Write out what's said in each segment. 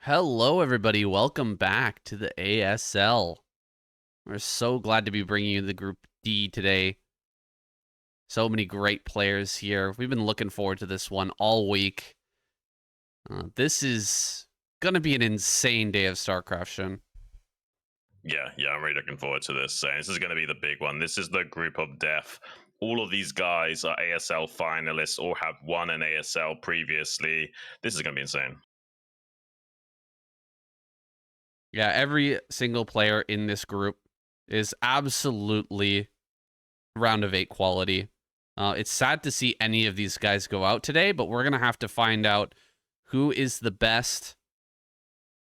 Hello, everybody. Welcome back to the ASL. We're so glad to be bringing you the Group D today. So many great players here. We've been looking forward to this one all week. This is going to be an insane day of StarCraft, Xun. Yeah, I'm really looking forward to this. This is going to be the big one. This is the group of death. All of these guys are ASL finalists or have won an ASL previously. This is going to be insane. Yeah, every single player in this group is absolutely round of 8 quality. It's sad to see any of these guys go out today, but we're going to have to find out who is the best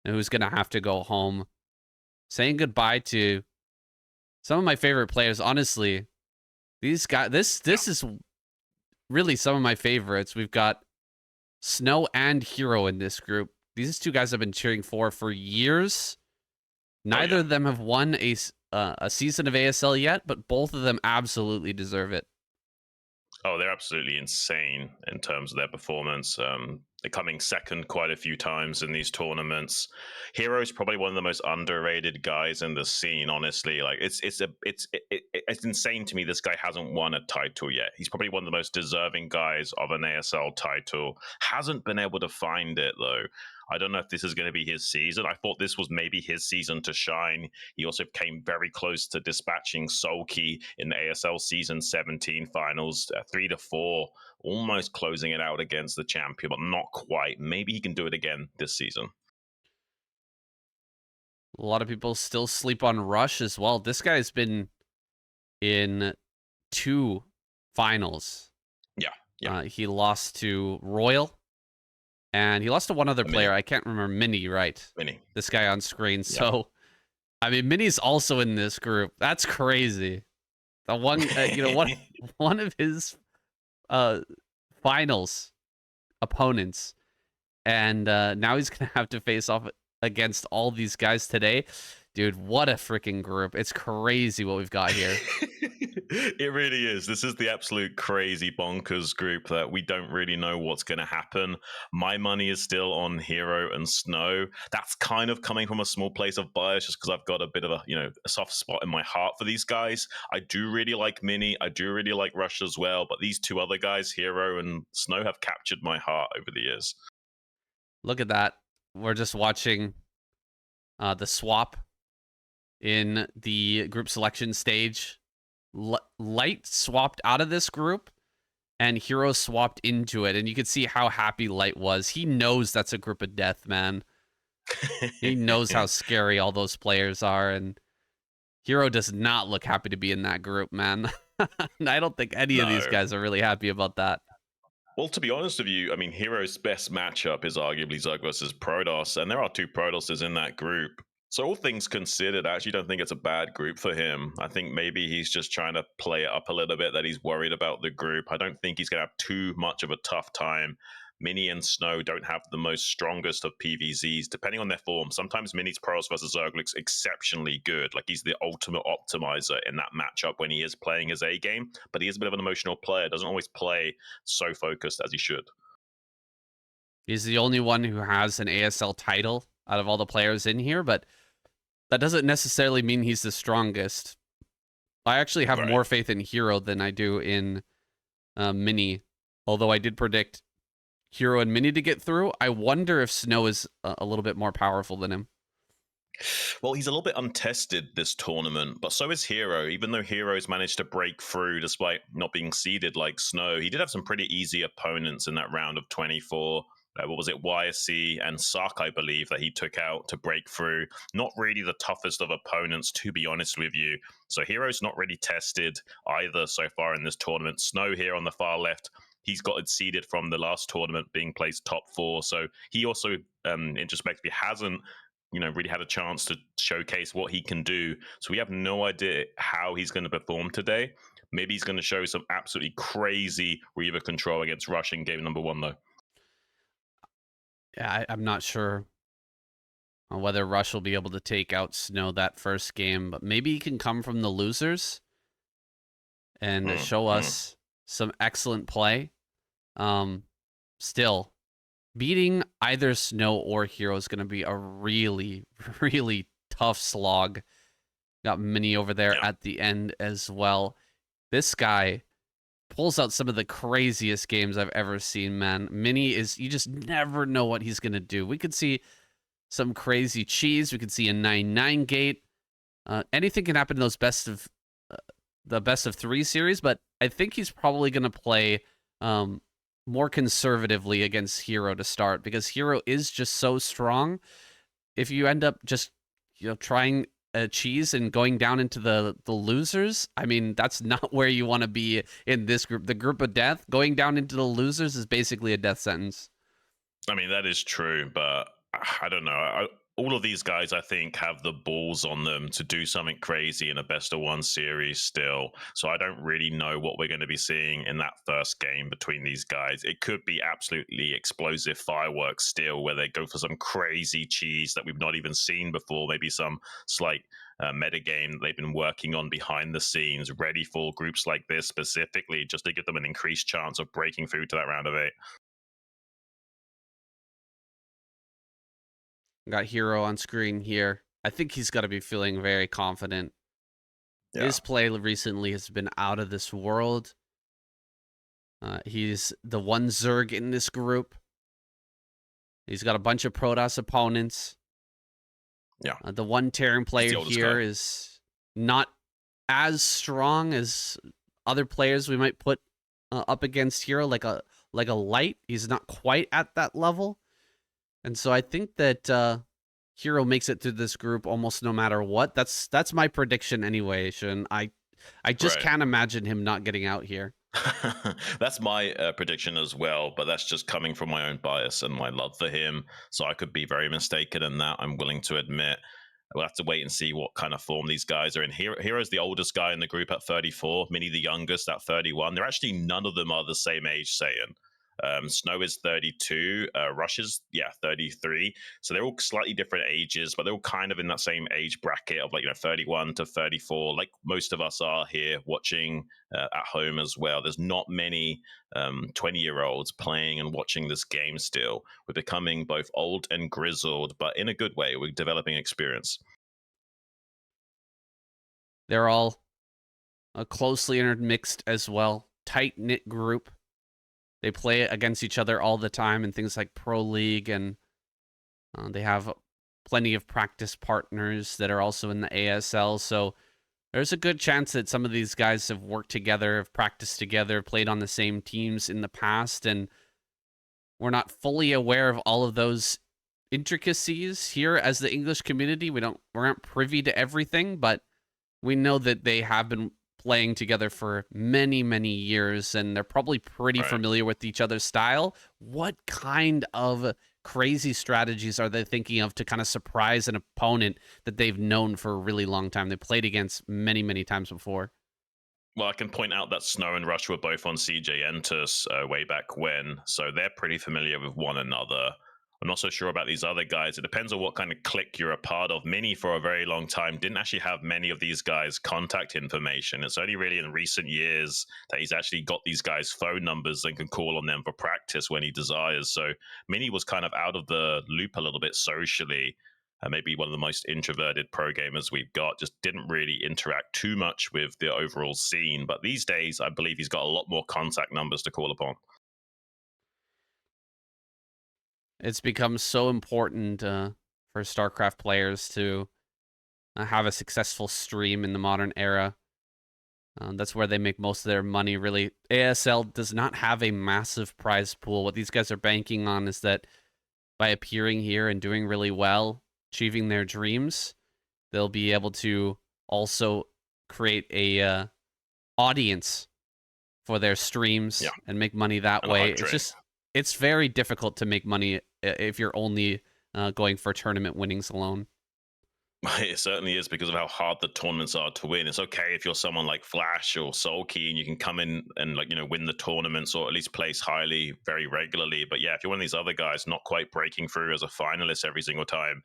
and who's going to have to go home. Saying goodbye to some of my favorite players. Honestly, these guys, this is really some of my favorites. We've got Snow and Hero in this group. These two guys I've been cheering for years. Neither of them have won a season of ASL yet, but both of them absolutely deserve it. Oh, they're absolutely insane in terms of their performance. They're coming second quite a few times in these tournaments. Hero's probably one of the most underrated guys in the scene. Honestly, like it's insane to me. This guy hasn't won a title yet. He's probably one of the most deserving guys of an ASL title. Hasn't been able to find it though. I don't know if this is going to be his season. I thought this was maybe his season to shine. He also came very close to dispatching Sulky in the ASL Season 17 finals, 3-4, almost closing it out against the champion, but not quite. Maybe he can do it again this season. A lot of people still sleep on Rush as well. This guy's been in 2 finals. Yeah. He lost to Royal. And he lost to one other player. I can't remember. Mini, right? Mini. This guy on screen. Yeah. So, I mean, Mini's also in this group. That's crazy. The one, one of his finals opponents. And now he's going to have to face off against all these guys today. Dude, what a freaking group. It's crazy what we've got here. It really is. This is the absolute crazy bonkers group that we don't really know what's going to happen. My money is still on Hero and Snow. That's kind of coming from a small place of bias just because I've got a bit of a soft spot in my heart for these guys. I do really like Mini. I do really like Rush as well. But these two other guys, Hero and Snow, have captured my heart over the years. Look at that. We're just watching the swap in the group selection stage. Light swapped out of this group and Hero swapped into it, and you could see how happy Light was. He knows that's a group of death, man. He knows how scary all those players are, and Hero does not look happy to be in that group, man. I don't think any of these guys are really happy about that. Well, to be honest with you, I mean, Hero's best matchup is arguably Zug versus Protoss, and there are 2 Protosses in that group. So all things considered, I actually don't think it's a bad group for him. I think maybe he's just trying to play it up a little bit that he's worried about the group. I don't think he's going to have too much of a tough time. Mini and Snow don't have the most strongest of PVZs, depending on their form. Sometimes Mini's Protoss versus Zerg looks exceptionally good. Like he's the ultimate optimizer in that matchup when he is playing his A game, but he is a bit of an emotional player. Doesn't always play so focused as he should. He's the only one who has an ASL title out of all the players in here, but that doesn't necessarily mean he's the strongest. I actually have more faith in Hero than I do in Mini, although I did predict Hero and Mini to get through. I wonder if Snow is a little bit more powerful than him. Well, he's a little bit untested this tournament, but so is Hero. Even though Hero's managed to break through despite not being seeded like Snow, he did have some pretty easy opponents in that round of 24. What was it, YSC and Sark, I believe, that he took out to break through. Not really the toughest of opponents, to be honest with you. So Hero's not really tested either so far in this tournament. Snow here on the far left, he's got it seeded from the last tournament, being placed top 4. So he also, introspectively, hasn't really had a chance to showcase what he can do. So we have no idea how he's going to perform today. Maybe he's going to show some absolutely crazy Reaver control against Rush in game number 1, though. Yeah, I'm not sure whether Rush will be able to take out Snow that first game, but maybe he can come from the losers and show us some excellent play. Still, beating either Snow or Hero is going to be a really, really tough slog. Got Mini over there Yeah. at the end as well. This guy pulls out some of the craziest games I've ever seen, man. Mini is, you just never know what he's going to do. We could see some crazy cheese. We could see a 9-9 gate. Anything can happen in those the best of 3 series, but I think he's probably going to play more conservatively against Hero to start, because Hero is just so strong. If you end up just trying a cheese and going down into the losers, I mean, that's not where you want to be in this group. The group of death, going down into the losers is basically a death sentence. I mean, that is true, but I don't know. All of these guys, I think, have the balls on them to do something crazy in a best of 1 series still. So I don't really know what we're going to be seeing in that first game between these guys. It could be absolutely explosive fireworks still, where they go for some crazy cheese that we've not even seen before. Maybe some slight meta game they've been working on behind the scenes, ready for groups like this specifically, just to give them an increased chance of breaking through to that round of 8. Got Hero on screen here. I think he's got to be feeling very confident. Yeah. His play recently has been out of this world. He's the one Zerg in this group. He's got a bunch of Protoss opponents. Yeah. The one Terran player here guy. is not as strong as other players we might put up against Hero, like a light. He's not quite at that level. And so I think that Hero makes it through this group almost no matter what. That's my prediction anyway, Xun. I just can't imagine him not getting out here. That's my prediction as well, but that's just coming from my own bias and my love for him. So I could be very mistaken in that, I'm willing to admit. We'll have to wait and see what kind of form these guys are in. Hero's the oldest guy in the group at 34, Mini the youngest at 31. They're actually, none of them are the same age, Saiyan. Snow is 32, Rush is 33. So they're all slightly different ages, but they're all kind of in that same age bracket of 31 to 34, like most of us are here watching at home as well. There's not many 20-year-olds playing and watching this game still. We're becoming both old and grizzled, but in a good way. We're developing experience. They're all closely intermixed as well. Tight-knit group. They play against each other all the time in things like Pro League, and they have plenty of practice partners that are also in the ASL. So there's a good chance that some of these guys have worked together, have practiced together, played on the same teams in the past, and we're not fully aware of all of those intricacies here as the English community. We aren't privy to everything, but we know that they have been playing together for many, many years, and they're probably pretty familiar with each other's style. What kind of crazy strategies are they thinking of to kind of surprise an opponent that they've known for a really long time? They played against many, many times before. Well, I can point out that Snow and Rush were both on CJ Entus way back when, so they're pretty familiar with one another. I'm not so sure about these other guys. It depends on what kind of clique you're a part of. Mini, for a very long time, didn't actually have many of these guys' contact information. It's only really in recent years that he's actually got these guys' phone numbers and can call on them for practice when he desires. So Mini was kind of out of the loop a little bit socially. Maybe one of the most introverted pro gamers we've got, just didn't really interact too much with the overall scene. But these days, I believe he's got a lot more contact numbers to call upon. It's become so important for StarCraft players to have a successful stream in the modern era. That's where they make most of their money, really. ASL does not have a massive prize pool. What these guys are banking on is that by appearing here and doing really well, achieving their dreams, they'll be able to also create a audience for their streams and make money that way. It's very difficult to make money if you're only going for tournament winnings alone. It certainly is, because of how hard the tournaments are to win. It's okay if you're someone like Flash or Sulky and you can come in and win the tournaments or at least place highly very regularly. But yeah, if you're one of these other guys not quite breaking through as a finalist every single time,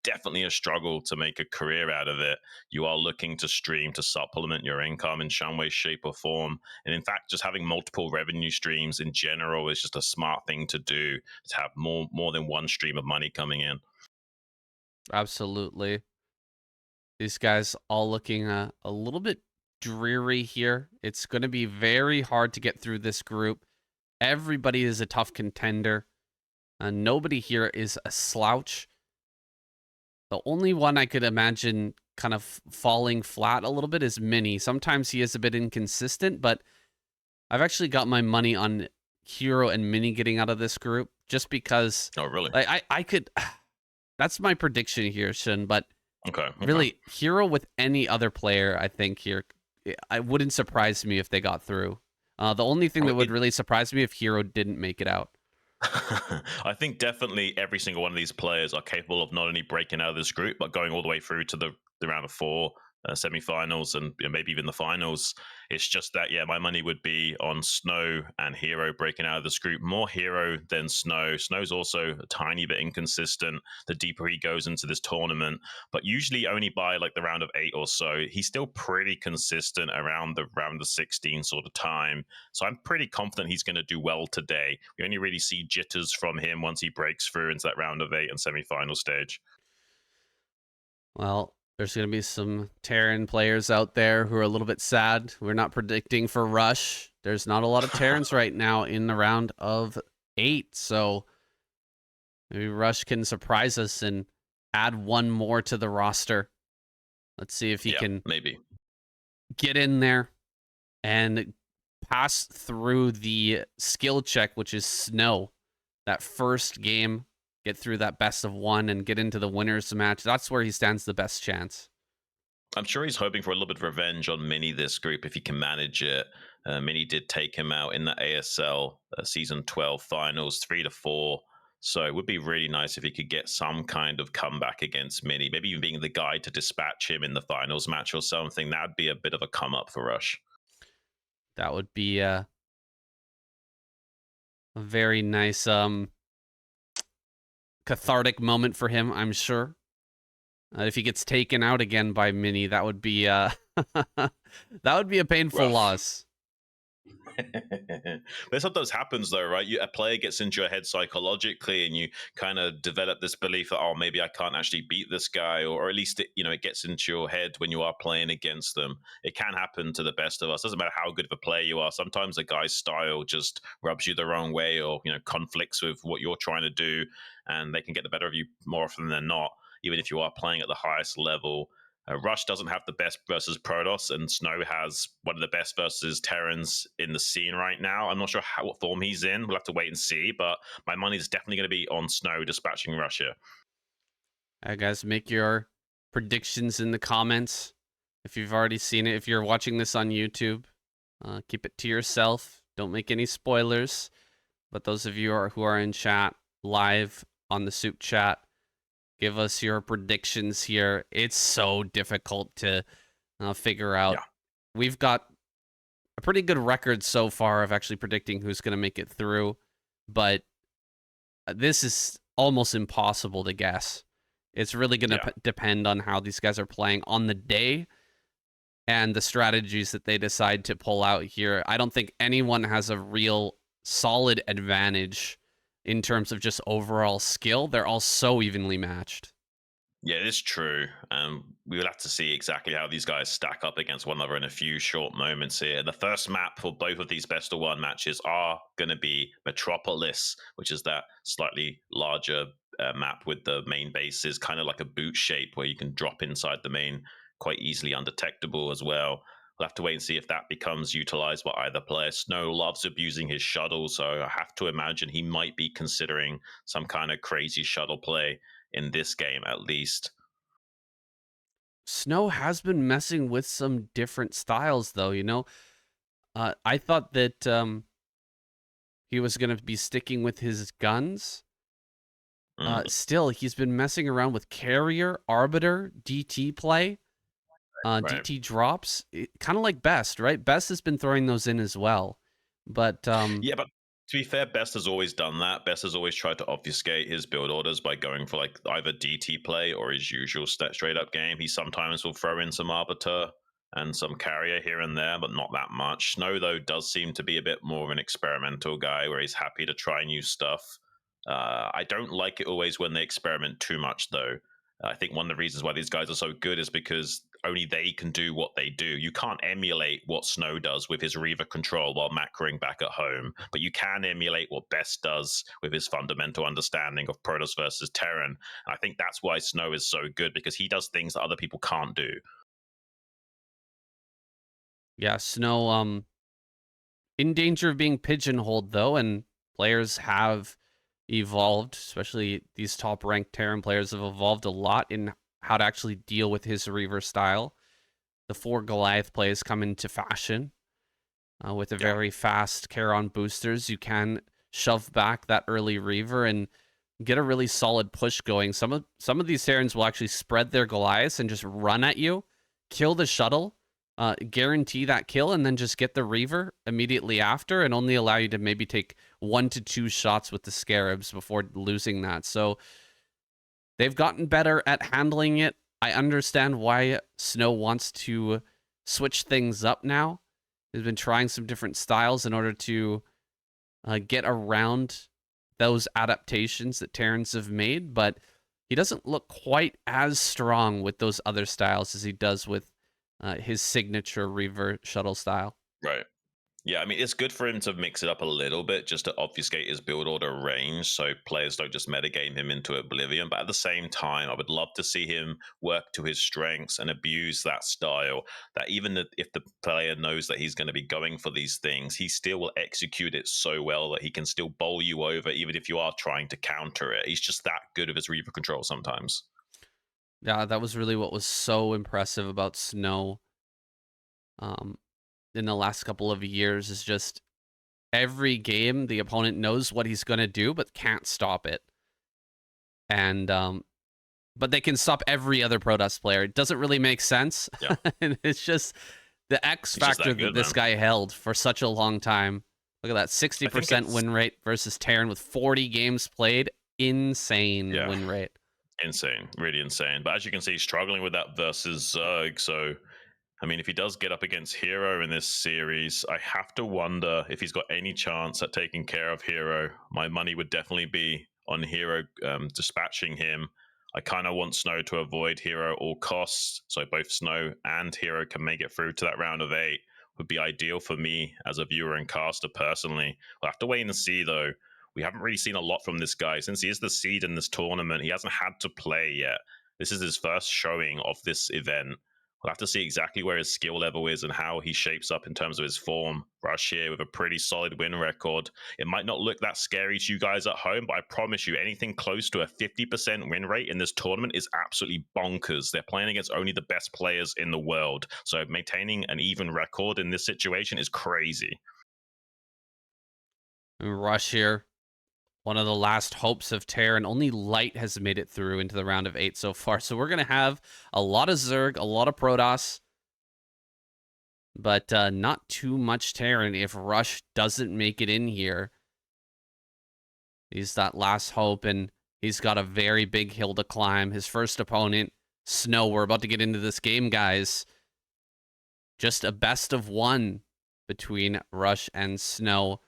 definitely a struggle to make a career out of it. You are looking to stream to supplement your income in some way, shape, or form. And in fact, just having multiple revenue streams in general is just a smart thing to do, to have more than one stream of money coming in. Absolutely. These guys all looking a little bit dreary here. It's going to be very hard to get through this group. Everybody is a tough contender. Nobody here is a slouch. The only one I could imagine kind of falling flat a little bit is Mini. Sometimes he is a bit inconsistent, but I've actually got my money on Hero and Mini getting out of this group just because. Oh, really? I could. That's my prediction here, Shin. But Okay. really, Hero with any other player, I think here, I wouldn't surprise me if they got through. The only thing that would really surprise me if Hero didn't make it out. I think definitely every single one of these players are capable of not only breaking out of this group, but going all the way through to the round of 4, semifinals, and maybe even the finals. It's just that, yeah, my money would be on Snow and Hero breaking out of this group. More Hero than Snow. Snow's also a tiny bit inconsistent the deeper he goes into this tournament, but usually only by like the round of 8 or so. He's still pretty consistent around the round of 16 sort of time. So I'm pretty confident he's going to do well today. We only really see jitters from him once he breaks through into that round of 8 and semifinal stage. Well, there's going to be some Terran players out there who are a little bit sad. We're not predicting for Rush. There's not a lot of Terrans right now in the round of 8, so maybe Rush can surprise us and add one more to the roster. Let's see if he can maybe get in there and pass through the skill check, which is Snow. That first game, get through that best of 1 and get into the winners match. That's where he stands the best chance. I'm sure he's hoping for a little bit of revenge on Mini this group if he can manage it. Mini did take him out in the ASL season 12 finals 3-4. So it would be really nice if he could get some kind of comeback against Mini, maybe even being the guy to dispatch him in the finals match or something. That'd be a bit of a come up for Rush. That would be a very nice cathartic moment for him, I'm sure. If he gets taken out again by Mini, that would be that would be a painful loss. But sometimes happens though, right? A player gets into your head psychologically, and you kind of develop this belief that, oh, maybe I can't actually beat this guy, or at least it gets into your head when you are playing against them. It can happen to the best of us. Doesn't matter how good of a player you are. Sometimes a guy's style just rubs you the wrong way, or conflicts with what you're trying to do, and they can get the better of you more often than not, even if you are playing at the highest level. Rush doesn't have the best versus Protoss, and Snow has one of the best versus Terrans in the scene right now. I'm not sure what form he's in. We'll have to wait and see, but my money is definitely going to be on Snow dispatching Russia. Guys, make your predictions in the comments. If you've already seen it, if you're watching this on YouTube, keep it to yourself. Don't make any spoilers. But those of you who are in chat, live on the Soup chat, give us your predictions here. It's so difficult to figure out. Yeah. We've got a pretty good record so far of actually predicting who's going to make it through, but this is almost impossible to guess. It's really going to depend on how these guys are playing on the day and the strategies that they decide to pull out here. I don't think anyone has a real solid advantage in terms of just overall skill. They're all so evenly matched. Yeah, it is true. We will have to see exactly how these guys stack up against one another in a few short moments here. The first map for both of these best of 1 matches are going to be Metropolis, which is that slightly larger map with the main bases, kind of like a boot shape where you can drop inside the main quite easily, undetectable as well. We'll have to wait and see if that becomes utilized by either player. Snow loves abusing his shuttle, so I have to imagine he might be considering some kind of crazy shuttle play in this game, at least. Snow has been messing with some different styles, though. I thought that he was going to be sticking with his guns. Still, he's been messing around with Carrier, Arbiter, DT play. Right. DT drops, kind of like Best, right? Best has been throwing those in as well, but yeah, but To be fair, Best has always done that. Best has always tried to obfuscate his build orders by going for like either DT play or his usual straight up game. He sometimes will throw in some Arbiter and some carrier here and there, but not that much. Snow, though, does seem to be a bit more of an experimental guy where he's happy to try new stuff. I don't like it always when they experiment too much, though. I think one of the reasons why these guys are so good is because only they can do what they do. You can't emulate what Snow does with his Reaver control while macroing back at home, but you can emulate what Best does with his fundamental understanding of Protoss versus Terran. I think that's why Snow is so good, because he does things that other people can't do. Yeah, Snow in danger of being pigeonholed though, and players have evolved, especially these top ranked Terran players have evolved a lot in how to actually deal with his Reaver style. The 4 Goliath plays come into fashion with a very fast Charon boosters. You can shove back that early Reaver and get a really solid push going. Some of these Terrans will actually spread their Goliaths and just run at you, kill the shuttle, guarantee that kill, and then just get the Reaver immediately after, and only allow you to maybe take 1 to 2 shots with the Scarabs before losing that. So they've gotten better at handling it. I understand why Snow wants to switch things up now. He's been trying some different styles in order to get around those adaptations that Terrans have made, but he doesn't look quite as strong with those other styles as he does with his signature Reaver shuttle style. Right. Yeah, I mean, it's good for him to mix it up a little bit just to obfuscate his build order range so players don't just metagame him into oblivion. But at the same time, I would love to see him work to his strengths and abuse that style, that even if the player knows that he's going to be going for these things, he still will execute it so well that he can still bowl you over even if you are trying to counter it. He's just that good of his Reaver control sometimes. Yeah, that was really what was so impressive about Snow in the last couple of years, is just every game the opponent knows what he's going to do but can't stop it. And but they can stop every other Protoss player. It doesn't really make sense. Yeah. And it's just the X factor that this guy held for such a long time. Look at that 60% win rate versus Terran with 40 games played. Insane win rate. Insane, really insane. But as you can see, struggling with that versus Zerg. So, I mean, if he does get up against Hero in this series, I have to wonder if he's got any chance at taking care of Hero. My money would definitely be on Hero dispatching him. I kind of want Snow to avoid Hero at all costs, so both Snow and Hero can make it through to that round of 8. Would be ideal for me as a viewer and caster personally. We'll have to wait and see, though. We haven't really seen a lot from this guy. Since he is the seed in this tournament, he hasn't had to play yet. This is his first showing of this event. We'll have to see exactly where his skill level is and how he shapes up in terms of his form. Rush here with a pretty solid win record. It might not look that scary to you guys at home, but I promise you, anything close to a 50% win rate in this tournament is absolutely bonkers. They're playing against only the best players in the world. So maintaining an even record in this situation is crazy. Rush here, one of the last hopes of Terran. Only Light has made it through into the round of 8 so far. So we're going to have a lot of Zerg, a lot of Protoss, but not too much Terran if Rush doesn't make it in here. He's that last hope, and he's got a very big hill to climb. His first opponent, Snow. We're about to get into this game, guys. Just a best of 1 between Rush and Snow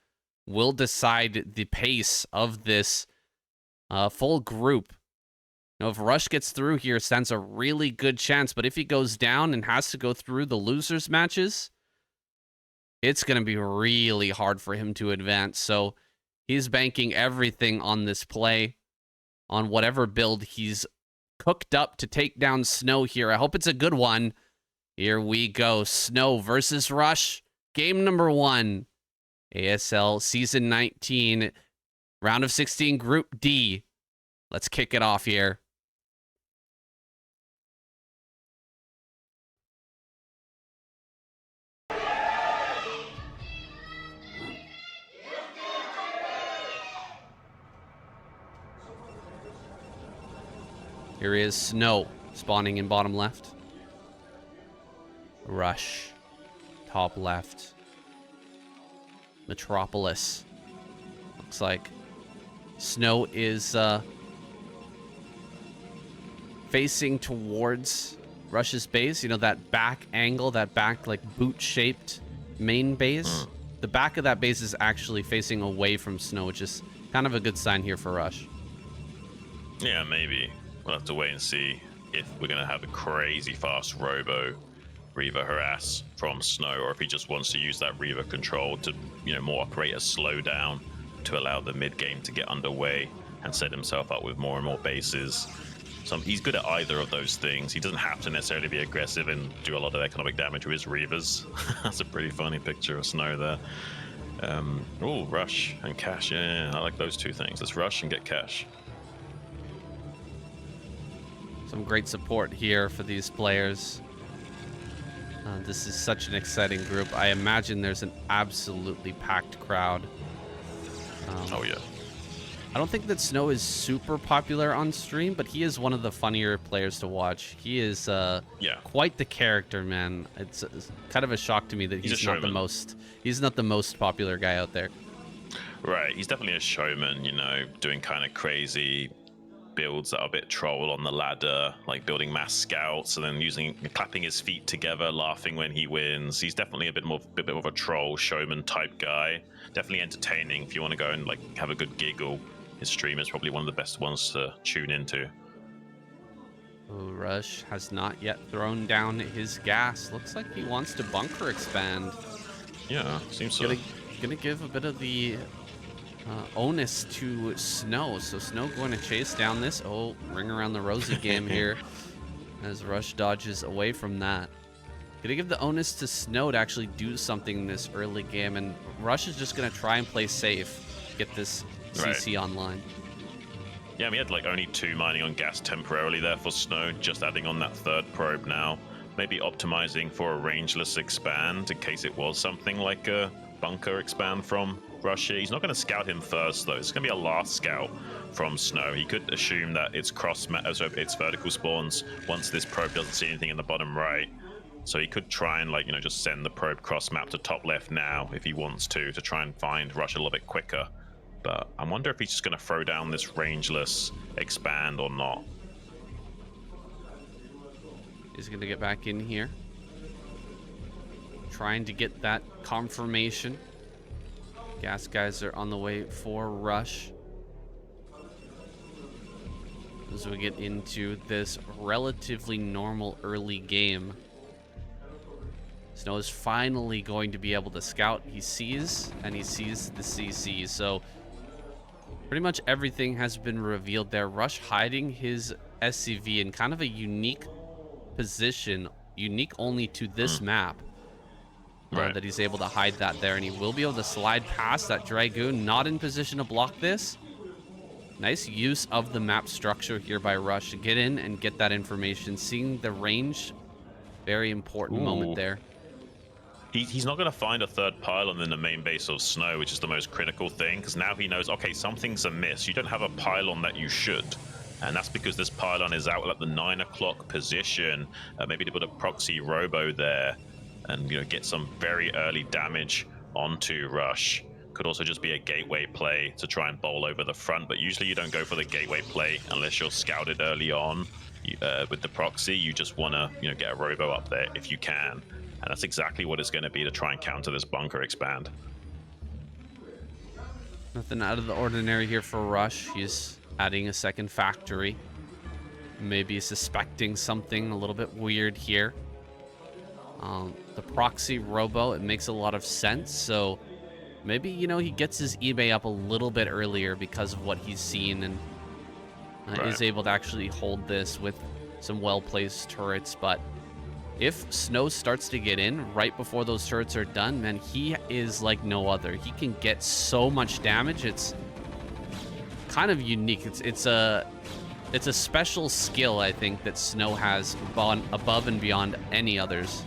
will decide the pace of this full group. Now, if Rush gets through here, stands a really good chance, but if he goes down and has to go through the losers matches, it's going to be really hard for him to advance. So he's banking everything on this play, on whatever build he's cooked up to take down Snow here. I hope it's a good one. Here we go. Snow versus Rush. Game number 1. ASL Season 19, Round of 16, Group D. Let's kick it off here. Here is Snow spawning in bottom left. Rush, top left. Metropolis looks like. Snow is facing towards Rush's base. You know, that back angle, that back like boot-shaped main base. The back of that base is actually facing away from Snow, which is kind of a good sign here for Rush. Yeah, maybe. We'll have to wait and see if we're going to have a crazy fast Robo Reaver harass from Snow, or if he just wants to use that Reaver control to, you know, more operate a slowdown to allow the mid game to get underway and set himself up with more and more bases. So he's good at either of those things. He doesn't have to necessarily be aggressive and do a lot of economic damage with his Reavers. That's a pretty funny picture of Snow there. Oh, Rush and Cash. Yeah, I like those two things. Let's rush and get Cash. Some great support here for these players. This is such an exciting group. I imagine there's an absolutely packed crowd. Oh, yeah. I don't think that Snow is super popular on stream, but he is one of the funnier players to watch. He is quite the character, man. It's kind of a shock to me that he's not the most popular guy out there. Right, he's definitely a showman, you know, doing kind of crazy builds that are a bit troll on the ladder, like building mass scouts and then clapping his feet together, laughing when he wins. He's definitely a bit more of a troll showman type guy. Definitely entertaining if you want to go and like have a good giggle. His stream is probably one of the best ones to tune into. Oh, Rush has not yet thrown down his gas. Looks like he wants to bunker expand. Yeah, seems so. Gonna give a bit of the onus to Snow. So Snow going to chase down this. Oh, ring around the rosy game here as Rush dodges away from that. Gonna give the onus to Snow to actually do something in this early game, and Rush is just gonna try and play safe, get this CC online. Yeah, we had like only 2 mining on gas temporarily there for Snow, just adding on that third probe now. Maybe optimizing for a rangeless expand in case it was something like a bunker expand from Rush here. He's not going to scout him first though. It's going to be a last scout from Snow. He could assume that it's it's vertical spawns once this probe doesn't see anything in the bottom right. So he could try and like, you know, just send the probe cross map to top left now if he wants to try and find Rush a little bit quicker. But I wonder if he's just going to throw down this rangeless expand or not. He's going to get back in here, trying to get that confirmation. Gas guys are on the way for Rush. As we get into this relatively normal early game, Snow is finally going to be able to scout. He sees the CC. So pretty much everything has been revealed there. Rush hiding his SCV in kind of a unique position, unique only to this map. That he's able to hide that there, and he will be able to slide past that Dragoon, not in position to block this. Nice use of the map structure here by Rush to get in and get that information. Seeing the range, very important moment there. He's not going to find a third pylon in the main base of Snow, which is the most critical thing, because now he knows, okay, something's amiss. You don't have a pylon that you should. And that's because this pylon is out at the 9 o'clock position. Maybe to put a proxy robo there and, you know, get some very early damage onto Rush. Could also just be a gateway play to try and bowl over the front, but usually you don't go for the gateway play unless you're scouted early on with the proxy. You just want to, you know, get a robo up there if you can. And that's exactly what it's going to be to try and counter this bunker expand. Nothing out of the ordinary here for Rush. He's adding a second factory. Maybe suspecting something a little bit weird here. The proxy robo, it makes a lot of sense. So maybe, you know, he gets his eBay up a little bit earlier because of what he's seen, and is able to actually hold this with some well-placed turrets. But if Snow starts to get in right before those turrets are done, man, he is like no other. He can get so much damage. It's kind of unique. It's a special skill, I think, that Snow has above and beyond any others.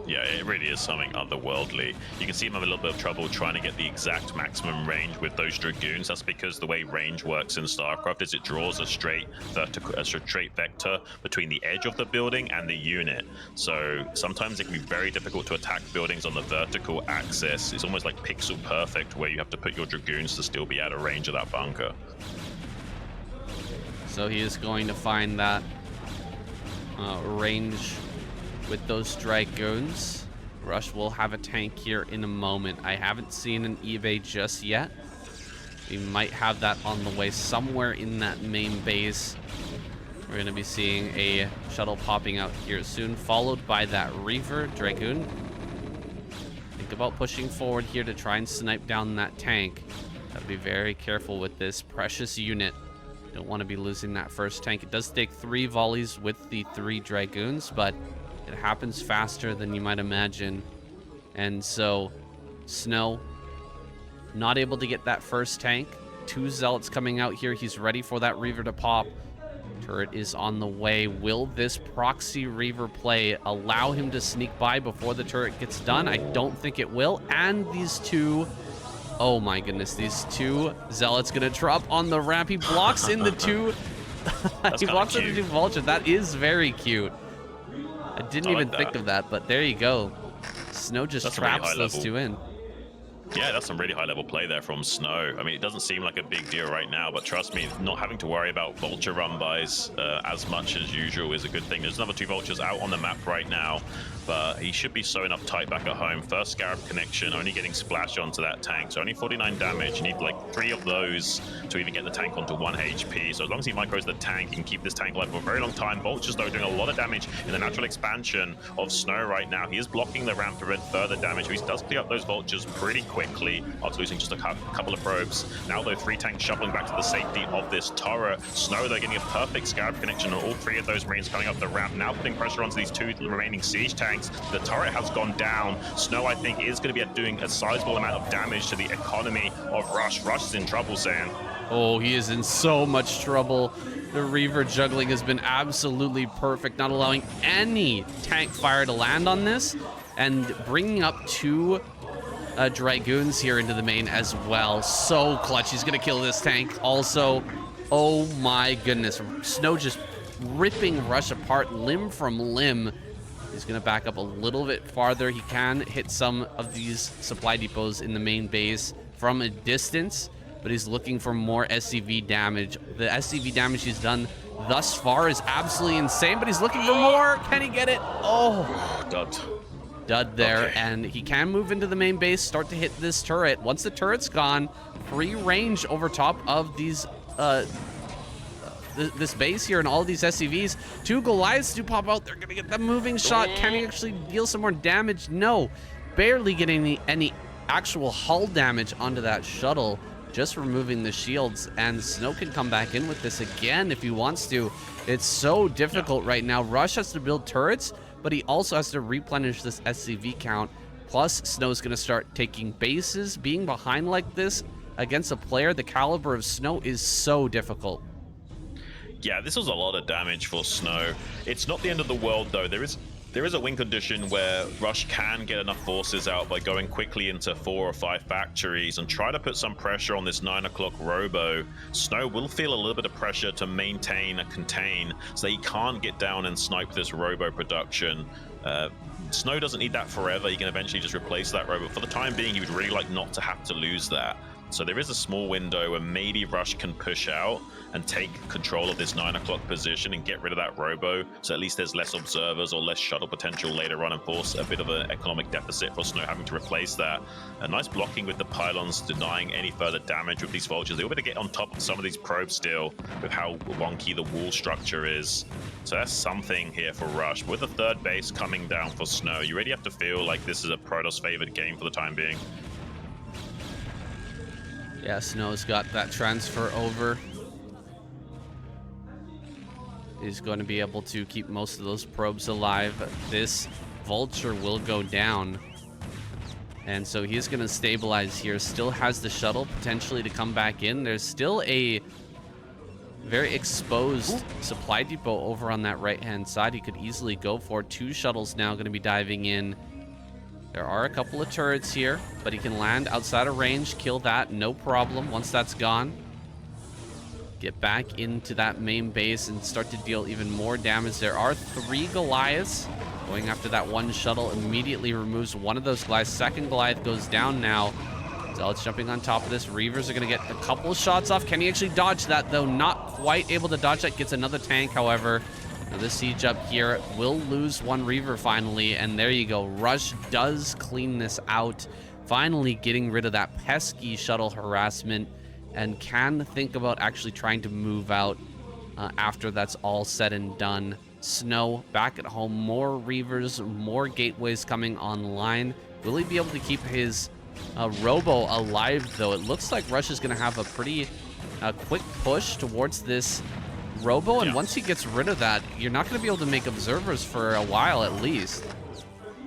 Yeah, it really is something otherworldly. You can see him have a little bit of trouble trying to get the exact maximum range with those Dragoons. That's because the way range works in StarCraft is it draws a straight vector between the edge of the building and the unit. So sometimes it can be very difficult to attack buildings on the vertical axis. It's almost like pixel perfect, where you have to put your Dragoons to still be out of range of that bunker. So he is going to find that range with those Dragoons. Rush will have a tank here in a moment. I haven't seen an eBay just yet. We might have that on the way somewhere in that main base. We're going to be seeing a shuttle popping out here soon, followed by that Reaver Dragoon. Think about pushing forward here to try and snipe down that tank. Gotta be very careful with this precious unit. Don't want to be losing that first tank. It does take 3 volleys with the 3 Dragoons, but it happens faster than you might imagine. And so Snow not able to get that first tank. 2 Zealots coming out here. He's ready for that Reaver to pop. Turret is on the way. Will this Proxy Reaver play allow him to sneak by before the turret gets done? I don't think it will. And these 2... oh my goodness, these 2 Zealots gonna drop on the ramp. He blocks in the 2... he blocks in the 2 Vulture. That is very cute. I didn't even think of that, but there you go. Snow just traps those 2 in. Yeah, that's some really high-level play there from Snow. I mean, it doesn't seem like a big deal right now, but trust me, not having to worry about Vulture run-bys as much as usual is a good thing. There's another 2 Vultures out on the map right now, but he should be sewing up tight back at home. First Scarab connection, only getting splashed onto that tank, so only 49 damage. You need like 3 of those to even get the tank onto 1 HP. So as long as he micros the tank, he can keep this tank alive for a very long time. Vultures, though, doing a lot of damage in the natural expansion of Snow right now. He is blocking the ramp to prevent further damage, but he does clear up those Vultures pretty quickly after losing just a couple of probes. Now, though, 3 tanks shuffling back to the safety of this turret. Snow, they're getting a perfect Scarab connection on all 3 of those Marines coming up the ramp, now putting pressure onto these 2 remaining siege tanks. The turret has gone down. Snow, I think, is going to be doing a sizable amount of damage to the economy of Rush. Rush is in trouble, Saiyan. Oh, he is in so much trouble. The Reaver juggling has been absolutely perfect, not allowing any tank fire to land on this, and bringing up 2 Dragoons here into the main as well. So clutch. He's going to kill this tank also. Oh my goodness. Snow just ripping Rush apart limb from limb. He's going to back up a little bit farther. He can hit some of these supply depots in the main base from a distance, but he's looking for more SCV damage. The SCV damage he's done thus far is absolutely insane, but he's looking for more. Can he get it? Oh, dud there. Okay. And he can move into the main base, start to hit this turret. Once the turret's gone, free range over top of these this base here and all of these SCVs. 2 Goliaths do pop out. They're gonna get the moving shot. Can he actually deal some more damage? No, barely getting any actual hull damage onto that shuttle, just removing the shields. And Snow can come back in with this again if he wants to. It's so difficult right now. Rush has to build turrets, but he also has to replenish this SCV count. Plus, Snow's gonna start taking bases. Being behind like this against a player the caliber of Snow is so difficult. Yeah, this was a lot of damage for Snow. It's not the end of the world, though. There is a win condition where Rush can get enough forces out by going quickly into 4 or 5 factories and try to put some pressure on this 9 o'clock robo. Snow will feel a little bit of pressure to maintain and contain, so he can't get down and snipe this robo production. Snow doesn't need that forever. He can eventually just replace that robo. For the time being, he would really like not to have to lose that. So there is a small window where maybe Rush can push out and take control of this 9 o'clock position and get rid of that robo, so at least there's less observers or less shuttle potential later on and force a bit of an economic deficit for Snow having to replace that. A nice blocking with the pylons, denying any further damage with these vultures. They were able to get on top of some of these probes still with how wonky the wall structure is. So that's something here for Rush. With the 3rd base coming down for Snow, you really have to feel like this is a Protoss favored game for the time being. Yeah, Snow's got that transfer over. He's going to be able to keep most of those probes alive. This Vulture will go down. And so he's going to stabilize here. Still has the shuttle potentially to come back in. There's still a very exposed supply depot over on that right-hand side. He could easily go for 2 shuttles now going to be diving in There are a couple of turrets here, but he can land outside of range, kill that, no problem. Once that's gone, get back into that main base and start to deal even more damage. There are 3 Goliaths. Going after that one shuttle immediately removes one of those Goliaths. Second Goliath goes down now. Zealots jumping on top of this. Reavers are going to get a couple of shots off. Can he actually dodge that, though? Not quite able to dodge that. Gets another tank, however. Now this siege up here will lose one Reaver finally, and there you go. Rush does clean this out, finally getting rid of that pesky shuttle harassment, and can think about actually trying to move out after that's all said and done. Snow back at home, more Reavers, more gateways coming online. Will he be able to keep his Robo alive, though? It looks like Rush is going to have a pretty quick push towards this Robo, and once he gets rid of that, you're not going to be able to make observers for a while at least.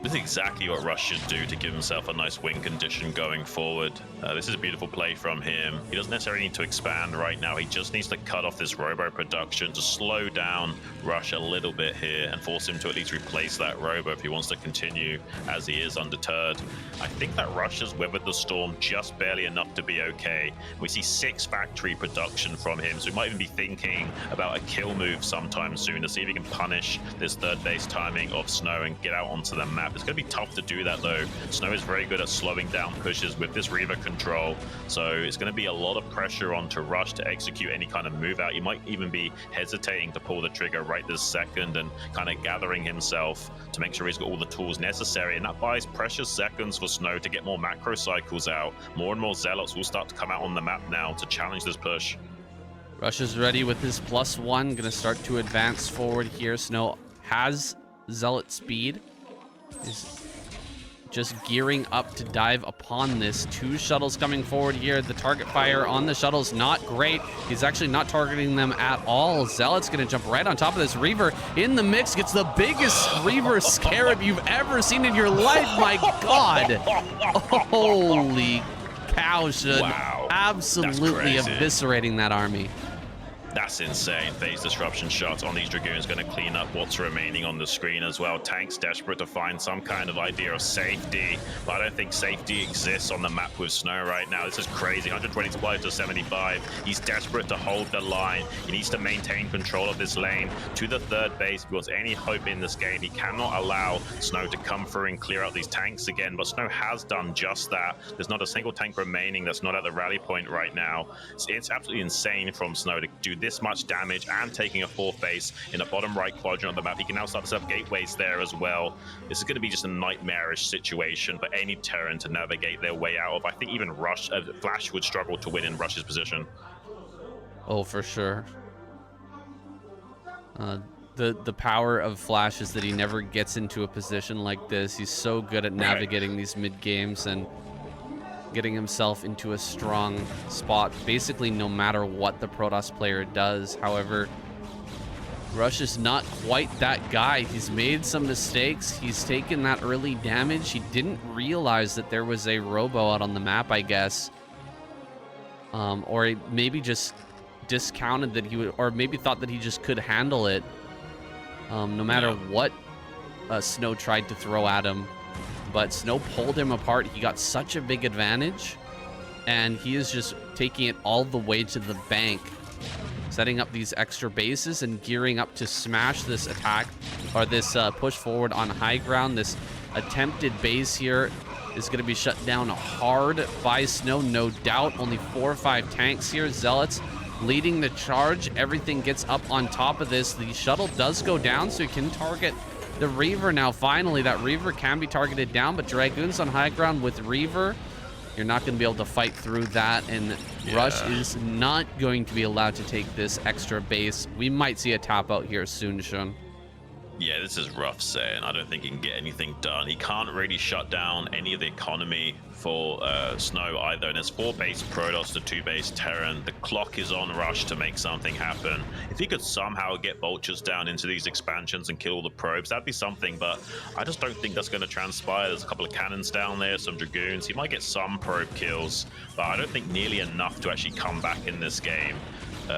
This is exactly what Rush should do to give himself a nice win condition going forward. This is a beautiful play from him. He doesn't necessarily need to expand right now. He just needs to cut off this Robo production to slow down Rush a little bit here and force him to at least replace that Robo if he wants to continue as he is undeterred. I think that Rush has weathered the storm just barely enough to be okay. We see 6 factory production from him, so we might even be thinking about a kill move sometime soon to see if he can punish this third base timing of Snow and get out onto the map. It's going to be tough to do that, though. Snow is very good at slowing down pushes with this Reaver control, so it's going to be a lot of pressure onto Rush to execute any kind of move out. He might even be hesitating to pull the trigger right this second and kind of gathering himself to make sure he's got all the tools necessary, and that buys precious seconds for Snow to get more macro cycles out. More and more Zealots will start to come out on the map now to challenge this push. Rush is ready with his +1, going to start to advance forward here. Snow has Zealot speed. Is just gearing up to dive upon this. 2 shuttles coming forward here. The target fire on the shuttles not great. He's actually not targeting them at all. Zealot's going to jump right on top of this. Reaver in the mix gets the biggest Reaver scarab you've ever seen in your life. My God. Holy cow. Should absolutely eviscerating that army. That's insane. Phase disruption shots on these Dragoons going to clean up what's remaining on the screen as well. Tank's desperate to find some kind of idea of safety, but I don't think safety exists on the map with Snow right now. This is crazy. 120 supply to 75. He's desperate to hold the line. He needs to maintain control of this lane to the third base. If he wants any hope in this game, he cannot allow Snow to come through and clear out these tanks again, but Snow has done just that. There's not a single tank remaining that's not at the rally point right now. It's absolutely insane from Snow to do this much damage and taking a 4th base in the bottom right quadrant of the map. He can now start to set up gateways there as well. This is going to be just a nightmarish situation for any Terran to navigate their way out of. I think even Flash would struggle to win in Rush's position. Oh, for sure. The power of Flash is that he never gets into a position like this. He's so good at navigating these mid games and getting himself into a strong spot basically no matter what the Protoss player does. However, Rush is not quite that guy. He's made some mistakes. He's taken that early damage. He didn't realize that there was a Robo out on the map, I guess. Or he maybe just discounted that he would, or maybe thought that he just could handle it. No matter what Snow tried to throw at him. But Snow pulled him apart. He got such a big advantage, and he is just taking it all the way to the bank, setting up these extra bases and gearing up to smash this attack, or this push forward on high ground. This attempted base here is going to be shut down hard by Snow, no doubt. Only 4 or 5 tanks here. Zealots leading the charge. Everything gets up on top of this. The shuttle does go down, so he can target the Reaver now. Finally, that Reaver can be targeted down, but Dragoons on high ground with Reaver, you're not going to be able to fight through that, and Rush is not going to be allowed to take this extra base. We might see a tap out here soon, Xun. Yeah, this is rough, saying. I don't think he can get anything done. He can't really shut down any of the economy for Snow either. And there's 4 base Protoss to 2 base Terran. The clock is on Rush to make something happen. If he could somehow get vultures down into these expansions and kill all the probes, that'd be something. But I just don't think that's going to transpire. There's a couple of cannons down there, some Dragoons. He might get some probe kills, but I don't think nearly enough to actually come back in this game.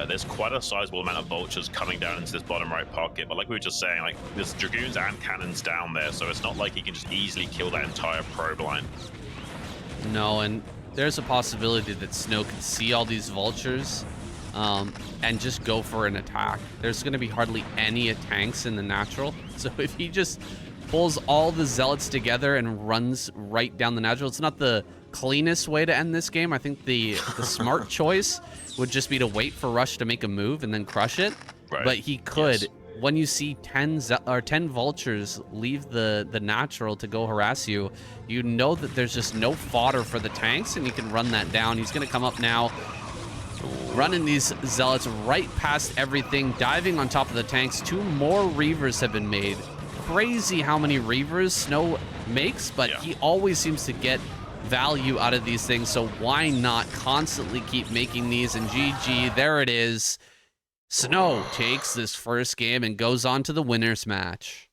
There's quite a sizable amount of vultures coming down into this bottom right pocket, but like we were just saying, like there's dragoons and cannons down there, so it's not like he can just easily kill that entire probe line. No, and there's a possibility that Snow can see all these vultures and just go for an attack. There's going to be hardly any tanks in the natural, so if he just pulls all the zealots together and runs right down the natural, it's not the cleanest way to end this game. I think the smart choice would just be to wait for Rush to make a move and then crush it. Right. But he could, Yes. when you see 10 vultures leave the natural to go harass you, you know that there's just no fodder for the tanks, and you can run that down. He's going to come up now, running these zealots right past everything, diving on top of the tanks. 2 more Reavers have been made. Crazy how many Reavers Snow makes, but he always seems to get value out of these things, so why not constantly keep making these? And GG, there it is. Snow takes this first game and goes on to the winner's match.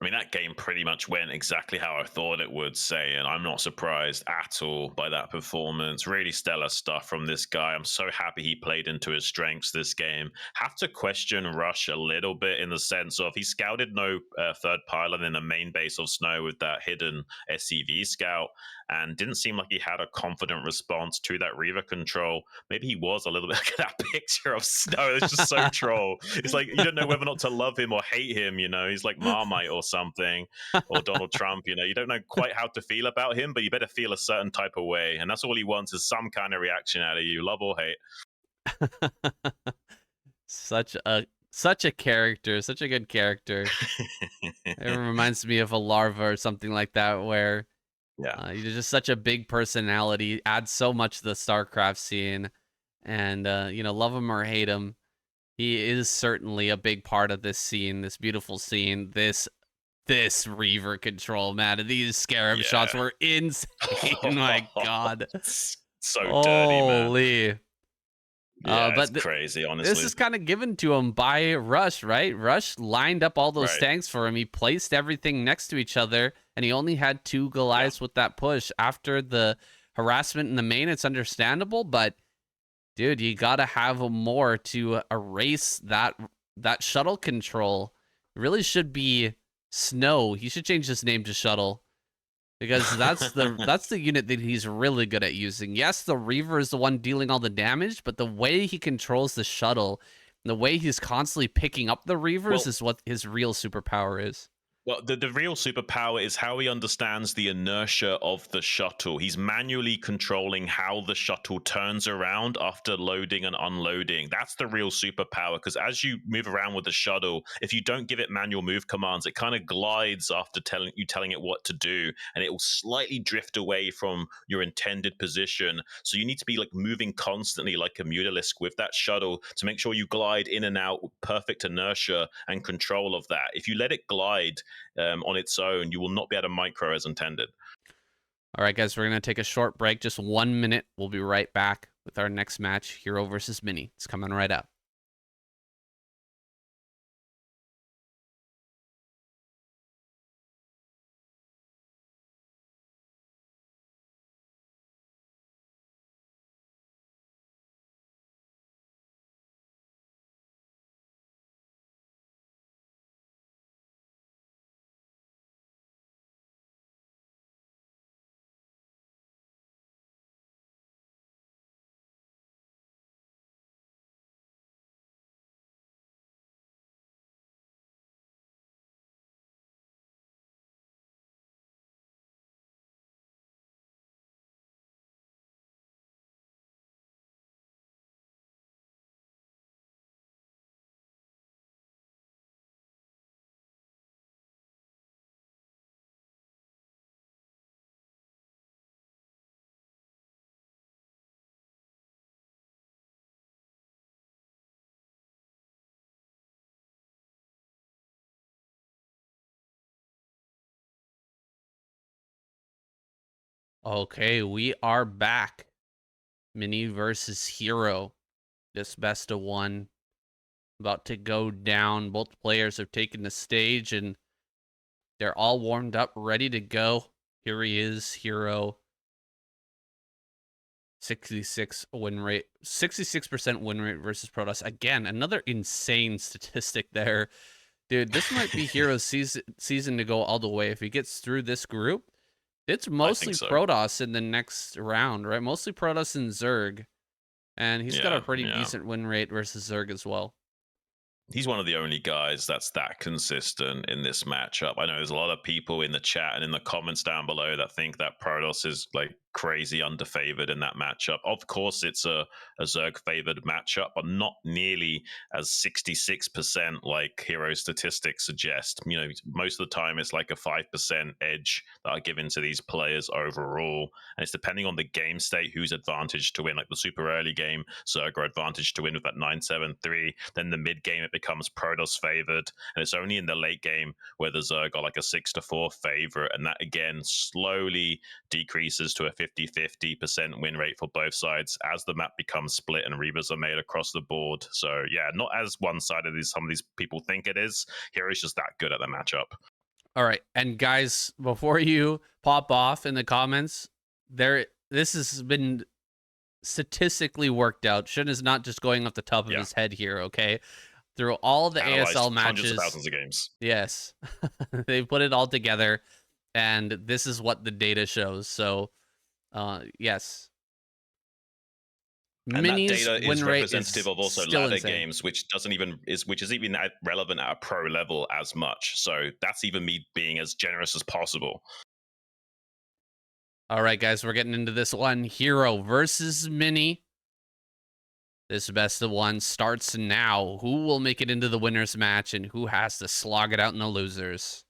I mean, that game pretty much went exactly how I thought it would, say, and I'm not surprised at all by that performance. Really stellar stuff from this guy. I'm so happy he played into his strengths this game. Have to question Rush a little bit in the sense of he scouted no third pylon in the main base of Snow with that hidden SCV scout, and didn't seem like he had a confident response to that Reaver control. Maybe he was a little bit like that picture of Snow. It's just so troll. It's like you don't know whether or not to love him or hate him, you know? He's like Marmite or something, or Donald Trump, you know? You don't know quite how to feel about him, but you better feel a certain type of way. And that's all he wants is some kind of reaction out of you, love or hate. Such a character, such a good character. It reminds me of a larva or something like that, where he's just such a big personality, adds so much to the StarCraft scene, and you know, love him or hate him, he is certainly a big part of this scene, this beautiful scene. This Reaver control, man, these Scarab shots were insane. My God, so dirty, man. Holy. Yeah, but it's crazy, honestly. This is kind of given to him by Rush, right? Rush lined up all those tanks for him. He placed everything next to each other, and he only had 2 Goliaths with that push. After the harassment in the main, it's understandable, but dude, you gotta have more to erase that shuttle control. It really should be Snow. He should change his name to Shuttle, because that's the unit that he's really good at using. Yes, the Reaver is the one dealing all the damage, but the way he controls the shuttle, the way he's constantly picking up the Reavers is what his real superpower is. Well, the real superpower is how he understands the inertia of the shuttle. He's manually controlling how the shuttle turns around after loading and unloading. That's the real superpower, because as you move around with the shuttle, if you don't give it manual move commands, it kind of glides after telling it what to do, and it will slightly drift away from your intended position. So you need to be like moving constantly like a Mutalisk with that shuttle to make sure you glide in and out with perfect inertia and control of that. If you let it glide on its own, you will not be able to micro as intended. All right, guys, we're going to take a short break, just 1 minute. We'll be right back with our next match, Hero versus Mini. It's coming right up. Okay, we are back. Mini versus Hero. This best of 1 about to go down. Both players have taken the stage, and they're all warmed up, ready to go. Here he is, Hero. 66 win rate, 66% win rate versus Protoss. Again, another insane statistic there. Dude, this might be Hero's season to go all the way. If he gets through this group, it's mostly so. Protoss in the next round, right? Mostly Protoss and Zerg. And he's got a pretty yeah. decent win rate versus Zerg as well. He's one of the only guys that's that consistent in this matchup. I know there's a lot of people in the chat and in the comments down below that think that Protoss is like crazy underfavored in that matchup. Of course, it's a Zerg favored matchup, but not nearly as 66% like hero statistics suggest. You know, most of the time it's like a 5% edge that are given to these players overall. And it's depending on the game state who's advantaged to win. Like the super early game, Zerg are advantaged to win with that 9-7-3. Then the mid game, it becomes Protoss favored. And it's only in the late game where the Zerg are like a 6-4 favorite. And that again slowly decreases to a 50-50% win rate for both sides as the map becomes split and Reavers are made across the board. So yeah, not as one-sided as some of these people think it is. Hero's just that good at the matchup. All right, and guys, before you pop off in the comments, this has been statistically worked out. Xun is not just going off the top of his head here, okay? Through all the ASL matches, hundreds of thousands of games. Yes, they put it all together, and this is what the data shows. So, yes. And Minis that data is representative of also ladder insane. games, which is even relevant at a pro level as much. So that's even me being as generous as possible. All right, guys, we're getting into this one. Hero versus Mini. This best of one starts now. Who will make it into the winners match and who has to slog it out in the losers?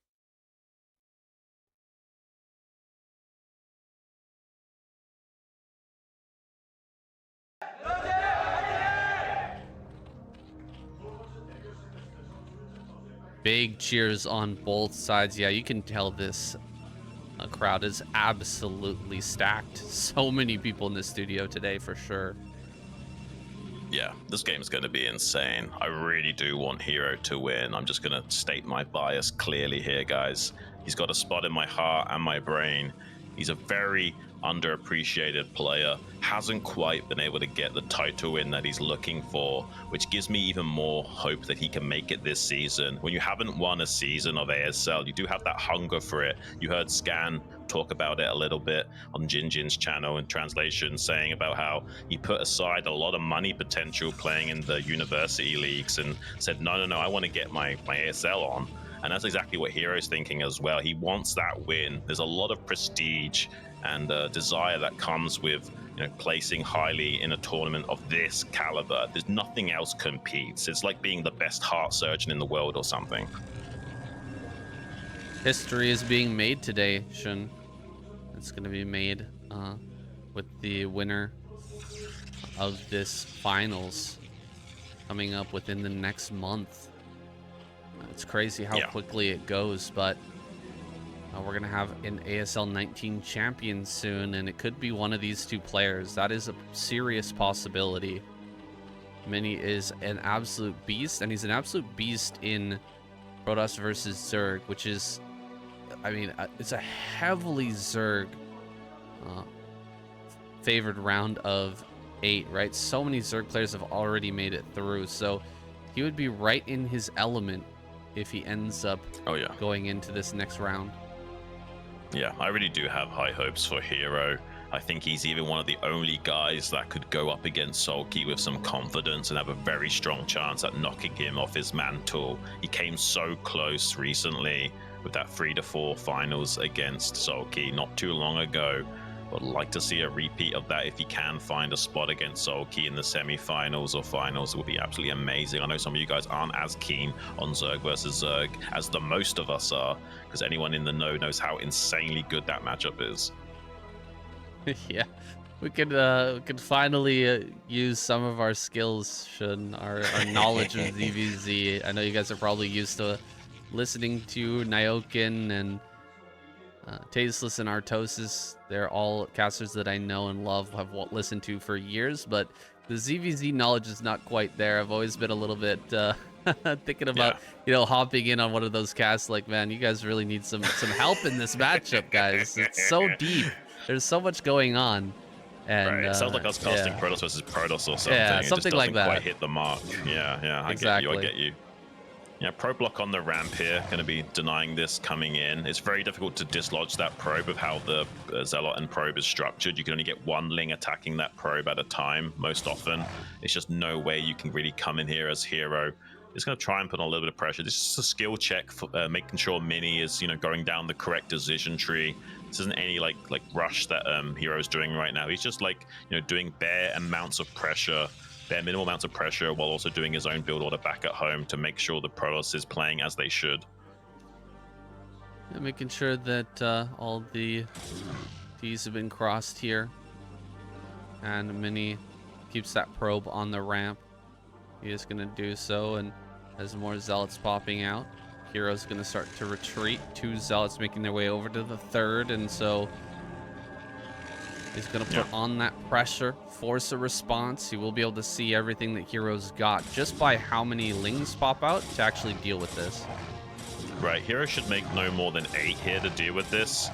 Big cheers on both sides. Yeah, you can tell this crowd is absolutely stacked. So many people in the studio today for sure. Yeah, this game is going to be insane. I really do want Hero to win. I'm just going to state my bias clearly here, guys. He's got a spot in my heart and my brain. He's a very underappreciated player, hasn't quite been able to get the title win that he's looking for, which gives me even more hope that he can make it this season. When you haven't won a season of ASL, you do have that hunger for it. You heard Scan talk about it a little bit on Jinjin's channel in translation, saying about how he put aside a lot of money potential playing in the university leagues and said, no, I want to get my ASL on. And that's exactly what Hero's thinking as well. He wants that win. There's a lot of prestige and desire that comes with placing highly in a tournament of this caliber. There's nothing else competes. It's like being the best heart surgeon in the world or something. History is being made today, Xun. It's going to be made with the winner of this finals coming up within the next month. It's crazy how quickly it goes, but we're going to have an ASL 19 champion soon, and it could be one of these two players. That is a serious possibility. Mini is an absolute beast, and he's an absolute beast in Protoss versus Zerg, which is, I mean, it's a heavily Zerg favored round of 8, right? So many Zerg players have already made it through, so he would be right in his element if he ends up going into this next round. Yeah, I really do have high hopes for Hero. I think he's even one of the only guys that could go up against Sulky with some confidence and have a very strong chance at knocking him off his mantle. He came so close recently with that 3-4 finals against Sulky not too long ago. Would like to see a repeat of that if he can find a spot against Sulky in the semi-finals or finals. It would be absolutely amazing. I know some of you guys aren't as keen on Zerg versus Zerg as the most of us are, because anyone in the know knows how insanely good that matchup is. Yeah, we could finally use some of our skills, Xun, our knowledge of ZVZ. I know you guys are probably used to listening to Nyokin and Tasteless and Artosis. They're all casters that I know and love, have listened to for years, but the ZVZ knowledge is not quite there. I've always been a little bit thinking about, hopping in on one of those casts. Like, man, you guys really need some help in this matchup, guys. It's so deep. There's so much going on. And Right. It sounds like us casting yeah. Protoss versus Protoss or something. Yeah, It something just like doesn't that. quite hit the mark. Yeah. I Exactly. get you. Yeah, probe block on the ramp here. Going to be denying this coming in. It's very difficult to dislodge that probe of how the Zealot and probe is structured. You can only get one Ling attacking that probe at a time most often. It's just no way you can really come in here as hero. It's going to try and put on a little bit of pressure. This is a skill check for making sure Mini is, going down the correct decision tree. This isn't any like rush that Hero's doing right now. He's just doing bare amounts of pressure, bare minimal amounts of pressure, while also doing his own build order back at home to make sure the Protoss is playing as they should. Yeah, making sure that all the T's have been crossed here, and Mini keeps that probe on the ramp. He is going to do so, and as more Zealots popping out, Hero's going to start to retreat. 2 Zealots making their way over to the 3rd, and so he's going to put on that pressure, force a response. He will be able to see everything that Hero's got just by how many Lings pop out to actually deal with this. Right, Hero should make no more than 8 here to deal with this.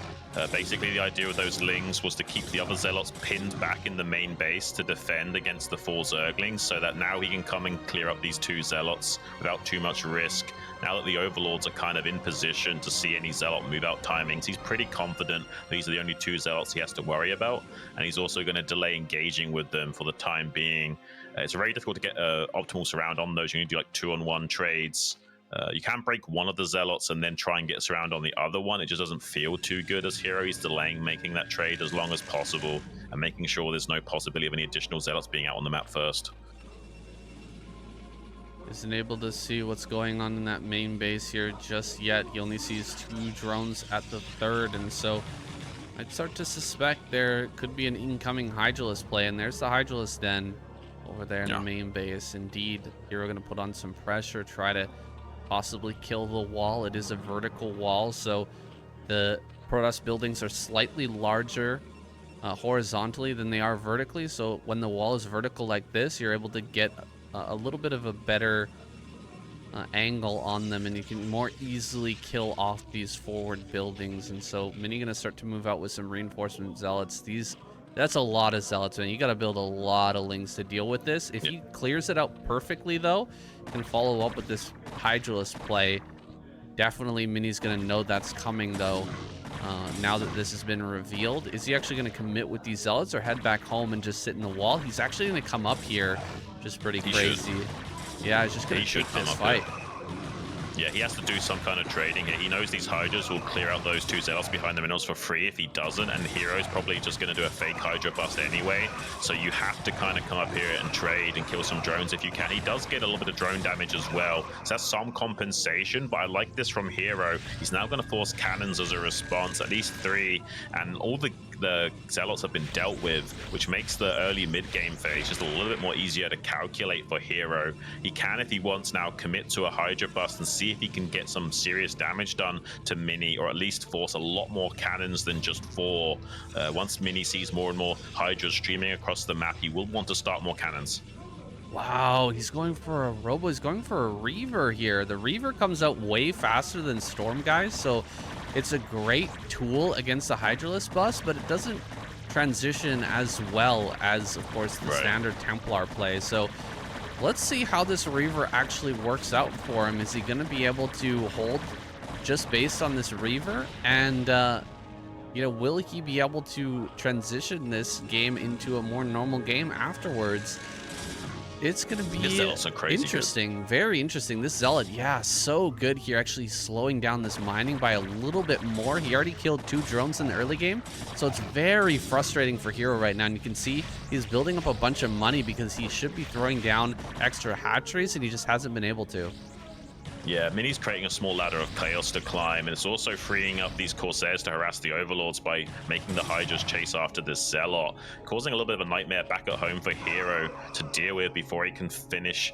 Basically, the idea with those Lings was to keep the other Zealots pinned back in the main base to defend against the 4 Zerglings, so that now he can come and clear up these 2 Zealots without too much risk. Now that the Overlords are kind of in position to see any Zealot move out timings, he's pretty confident that these are the only 2 Zealots he has to worry about, and he's also going to delay engaging with them for the time being. It's very difficult to get optimal surround on those. You need to do like 2-on-1 trades. You can break one of the Zealots and then try and get surround on the other one. It just doesn't feel too good as hero. He's delaying making that trade as long as possible and making sure there's no possibility of any additional Zealots being out on the map first. Isn't able to see what's going on in that main base here just yet. He only sees 2 drones at the 3rd, and so I'd start to suspect there could be an incoming Hydralisk play, and there's the Hydralisk den over there in the main base. Indeed, Hero going to put on some pressure, try to possibly kill the wall. It is a vertical wall, so the Protoss buildings are slightly larger horizontally than they are vertically, so when the wall is vertical like this, you're able to get a little bit of a better angle on them, and you can more easily kill off these forward buildings. And so Mini gonna start to move out with some reinforcement Zealots. That's a lot of Zealots, man. You got to build a lot of Lings to deal with this. If he clears it out perfectly, though, and follow up with this Hydralisk play, definitely Mini's going to know that's coming, though, now that this has been revealed. Is he actually going to commit with these Zealots or head back home and just sit in the wall? He's actually going to come up here, which is pretty crazy. Yeah, he's just going to take this fight. Yeah, he has to do some kind of trading here. He knows these Hydras will clear out those 2 Zealots behind the minerals for free if he doesn't, and Hero's probably just going to do a fake Hydra bust anyway. So you have to kind of come up here and trade and kill some drones if you can. He does get a little bit of drone damage as well, so that's some compensation, but I like this from Hero. He's now going to force cannons as a response, at least 3, and all the Zealots have been dealt with, which makes the early mid-game phase just a little bit more easier to calculate for Hero. He can, if he wants now, commit to a Hydra bust and see if he can get some serious damage done to Mini, or at least force a lot more cannons than just 4. Once Mini sees more and more Hydras streaming across the map, he will want to start more cannons. Wow, he's going for a Robo. He's going for a Reaver here. The Reaver comes out way faster than Storm, guys, so it's a great tool against the Hydralisk bust, but it doesn't transition as well as, of course, the standard Templar play. So let's see how this Reaver actually works out for him. Is he going to be able to hold just based on this Reaver? And, will he be able to transition this game into a more normal game afterwards? It's going to be interesting, very interesting. This Zealot, so good here, actually slowing down this mining by a little bit more. He already killed 2 drones in the early game, so it's very frustrating for Hero right now. And you can see he's building up a bunch of money because he should be throwing down extra hatcheries, and he just hasn't been able to. Yeah, Mini's creating a small ladder of chaos to climb, and it's also freeing up these Corsairs to harass the Overlords by making the Hydras chase after this Zealot, causing a little bit of a nightmare back at home for Hero to deal with before he can finish,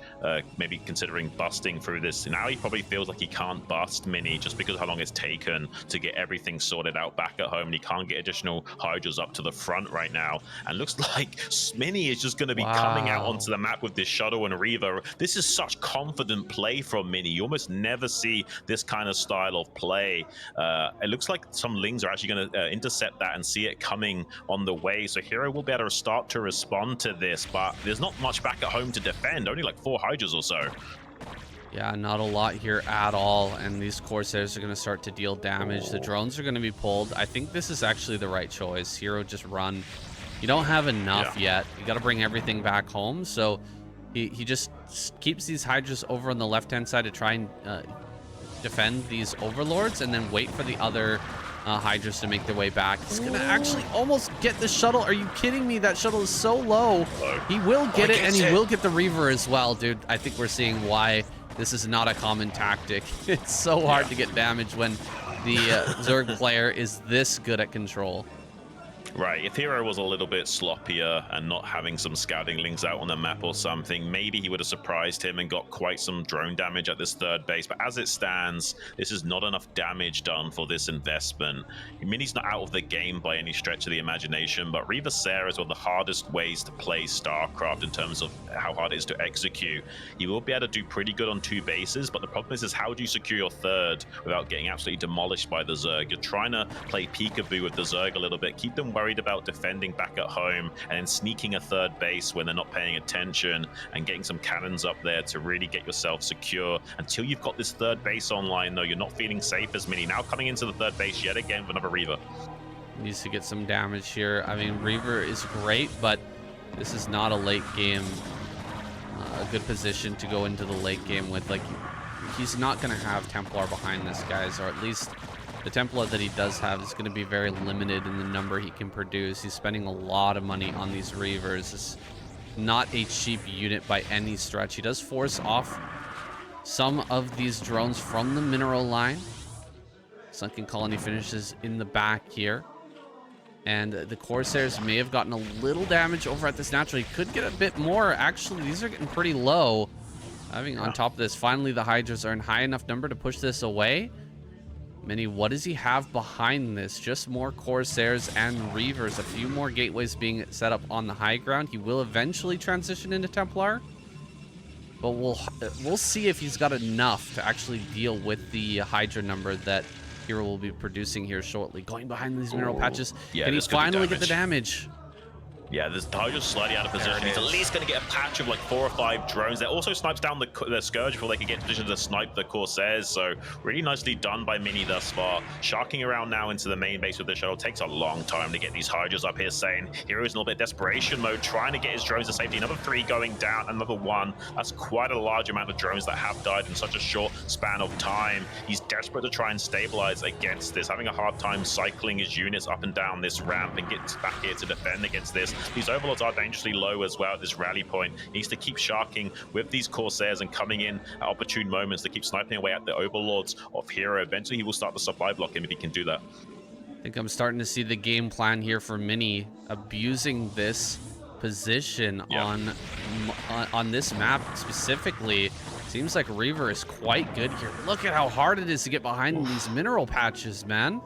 maybe considering busting through this. Now he probably feels like he can't bust Mini just because of how long it's taken to get everything sorted out back at home, and he can't get additional Hydras up to the front right now. And looks like Mini is just going to be coming out onto the map with this Shuttle and Reaver. This is such confident play from Mini. You almost almost never see this kind of style of play. It looks like some Lings are actually going to intercept that and see it coming on the way. So Hero will be able to start to respond to this, but there's not much back at home to defend. Only like 4 Hydras or so. Yeah, not a lot here at all, and these Corsairs are going to start to deal damage. The drones are going to be pulled. I think this is actually the right choice. Hero, just run. You don't have enough yet. You got to bring everything back home, so he just keeps these Hydras over on the left-hand side to try and defend these Overlords, and then wait for the other Hydras to make their way back. He's going to actually almost get the shuttle. Are you kidding me? That shuttle is so low. He will get it, and he will get the Reaver as well, dude. I think we're seeing why this is not a common tactic. It's so hard to get damage when the Zerg player is this good at control. Right, if Hero was a little bit sloppier and not having some scouting Lings out on the map or something, maybe he would have surprised him and got quite some drone damage at this third base. But as it stands, this is not enough damage done for this investment. Mini's not out of the game by any stretch of the imagination, but Reaver Sarah is one of the hardest ways to play StarCraft in terms of how hard it is to execute. He will be able to do pretty good on 2 bases, but the problem is how do you secure your third without getting absolutely demolished by the Zerg? You're trying to play peekaboo with the Zerg a little bit, keep them worried about defending back at home, and then sneaking a third base when they're not paying attention and getting some cannons up there to really get yourself secure. Until you've got this third base online, though, you're not feeling safe as Mini. Now coming into the third base yet again with another Reaver. Needs to get some damage here. I mean, Reaver is great, but this is not a late game, a good position to go into the late game with. Like, he's not going to have Templar behind this, guys, or at least the Templar that he does have is going to be very limited in the number he can produce. He's spending a lot of money on these Reavers. It's not a cheap unit by any stretch. He does force off some of these drones from the mineral line. Sunken Colony finishes in the back here. And the Corsairs may have gotten a little damage over at this natural. He could get a bit more. Actually, these are getting pretty low. Having on top of this, finally the Hydras are in high enough number to push this away. Mini, what does he have behind this? Just more Corsairs and Reavers. A few more gateways being set up on the high ground. He will eventually transition into Templar. But we'll see if he's got enough to actually deal with the Hydra number that Hero will be producing here shortly. Going behind these mineral patches. Can he finally get the damage? Yeah, this Hydra's slightly out of position. He's at least going to get a patch of like 4 or 5 drones. That also snipes down the Scourge before they can get in position to snipe the Corsairs. So really nicely done by Mini thus far. Sharking around now into the main base with the shuttle. Takes a long time to get these Hydras up here. Saying Hero's in a little bit of desperation mode, trying to get his drones to safety. Another 3 going down, another 1. That's quite a large amount of drones that have died in such a short span of time. He's desperate to try and stabilize against this, having a hard time cycling his units up and down this ramp and get back here to defend against this. These Overlords are dangerously low as well at this rally point. He needs to keep sharking with these Corsairs and coming in at opportune moments to keep sniping away at the Overlords of Hero. Eventually, he will start to supply block him if he can do that. I think I'm starting to see the game plan here for Mini, abusing this position on this map specifically. Seems like Reaver is quite good here. Look at how hard it is to get behind these mineral patches, man.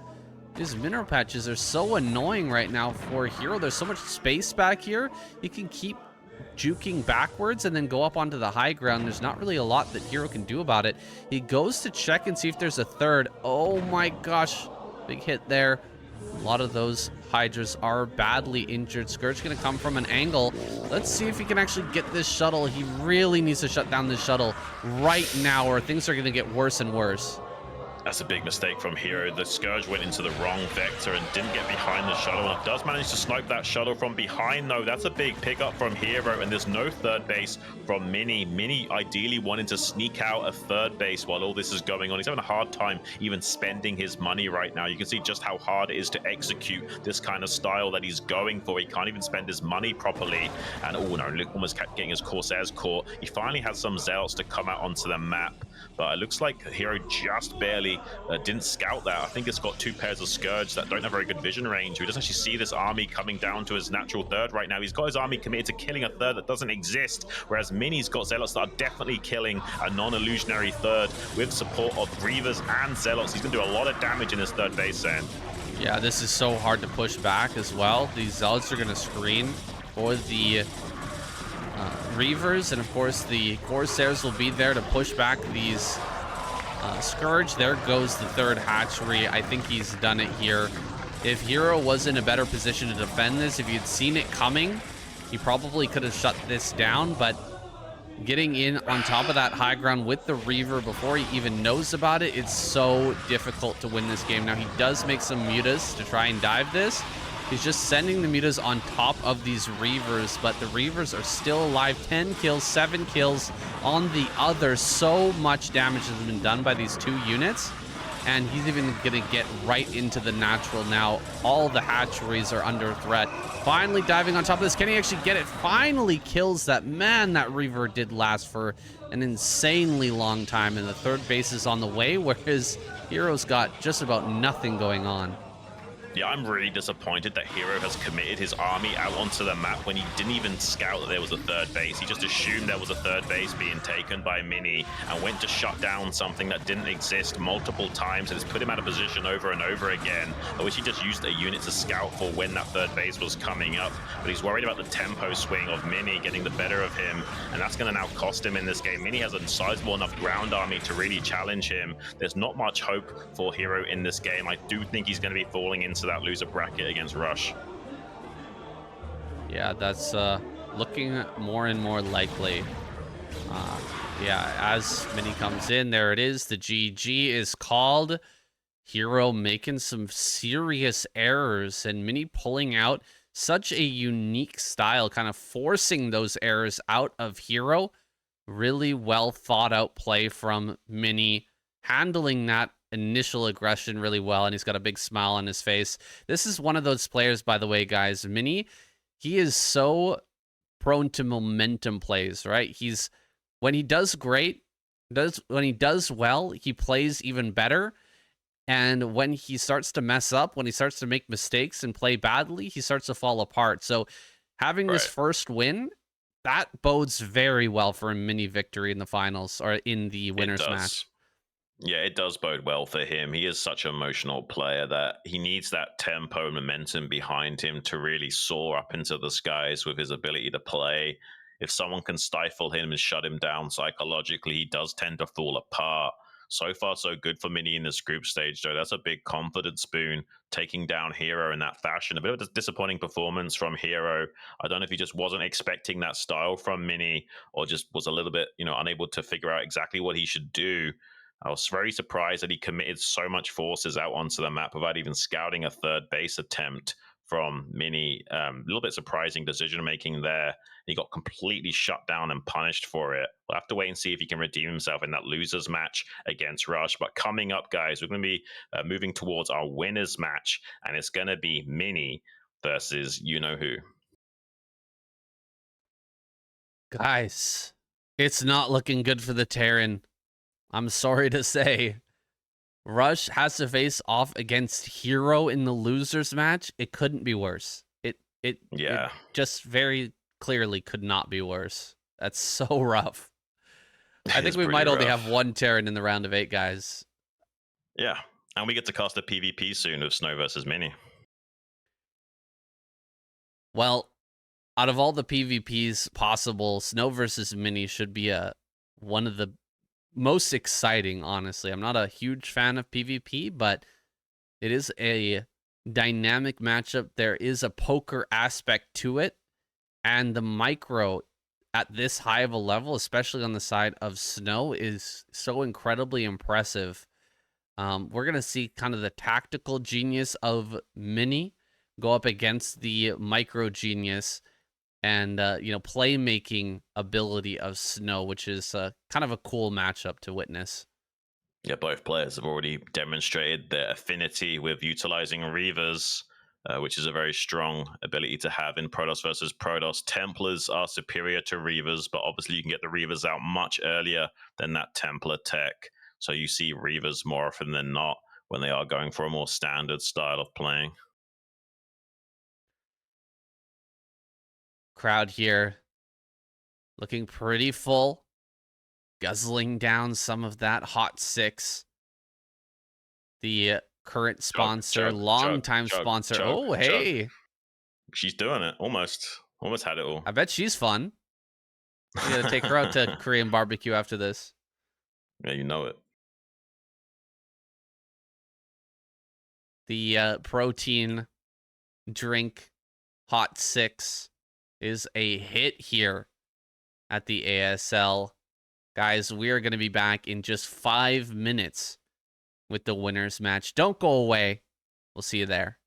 These mineral patches are so annoying right now for Hero. There's so much space back here. He can keep juking backwards and then go up onto the high ground. There's not really a lot that Hero can do about it. He goes to check and see if there's a third. Oh my gosh. Big hit there. A lot of those Hydras are badly injured. Scourge going to come from an angle. Let's see if he can actually get this shuttle. He really needs to shut down this shuttle right now or things are going to get worse and worse. That's a big mistake from Hero. The Scourge went into the wrong vector and didn't get behind the shuttle. And does manage to snipe that shuttle from behind, though. That's a big pickup from Hero, and there's no third base from Mini. Mini ideally wanting to sneak out a third base while all this is going on. He's having a hard time even spending his money right now. You can see just how hard it is to execute this kind of style that he's going for. He can't even spend his money properly. And oh no, almost kept getting his Corsairs caught. He finally has some Zealots to come out onto the map. But it looks like Hero just barely didn't scout that. I think it's got 2 pairs of Scourge that don't have very good vision range. He doesn't actually see this army coming down to his natural third right now. He's got his army committed to killing a third that doesn't exist, whereas Mini's got Zealots that are definitely killing a non-illusionary third with support of Reavers and Zealots. He's going to do a lot of damage in his third base end. Yeah, this is so hard to push back as well. These Zealots are going to screen for the Reavers, and of course the Corsairs will be there to push back these Scourge, there goes the third hatchery. I think he's done it here. If Hero was in a better position to defend this, if you'd seen it coming, he probably could have shut this down, but getting in on top of that high ground with the Reaver before he even knows about it, it's so difficult to win this game. Now, he does make some mutas to try and dive this. He's just sending the mutas on top of these Reavers, but the Reavers are still alive. 10 kills, 7 kills on the other. So much damage has been done by these two units, and he's even going to get right into the natural now. All the hatcheries are under threat. Finally diving on top of this. Can he actually get it? Finally kills that. Man, that Reaver did last for an insanely long time, and the third base is on the way, whereas Hero's got just about nothing going on. Yeah, I'm really disappointed that Hero has committed his army out onto the map when he didn't even scout that there was a third base. He just assumed there was a third base being taken by Mini and went to shut down something that didn't exist multiple times, and it's put him out of position over and over again. I wish he just used a unit to scout for when that third base was coming up, but he's worried about the tempo swing of Mini getting the better of him, and that's going to now cost him in this game. Mini has a sizable enough ground army to really challenge him. There's not much hope for Hero in this game. I do think he's going to be falling into that loser bracket against Rush. Yeah, that's looking more and more likely. Yeah, as Mini comes in, there it is. The GG is called. Hero making some serious errors, and Mini pulling out such a unique style, kind of forcing those errors out of Hero. Really well thought out play from Mini, handling that initial aggression really well, and he's got a big smile on his face. This is one of those players, by the way, guys. Mini, he is so prone to momentum plays, right? When he does great, when he does well, he plays even better. And when he starts to mess up, when he starts to make mistakes and play badly, he starts to fall apart. So having this first win, that bodes very well for a Mini victory in the finals, or in the winners match. Yeah, it does bode well for him. He is such an emotional player that he needs that tempo and momentum behind him to really soar up into the skies with his ability to play. If someone can stifle him and shut him down psychologically, he does tend to fall apart. So far, so good for Mini in this group stage, though. That's a big confidence boon, taking down Hero in that fashion. A bit of a disappointing performance from Hero. I don't know if he just wasn't expecting that style from Mini, or just was a little bit, unable to figure out exactly what he should do. I was very surprised that he committed so much forces out onto the map without even scouting a third base attempt from Mini. A little bit surprising decision making there. He got completely shut down and punished for it. We'll have to wait and see if he can redeem himself in that losers match against Rush. But coming up, guys, we're going to be moving towards our winners match, and it's going to be Mini versus you-know-who. Guys, it's not looking good for the Terran. I'm sorry to say. Rush has to face off against Hero in the losers match. It couldn't be worse. It just very clearly could not be worse. That's so rough. I think we might only have one Terran in the round of 8, guys. Yeah, and we get to cast a PvP soon of Snow versus Mini. Well, out of all the PvPs possible, Snow versus Mini should be one of the most exciting, honestly. I'm not a huge fan of PvP, but it is a dynamic matchup. There is a poker aspect to it, and the micro at this high of a level, especially on the side of Snow, is so incredibly impressive. We're going to see kind of the tactical genius of Mini go up against the micro genius and playmaking ability of Snow, which is kind of a cool matchup to witness. Yeah, both players have already demonstrated their affinity with utilizing Reavers, which is a very strong ability to have in Protoss versus Protoss. Templars are superior to Reavers, but obviously you can get the Reavers out much earlier than that Templar tech. So you see Reavers more often than not when they are going for a more standard style of playing. Crowd here looking pretty full, guzzling down some of that hot 6. The current sponsor, longtime sponsor. Oh, hey. She's doing it. Almost had it all. I bet she's fun. We got to take her out to Korean barbecue after this. Yeah, you know it. The protein drink Hot 6 is a hit here at the ASL. Guys, we are going to be back in just 5 minutes with the winners match. Don't go away. We'll see you there.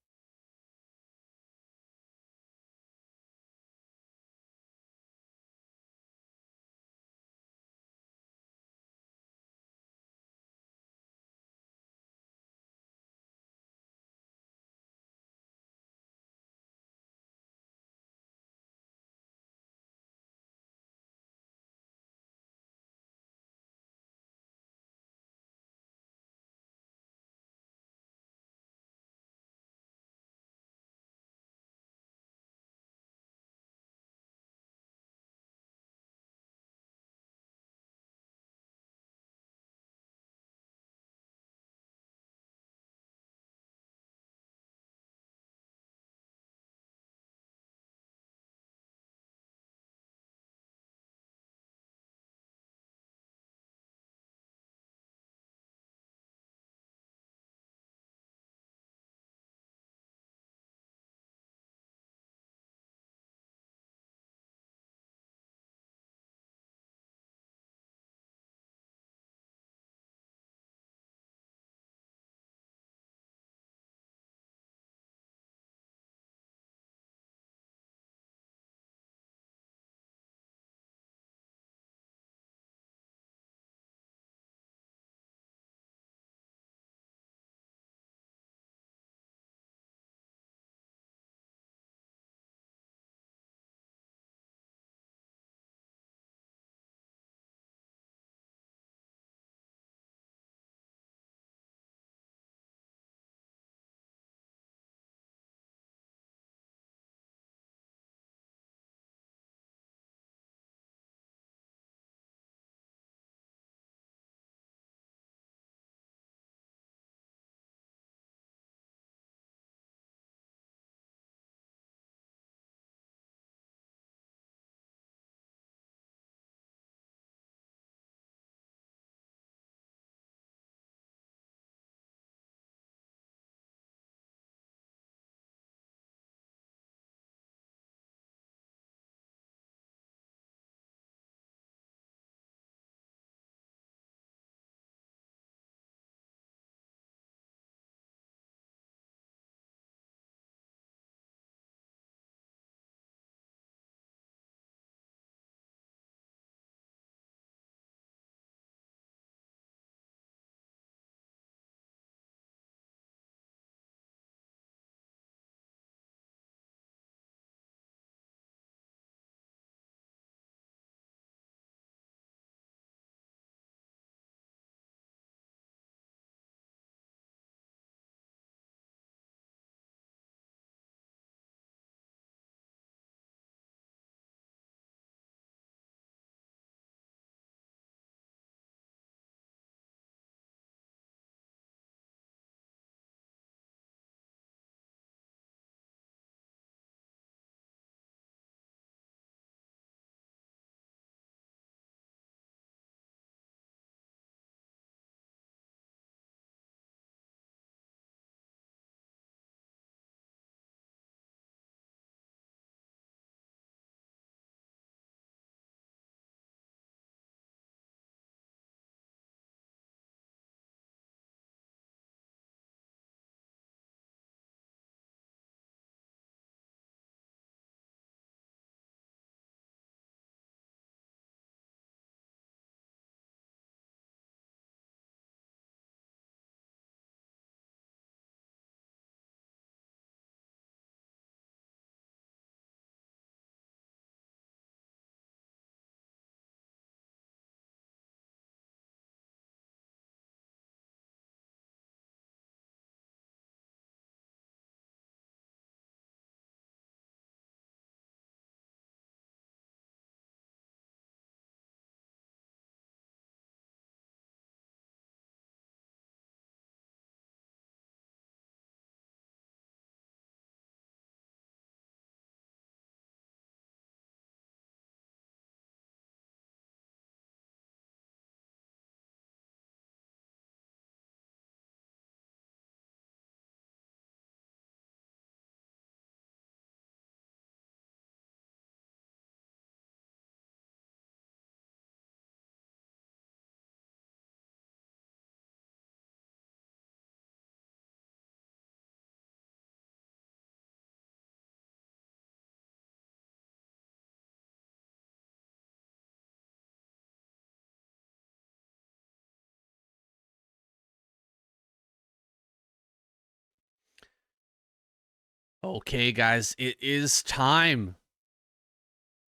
Okay, guys, it is time.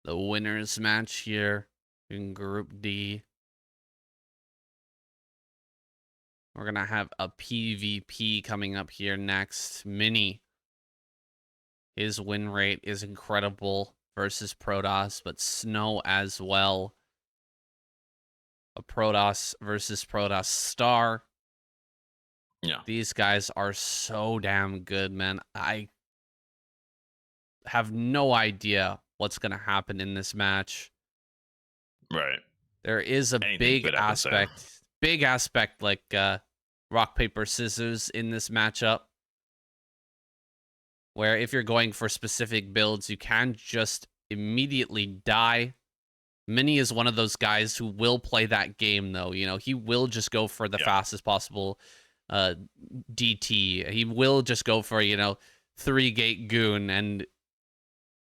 The winners match here in Group D. We're going to have a PvP coming up here next. Mini. His win rate is incredible versus Protoss, but Snow as well. A Protoss versus Protoss Star. Yeah. These guys are so damn good, man. I have no idea what's going to happen in this match. Right. There is a big aspect like rock, paper, scissors in this matchup, where if you're going for specific builds, you can just immediately die. Mini is one of those guys who will play that game, though. You know, he will just go for the fastest possible DT. He will just go for, 3-gate goon. And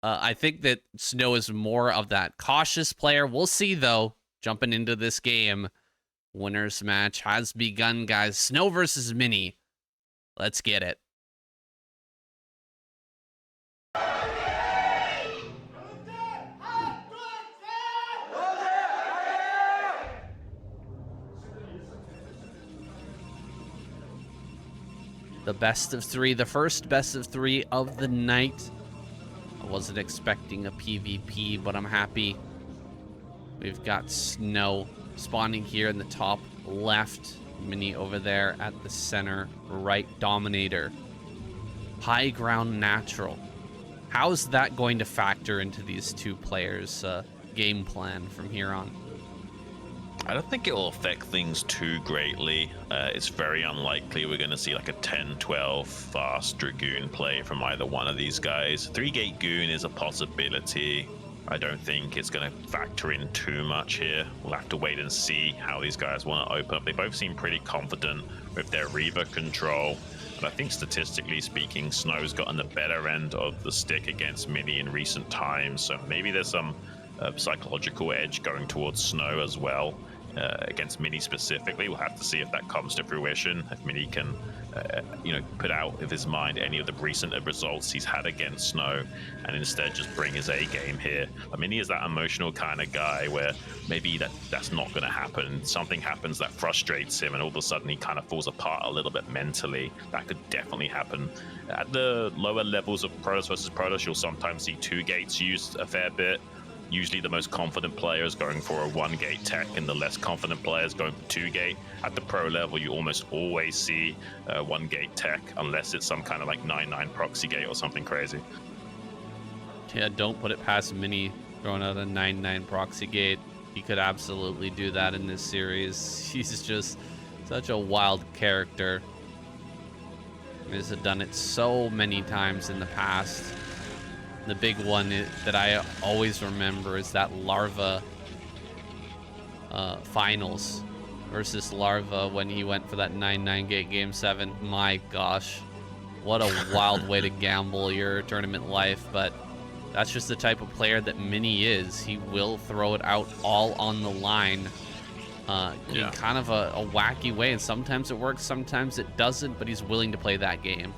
I think that Snow is more of that cautious player. We'll see, though, jumping into this game. Winners match has begun, guys. Snow versus Mini. Let's get it. The best of three, the first best of three of the night. I wasn't expecting a PvP, but I'm happy. We've got Snow spawning here in the top left. Mini over there at the center right. Dominator. High ground natural. How's that going to factor into these two players' game plan from here on? I don't think it will affect things too greatly. It's very unlikely we're going to see like a 10-12 fast Dragoon play from either one of these guys. 3-gate Goon is a possibility. I don't think it's going to factor in too much here. We'll have to wait and see how these guys want to open up. They both seem pretty confident with their Reaver control. But I think statistically speaking, Snow's gotten the better end of the stick against Mini in recent times. So maybe there's some psychological edge going towards Snow as well. Against Mini specifically, we'll have to see if that comes to fruition. If Mini can, put out of his mind any of the recent results he's had against Snow, and instead just bring his A game here. Mini is that emotional kind of guy where maybe that's not going to happen. Something happens that frustrates him, and all of a sudden he kind of falls apart a little bit mentally. That could definitely happen. At the lower levels of Protoss versus Protoss, you'll sometimes see 2 gates used a fair bit. Usually the most confident players going for a 1-gate tech and the less confident players going for 2-gate. At the pro level, you almost always see 1-gate tech unless it's some kind of like 9-9 proxy gate or something crazy. Yeah, don't put it past Mini throwing out a 9-9 proxy gate. He could absolutely do that in this series. He's just such a wild character. He's done it so many times in the past. The big one that I always remember is that Larva finals versus Larva when he went for that 9-9 gate game 7. My gosh, what a wild way to gamble your tournament life. But that's just the type of player that Mini is. He will throw it out all on the line in kind of a wacky way. And sometimes it works, sometimes it doesn't, but he's willing to play that game.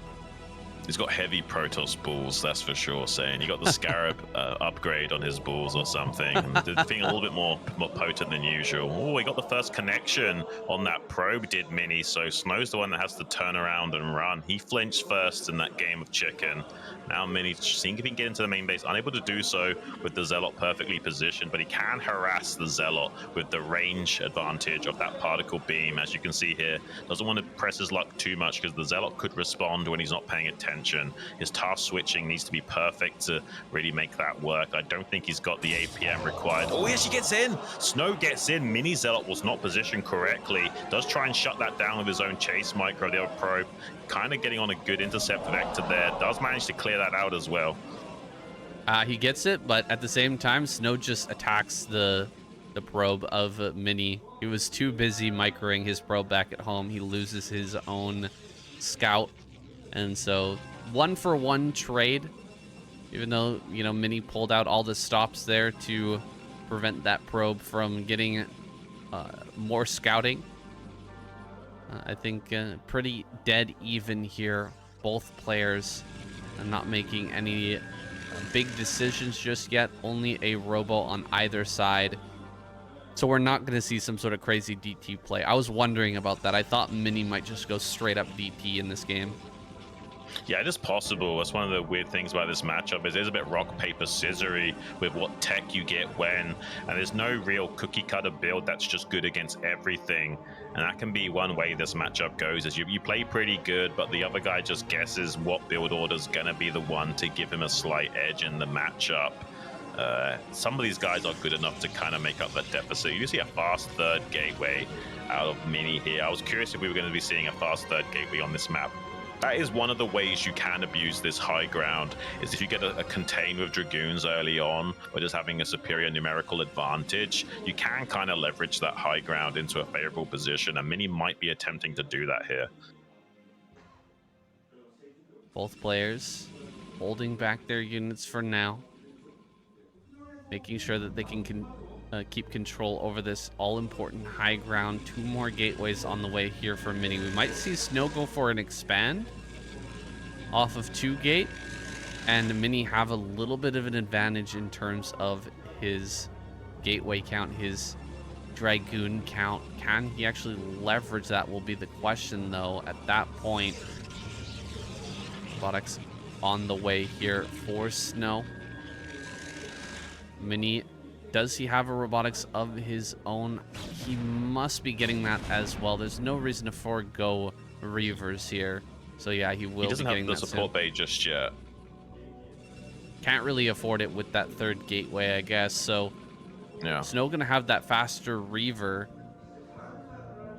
He's got heavy Protoss balls, that's for sure. Saying he got the Scarab upgrade on his balls or something. The thing a little bit more potent than usual. Oh, he got the first connection on that probe, did Mini. So Snow's the one that has to turn around and run. He flinched first in that game of chicken. Now Mini seeing if he can get into the main base, unable to do so with the Zealot perfectly positioned, but he can harass the Zealot with the range advantage of that particle beam. As you can see here, doesn't want to press his luck too much because the Zealot could respond when he's not paying attention. His task switching needs to be perfect to really make that work. I don't think he's got the APM required. Oh, here she gets in. Snow gets in. Mini Zealot was not positioned correctly. Does try and shut that down with his own chase micro, the other probe. Kind of getting on a good intercept vector there. Does manage to clear that out as well. He gets it, but at the same time, Snow just attacks the probe of Mini. He was too busy microing his probe back at home. He loses his own scout. And so 1-for-1 trade, even though, Mini pulled out all the stops there to prevent that probe from getting more scouting. I think pretty dead even here. Both players and not making any big decisions just yet. Only a robo on either side. So we're not going to see some sort of crazy DT play. I was wondering about that. I thought Mini might just go straight up DT in this game. Yeah, it is possible. That's one of the weird things about this matchup is there's a bit rock, paper, scissory with what tech you get when, and there's no real cookie cutter build that's just good against everything. And that can be one way this matchup goes, is you play pretty good, but the other guy just guesses what build order's gonna be the one to give him a slight edge in the matchup. Some of these guys are good enough to kind of make up that deficit. You see a fast third gateway out of Mini here. I was curious if we were going to be seeing a fast third gateway on this map. That is one of the ways you can abuse this high ground, is if you get a contain with Dragoons early on, or just having a superior numerical advantage, you can kind of leverage that high ground into a favorable position, and Mini might be attempting to do that here. Both players holding back their units for now, making sure that they can keep control over this all-important high ground. 2 more gateways on the way here for Mini. We might see Snow go for an expand off of 2 gate, and Mini have a little bit of an advantage in terms of his gateway count, his Dragoon count. Can he actually leverage that will be the question, though, at that point. Robotics on the way here for Snow. Mini, does he have a robotics of his own? He must be getting that as well. There's no reason to forego Reavers here. So yeah, he will be getting that. He doesn't have the support bay just yet. Can't really afford it with that 3rd gateway, I guess. So yeah, Snow gonna have that faster Reaver.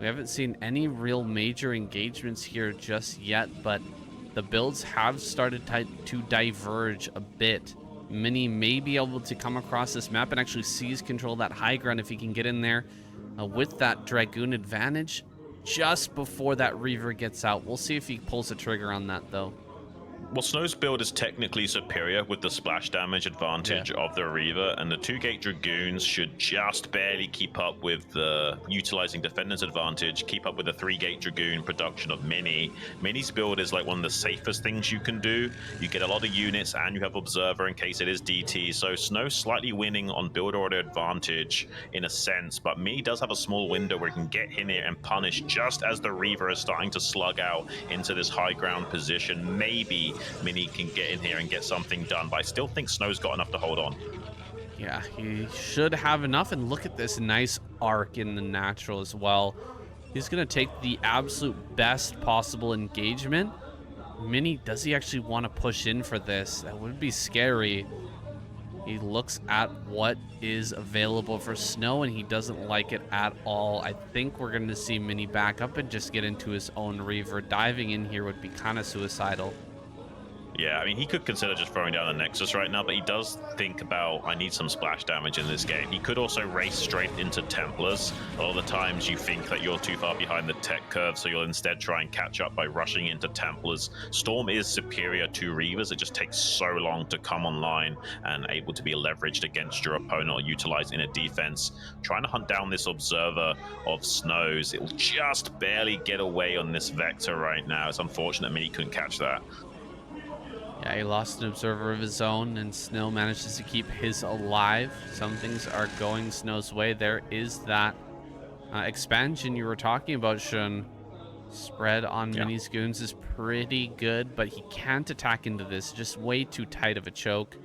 We haven't seen any real major engagements here just yet, but the builds have started to diverge a bit. Mini may be able to come across this map and actually seize control of that high ground if he can get in there with that Dragoon advantage just before that Reaver gets out. We'll see if he pulls the trigger on that, though. Well, Snow's build is technically superior with the splash damage advantage of the Reaver, and the 2-gate Dragoons should just barely keep up with the utilizing Defender's advantage, keep up with the 3-gate Dragoon production of Mini. Mini's build is like one of the safest things you can do. You get a lot of units and you have Observer in case it is DT, so Snow's slightly winning on build order advantage in a sense, but Mini does have a small window where he can get in here and punish just as the Reaver is starting to slug out into this high ground position. Maybe Mini can get in here and get something done, but I still think Snow's got enough to hold on. Yeah, he should have enough, and look at this nice arc in the natural as well. He's going to take the absolute best possible engagement. Mini, does he actually want to push in for this? That would be scary. He looks at what is available for Snow, and he doesn't like it at all. I think we're going to see Mini back up and just get into his own Reaver. Diving in here would be kind of suicidal. Yeah, I mean, he could consider just throwing down a Nexus right now, but he does think about, I need some splash damage in this game. He could also race straight into Templars. A lot of the times you think that you're too far behind the tech curve, so you'll instead try and catch up by rushing into Templars. Storm is superior to Reavers. It just takes so long to come online and able to be leveraged against your opponent or utilized in a defense. Trying to hunt down this Observer of Snows. It will just barely get away on this Vector right now. It's unfortunate Mini couldn't catch that. Yeah, he lost an Observer of his own, and Snow manages to keep his alive. Some things are going Snow's way. There is that expansion you were talking about, Xun. Spread on Mini's goons is pretty good, but he can't attack into this. Just way too tight of a choke.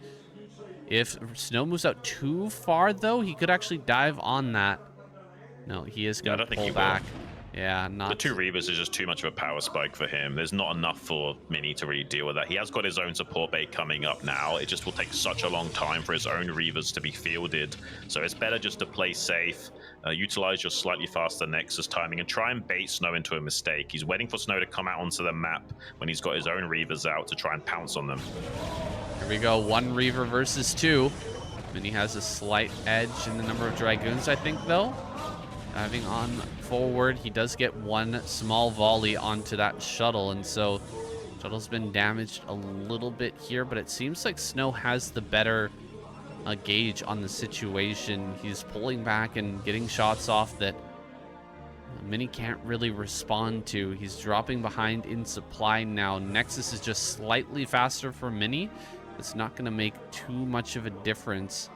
If Snow moves out too far, though, he could actually dive on that. No, he is going to pull back. Yeah, not... The 2 Reavers is just too much of a power spike for him. There's not enough for Mini to really deal with that. He has got his own support bait coming up now. It just will take such a long time for his own Reavers to be fielded. So it's better just to play safe, utilize your slightly faster Nexus timing, and try and bait Snow into a mistake. He's waiting for Snow to come out onto the map when he's got his own Reavers out to try and pounce on them. Here we go, 1 Reaver versus 2. Mini has a slight edge in the number of Dragoons, I think, though. Diving on forward, he does get 1 small volley onto that shuttle, and so shuttle's been damaged a little bit here, but it seems like Snow has the better gauge on the situation. He's pulling back and getting shots off that Mini can't really respond to. He's dropping behind in supply now. Nexus is just slightly faster for Mini. It's not going to make too much of a difference.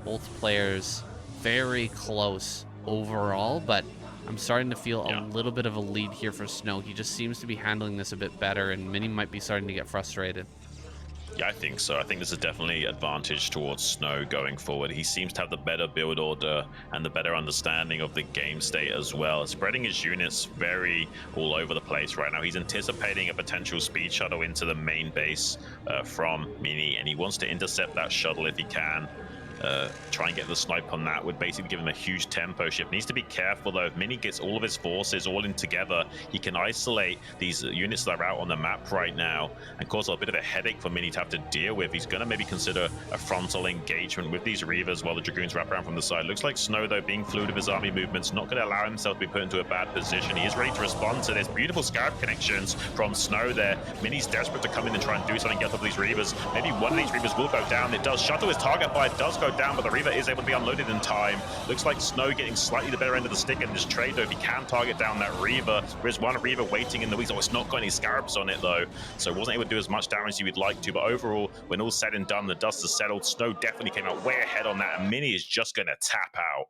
Both players very close overall, but I'm starting to feel a little bit of a lead here for Snow. He just seems to be handling this a bit better, and Mini might be starting to get frustrated. Yeah, I think so. I think this is definitely advantage towards Snow going forward. He seems to have the better build order and the better understanding of the game state as well. Spreading his units very all over the place right now. He's anticipating a potential speed shuttle into the main base from Mini, and he wants to intercept that shuttle if he can. Try and get the snipe on that would basically give him a huge tempo shift. Needs to be careful though. If Mini gets all of his forces all in together, he can isolate these units that are out on the map right now and cause a bit of a headache for Mini to have to deal with. He's going to maybe consider a frontal engagement with these Reavers while the Dragoons wrap around from the side. Looks like Snow though, being fluid with his army movements, not going to allow himself to be put into a bad position. He is ready to respond to this. Beautiful Scarab connections from Snow there. Mini's desperate to come in and try and do something, get up these Reavers. Maybe one of these Reavers will go down. It does. Shuttle his target by, it does go down, but the Reaver is able to be unloaded in time. Looks like Snow getting slightly the better end of the stick in this trade though. If he can target down that Reaver, there is one Reaver waiting in the wings. Oh, it's not got any Scarabs on it though, so wasn't able to do as much damage as you would like to. But overall, when all's said and done, the dust has settled. Snow definitely came out way ahead on that, and Mini is just going to tap out.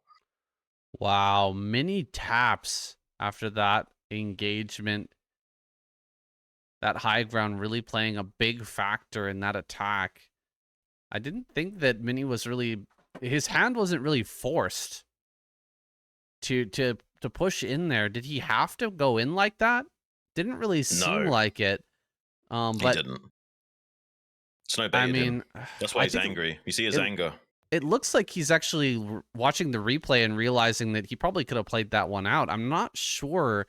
Wow, Mini taps after that engagement. That high ground really playing a big factor in that attack. I didn't think that Mini was really... His hand wasn't really forced to push in there. Did he have to go in like that? Didn't really seem like it. But he didn't. Snow baited him. That's why he's angry. You see his anger. It looks like he's actually watching the replay and realizing that he probably could have played that one out. I'm not sure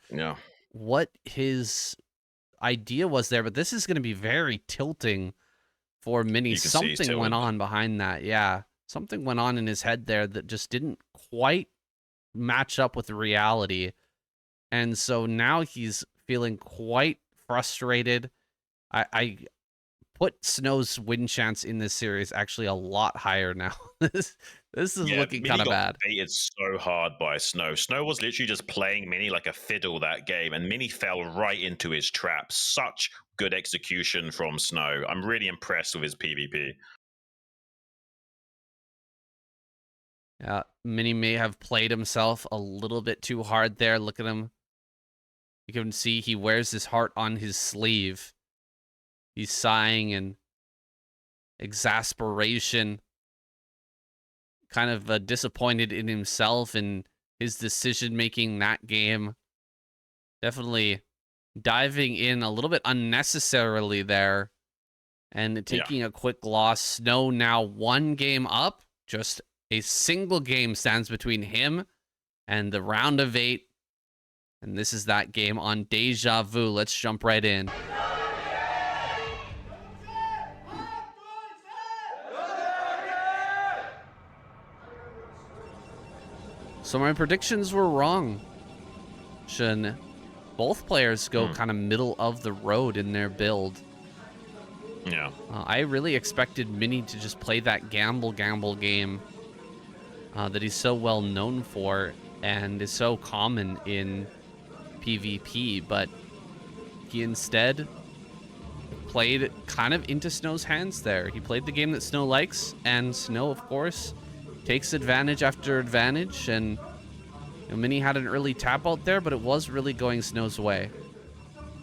what his idea was there, but this is going to be very tilting for Mini. Something went on behind that. Yeah. Something went on in his head there that just didn't quite match up with reality. And so now he's feeling quite frustrated. I put Snow's win chance in this series actually a lot higher now. This is looking kind of bad. Baited so hard by Snow. Snow was literally just playing Mini like a fiddle that game, and Mini fell right into his trap. Such good execution from Snow. I'm really impressed with his PvP. Yeah, Mini may have played himself a little bit too hard there. Look at him. You can see he wears his heart on his sleeve. He's sighing in exasperation. Kind of disappointed in himself and his decision-making that game. Definitely diving in a little bit unnecessarily there. And taking a quick loss. Snow now 1 game up. Just a single game stands between him and the round of 8. And this is that game on Deja Vu. Let's jump right in. So my predictions were wrong. Xun, both players go kind of middle of the road in their build. Yeah. I really expected Mini to just play that gamble game that he's so well known for and is so common in PvP, but he instead played kind of into Snow's hands there. He played the game that Snow likes, and Snow, of course, takes advantage after advantage, and Mini had an early tap out there, but it was really going Snow's way.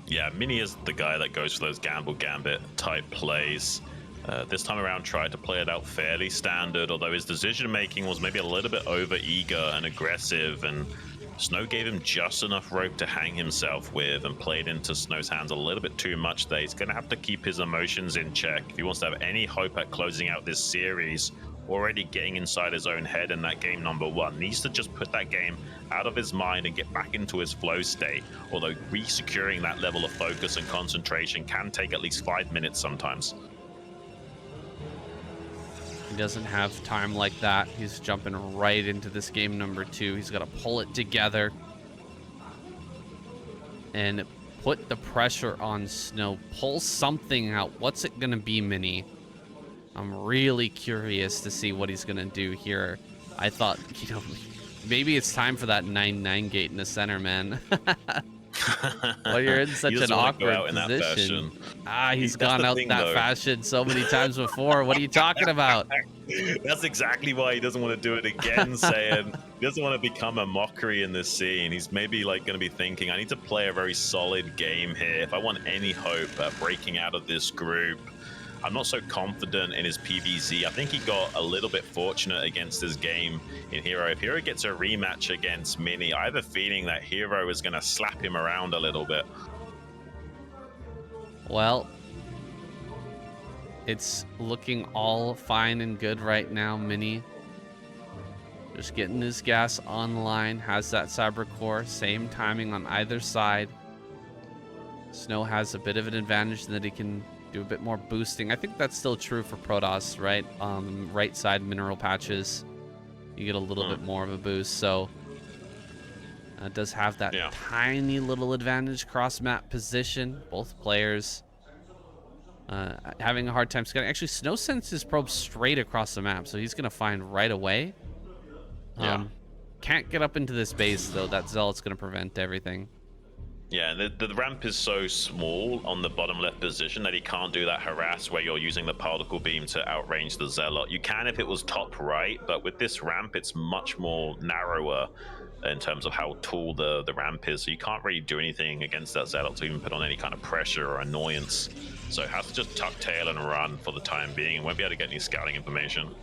Yeah, Mini is the guy that goes for those gamble gambit type plays. This time around tried to play it out fairly standard, although his decision making was maybe a little bit over eager and aggressive, and Snow gave him just enough rope to hang himself with and played into Snow's hands a little bit too much there. He's going to have to keep his emotions in check if he wants to have any hope at closing out this series. Already getting inside his own head in that game number 1. Needs to just put that game out of his mind and get back into his flow state, although re-securing that level of focus and concentration can take at least 5 minutes sometimes. He doesn't have time like that. He's jumping right into this game number 2. He's got to pull it together and put the pressure on Snow. Pull something out. What's it going to be, Mini? I'm really curious to see what he's going to do here. I thought, maybe it's time for that 9-9 gate in the center, man. Well, you're in such an awkward position. He's gone out that fashion so many times before. What are you talking about? That's exactly why he doesn't want to do it again, saying he doesn't want to become a mockery in this scene. He's maybe like going to be thinking, I need to play a very solid game here. If I want any hope at breaking out of this group, I'm not so confident in his PvZ. I think he got a little bit fortunate against his game in Hero. If Hero gets a rematch against Mini, I have a feeling that Hero is going to slap him around a little bit. Well, it's looking all fine and good right now, Mini. Just getting his gas online, has that Cyber Core, same timing on either side. Snow has a bit of an advantage in that he can do a bit more boosting. I think that's still true for Protoss, right? Right side mineral patches, you get a little bit more of a boost. So it does have that tiny little advantage cross map position. Both players having a hard time scouting. Actually, Snow sends his probe straight across the map, so he's gonna find right away. Can't get up into this base though. That Zealot's gonna prevent everything. Yeah, the ramp is so small on the bottom left position that he can't do that harass where you're using the particle beam to outrange the Zealot. You can if it was top right, but with this ramp, it's much more narrower in terms of how tall the ramp is. So you can't really do anything against that Zealot to even put on any kind of pressure or annoyance. So has to just tuck tail and run for the time being and won't be able to get any scouting information.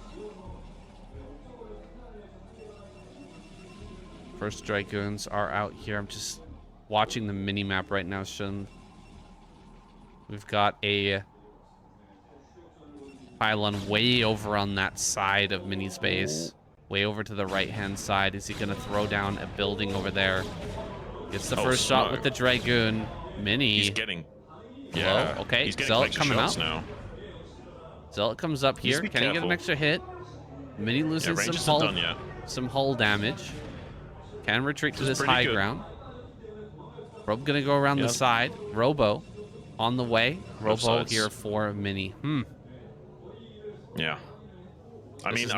First Dragoons are out here. I'm just watching the mini map right now, Xun. We've got a pylon way over on that side of Mini's base. Way over to the right-hand side. Is he going to throw down a building over there? Gets the first shot with the Dragoon. Mini. He's getting... Yeah. Low. Okay, Zealot coming out. Now. Zealot comes up here. Can he get an extra hit? Mini loses some hull damage. Can retreat to this high ground. Probe gonna go around the side. Robo on the way. Robo here for Mini. Yeah. I mean,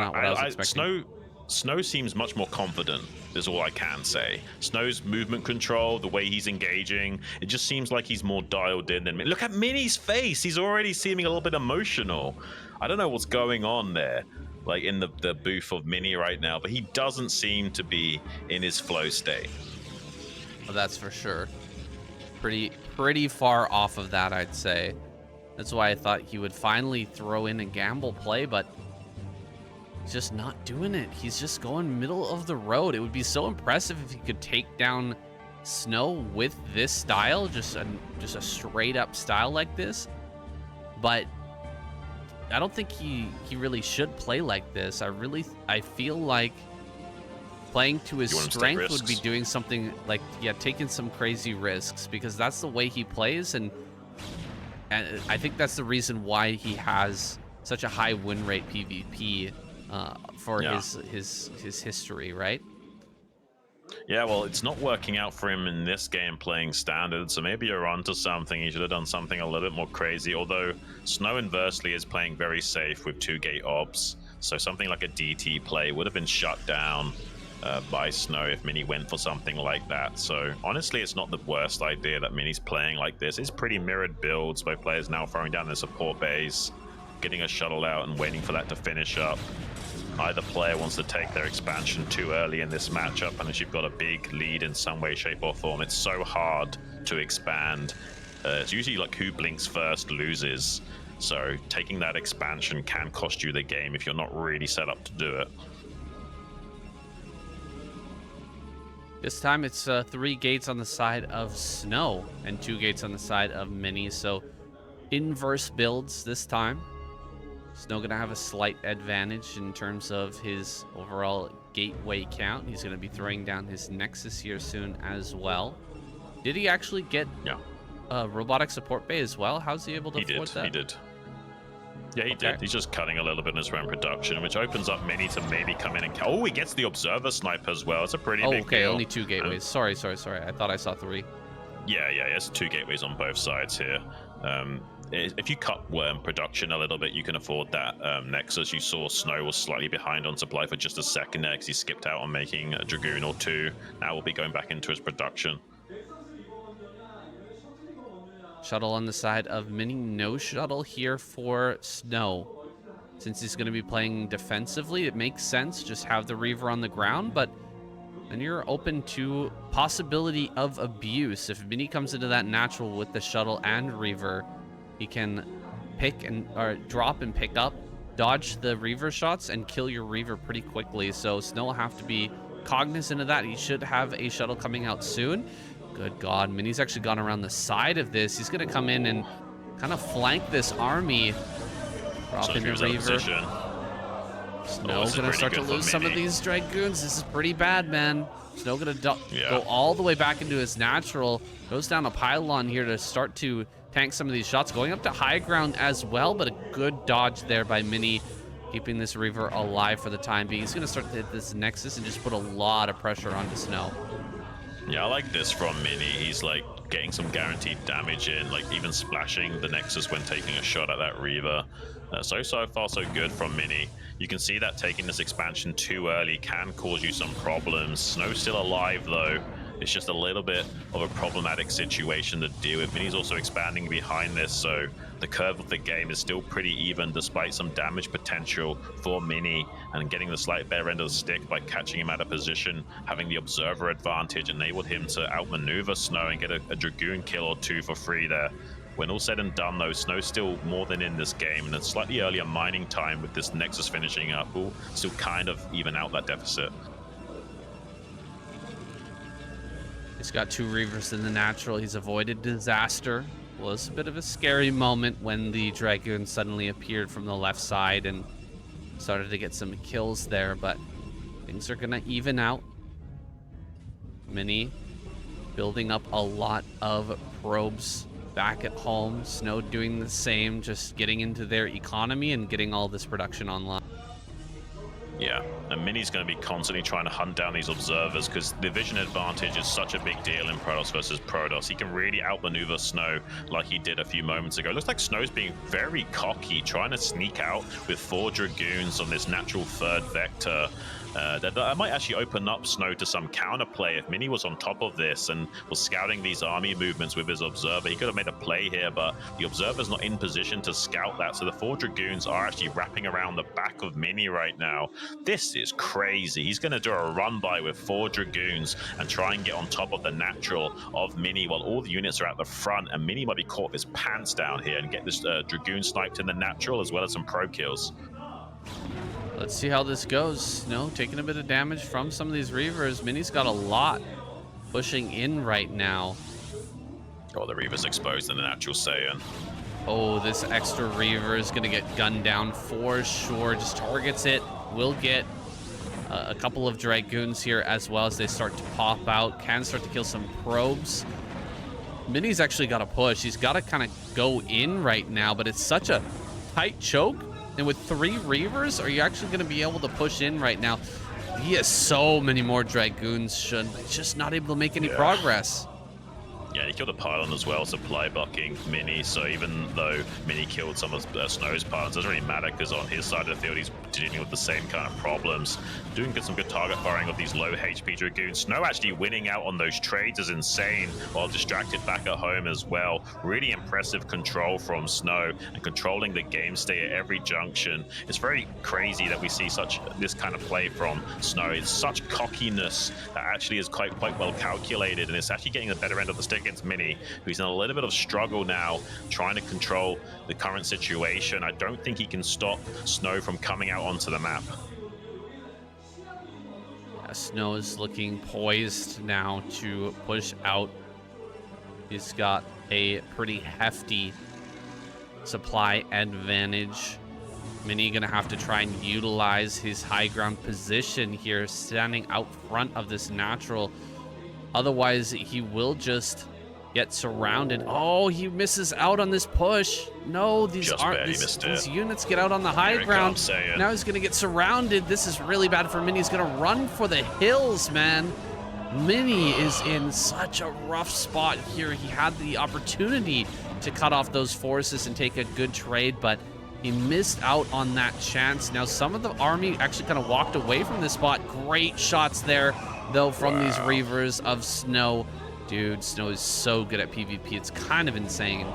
Snow seems much more confident, is all I can say. Snow's movement control, the way he's engaging, it just seems like he's more dialed in than Mini. Look at Mini's face. He's already seeming a little bit emotional. I don't know what's going on there, like in the booth of Mini right now, but he doesn't seem to be in his flow state. Well, that's for sure. Pretty far off of that, I'd say. That's why I thought he would finally throw in a gamble play, but he's just not doing it. He's just going middle of the road. It would be so impressive if he could take down Snow with this style, just a straight up style like this. But I don't think he really should play like this. I feel like playing to his strength would be doing something like, taking some crazy risks, because that's the way he plays, and I think that's the reason why he has such a high win rate PvP for his history, right? Yeah, well, it's not working out for him in this game playing standard, so maybe you're onto something. He should have done something a little bit more crazy, although Snow inversely is playing very safe with 2 gate obs, so something like a DT play would have been shut down by Snow if Mini went for something like that. So honestly, it's not the worst idea that Mini's playing like this. It's pretty mirrored builds, both players now throwing down their support base, getting a shuttle out and waiting for that to finish up. Either player wants to take their expansion too early in this matchup, and if you've got a big lead in some way, shape or form, it's so hard to expand. It's usually like who blinks first loses, so taking that expansion can cost you the game if you're not really set up to do it. This time it's 3 gates on the side of Snow and 2 gates on the side of Mini. So inverse builds this time. Snow gonna have a slight advantage in terms of his overall gateway count. He's gonna be throwing down his Nexus here soon as well. Did he actually get a robotic support bay as well? How's he able to afford that? He did. Yeah, he did. He's just cutting a little bit in his run production, which opens up Mini to maybe come in and... Oh, he gets the Observer Snipe as well. It's a pretty big deal. Only 2 gateways. Sorry. I thought I saw 3. Yeah, it's 2 gateways on both sides here. If you cut worm production a little bit, you can afford that. Nexus, you saw Snow was slightly behind on supply for just a second there because he skipped out on making a Dragoon or 2. Now we'll be going back into his production. Shuttle on the side of Mini. No shuttle here for Snow. Since he's going to be playing defensively, it makes sense. Just have the Reaver on the ground, but then you're open to possibility of abuse. If Mini comes into that natural with the shuttle and Reaver, he can pick and or drop and pick up, dodge the Reaver shots, and kill your Reaver pretty quickly. So Snow will have to be cognizant of that. He should have a shuttle coming out soon. Good God, Mini's actually gone around the side of this. He's going to come in and kind of flank this army. Drop into Reaver. Snow gonna start to lose some of these Dragoons. This is pretty bad, man. Snow gonna go all the way back into his natural. Goes down a pylon here to start to tank some of these shots. Going up to high ground as well, but a good dodge there by Mini, keeping this Reaver alive for the time being. He's gonna start to hit this Nexus and just put a lot of pressure onto Snow. Yeah, I like this from Mini. He's like getting some guaranteed damage in, like even splashing the Nexus when taking a shot at that Reaver. So far so good from Mini. You can see that taking this expansion too early can cause you some problems. Snow's still alive though. It's just a little bit of a problematic situation to deal with. Mini's also expanding behind this, so the curve of the game is still pretty even despite some damage potential for Mini, and getting the slight better end of the stick by catching him out of position, having the observer advantage enabled him to outmaneuver Snow and get a Dragoon kill or 2 for free there. When all said and done though, Snow's still more than in this game, and a slightly earlier mining time with this Nexus finishing up will still kind of even out that deficit. He's got 2 Reavers in the natural. He's avoided disaster. Was a bit of a scary moment when the Dragoon suddenly appeared from the left side and started to get some kills there, but things are gonna even out. Mini building up a lot of probes back at home. Snow doing the same, just getting into their economy and getting all this production online. Yeah, and Mini's going to be constantly trying to hunt down these observers because the vision advantage is such a big deal in Protoss versus Protoss. He can really outmaneuver Snow like he did a few moments ago. It looks like Snow's being very cocky, trying to sneak out with 4 Dragoons on this natural 3rd vector. That might actually open up Snow to some counterplay. If Mini was on top of this and was scouting these army movements with his observer, he could have made a play here, but the observer's not in position to scout that, so the 4 Dragoons are actually wrapping around the back of Mini right now. This is crazy. He's going to do a run by with 4 Dragoons and try and get on top of the natural of Mini while all the units are at the front, and Mini might be caught with his pants down here and get this Dragoon sniped in the natural as well as some pro kills. Let's see how this goes. Snow taking a bit of damage from some of these Reavers. Mini's got a lot pushing in right now. Oh, the Reaver's exposed in the natural Saiyan. Oh, this extra Reaver is going to get gunned down for sure. Just targets it. Will get a couple of Dragoons here as well as they start to pop out. Can start to kill some probes. Mini's actually got to push. He's got to kind of go in right now, but it's such a tight choke. And with 3 Reavers, are you actually going to be able to push in right now? He has so many more Dragoons, just not able to make any progress. Yeah, he killed a pylon as well, supply bucking Mini, so even though Mini killed some of Snow's pylons, it doesn't really matter because on his side of the field he's dealing with the same kind of problems. Doing some good target firing of these low HP Dragoons. Snow actually winning out on those trades is insane, while distracted back at home as well. Really impressive control from Snow and controlling the game state at every junction. It's very crazy that we see this kind of play from Snow. It's such cockiness that actually is quite well calculated, and it's actually getting the better end of the stick against Mini, who's in a little bit of struggle now, trying to control the current situation. I don't think he can stop Snow from coming out onto the map. Yeah, Snow is looking poised now to push out. He's got a pretty hefty supply advantage. Mini gonna have to try and utilize his high ground position here, standing out front of this natural. Otherwise, he will just get surrounded. Oh, he misses out on this push. No, these units get out on the high ground. Now he's going to get surrounded. This is really bad for Mini. He's going to run for the hills, man. Mini is in such a rough spot here. He had the opportunity to cut off those forces and take a good trade, but he missed out on that chance. Now, some of the army actually kind of walked away from this spot. Great shots there, though, from these Reavers of Snow. Dude, Snow is so good at PvP. It's kind of insane.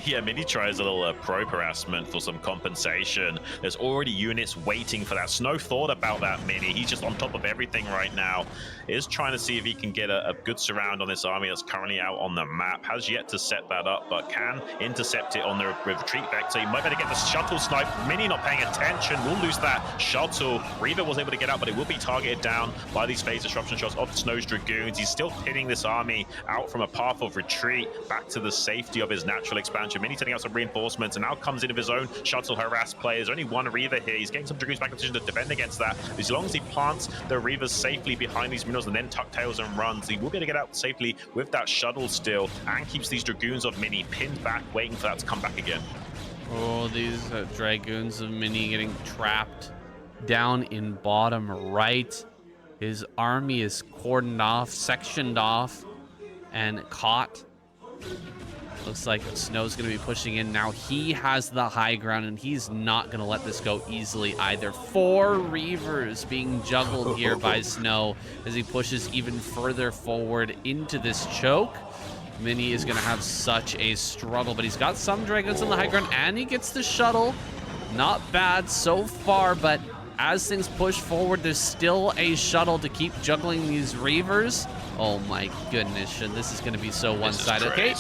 Yeah, Mini tries a little probe harassment for some compensation. There's already units waiting for that. Snow thought about that, Mini. He's just on top of everything right now. Is trying to see if he can get a good surround on this army that's currently out on the map. Has yet to set that up, but can intercept it on the retreat vector. He might better get the shuttle snipe. Mini not paying attention. Will lose that shuttle. Reaver was able to get out, but it will be targeted down by these phase disruption shots of Snow's Dragoons. He's still pinning this army out from a path of retreat back to the safety of his natural expansion. Mini sending out some reinforcements and now comes in of his own shuttle harass players. Only one Reaver here. He's getting some Dragoons back in position to defend against that. As long as he plants the Reavers safely behind these minerals and then tuck tails and runs, he will be able to get out safely with that shuttle still and keeps these Dragoons of Mini pinned back, waiting for that to come back again. Oh, these Dragoons of Mini getting trapped down in bottom right. His army is cordoned off, sectioned off, and caught. Looks like Snow's going to be pushing in now. He has the high ground, and he's not going to let this go easily either. 4 Reavers being juggled here by Snow as he pushes even further forward into this choke. Mini is going to have such a struggle, but he's got some Dragons on the high ground, and he gets the shuttle. Not bad so far, but as things push forward, there's still a shuttle to keep juggling these Reavers. Oh my goodness, this is going to be so one-sided. Okay,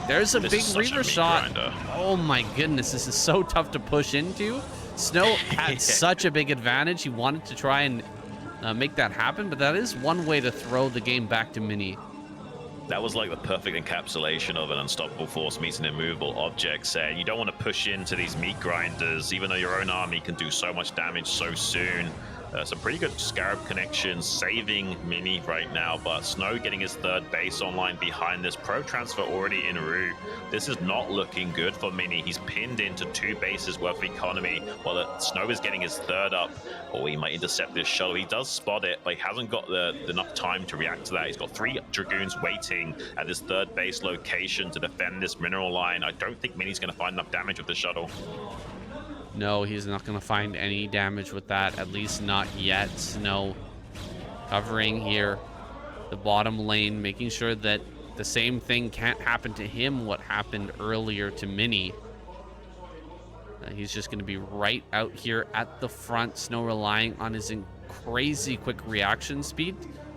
there's a big Reaver shot. Oh my goodness, this is so tough to push into. Snow had such a big advantage. He wanted to try and make that happen, but that is one way to throw the game back to Mini. That was like the perfect encapsulation of an unstoppable force meets an immovable object, saying you don't want to push into these meat grinders, even though your own army can do so much damage so soon. Some pretty good Scarab connections saving Mini right now, but Snow getting his 3rd base online behind this. Pro transfer already en route. This is not looking good for Mini. He's pinned into 2 bases worth of economy while Snow is getting his 3rd up. Or he might intercept this shuttle. He does spot it, but he hasn't got enough time to react to that. He's got 3 Dragoons waiting at this 3rd base location to defend this mineral line. I don't think Mini's going to find enough damage with the shuttle. No, he's not going to find any damage with that, at least not yet. Snow covering here the bottom lane, making sure that the same thing can't happen to him what happened earlier to Mini. He's just going to be right out here at the front. Snow relying on his crazy quick reaction speed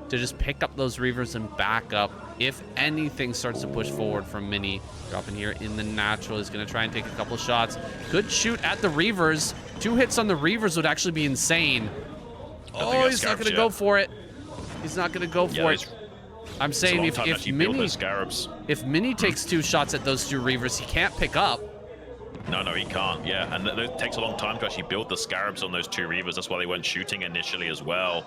to just pick up those Reavers and back up if anything starts to push forward from Mini. Dropping here in the natural. He's going to try and take a couple shots. Could shoot at the Reavers. 2 hits on the Reavers would actually be insane. Oh, he's not going to go for it. He's not going to go for it. I'm saying if Mini takes 2 shots at those 2 Reavers, he can't pick up. No, he can't. Yeah, and it takes a long time to actually build the Scarabs on those 2 Reavers. That's why they weren't shooting initially as well.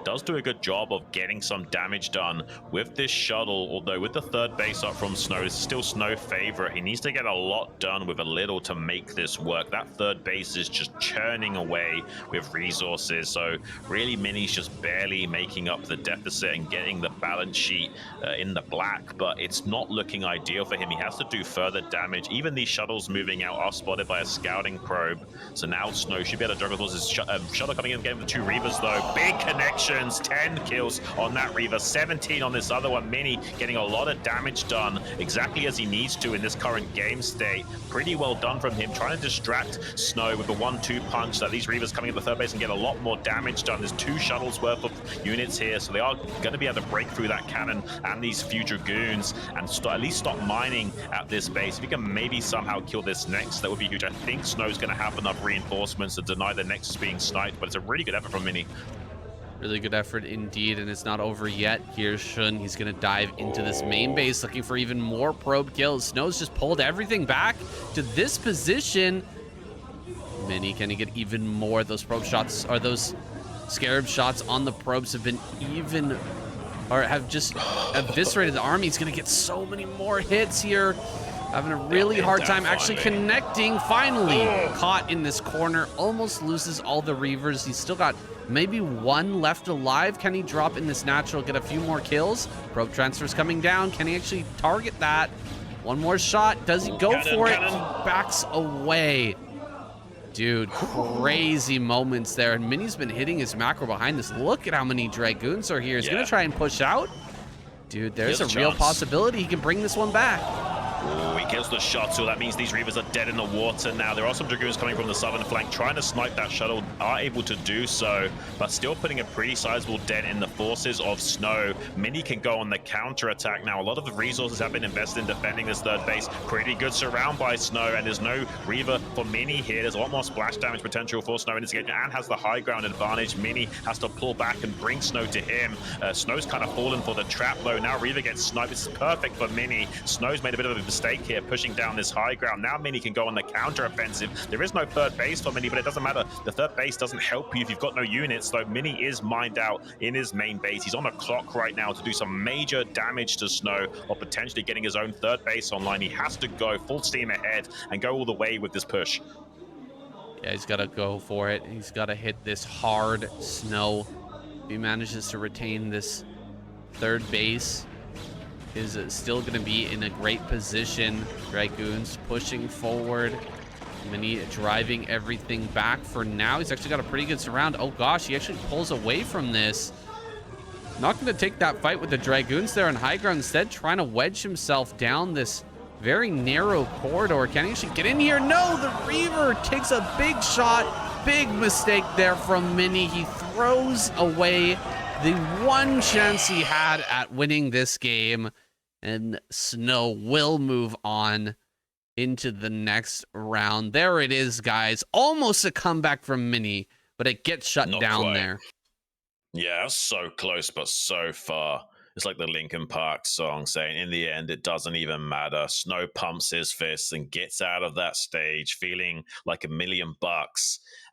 Does do a good job of getting some damage done with this shuttle, although with the 3rd base up from Snow, it's still Snow favorite. He needs to get a lot done with a little to make this work. That 3rd base is just churning away with resources, so really Mini's just barely making up the deficit and getting the balance sheet in the black, but it's not looking ideal for him. He has to do further damage. Even these shuttles moving out are spotted by a scouting probe, so now Snow should be able to juggle those. His shuttle coming in again with 2 Reavers though. Big connections, 10 kills on that Reaver, 17 on this other one. Mini getting a lot of damage done exactly as he needs to in this current game state. Pretty well done from him, trying to distract Snow with a 1-2 punch. That these Reavers coming at the 3rd base and get a lot more damage done. There's 2 shuttles worth of units here, so they are going to be able to break through that cannon and these future goons and at least stop mining at this base. If you can maybe somehow kill this next, that would be huge. I think Snow's going to have enough reinforcements to deny the Nexus being sniped, but it's a really good effort from Mini. Really good effort indeed, and it's not over yet. Here's Xun. He's going to dive into this main base looking for even more probe kills. Snow's just pulled everything back to this position. Mini, can he get even more? Those probe shots, or those Scarab shots on the probes have been even, or have just eviscerated the army. He's going to get so many more hits here. Having a really hard time actually finally. connecting. Finally caught in this corner. Almost loses all the Reavers. He's still got maybe one left alive. Can he drop in this natural, get a few more kills? Probe transfer's coming down. Can he actually target that? One more shot. Does he go for it? He backs away. Dude, crazy moments there. And Mini's been hitting his macro behind this. Look at how many Dragoons are here. He's going to try and push out. Dude, there's a real possibility he can bring this one back. Oh, he kills the shuttle. That means these Reavers are dead in the water now. There are some Dragoons coming from the southern flank, trying to snipe that shuttle, are able to do so, but still putting a pretty sizable dent in the forces of Snow. Mini can go on the counter-attack now. A lot of the resources have been invested in defending this third base. Pretty good surround by Snow, and there's no Reaver for Mini here. There's a lot more splash damage potential for Snow, and has the high ground advantage. Mini has to pull back and bring Snow to him. Snow's kind of fallen for the trap, though. Now Reaver gets sniped. This is perfect for Mini. Snow's made a bit of a mistake here, pushing down this high ground. Now Mini can go on the counter-offensive. There is no third base for Mini, but it doesn't matter. The third base doesn't help you if you've got no units, so Mini is mined out in his main base. He's on a clock right now to do some major damage to Snow, or potentially getting his own third base online. He has to go full steam ahead and go all the way with this push. Yeah, he's got to go for it. He's got to hit this hard. Snow, if he manages to retain this third base, is still going to be in a great position. Dragoons pushing forward. Mini driving everything back for now. He's actually got a pretty good surround. Oh gosh, he actually pulls away from this. Not going to take that fight with the Dragoons there on high ground. Instead, trying to wedge himself down this very narrow corridor. Can he actually get in here? No, the Reaver takes a big shot. Big mistake there from Mini. He throws away the one chance he had at winning this game, and Snow will move on into the next round. There it is, guys. Almost a comeback from Mini, but it gets shut down there. Yeah, so close, but so far. It's like the Linkin Park song saying, in the end, it doesn't even matter. Snow pumps his fists and gets out of that stage feeling like $1 million.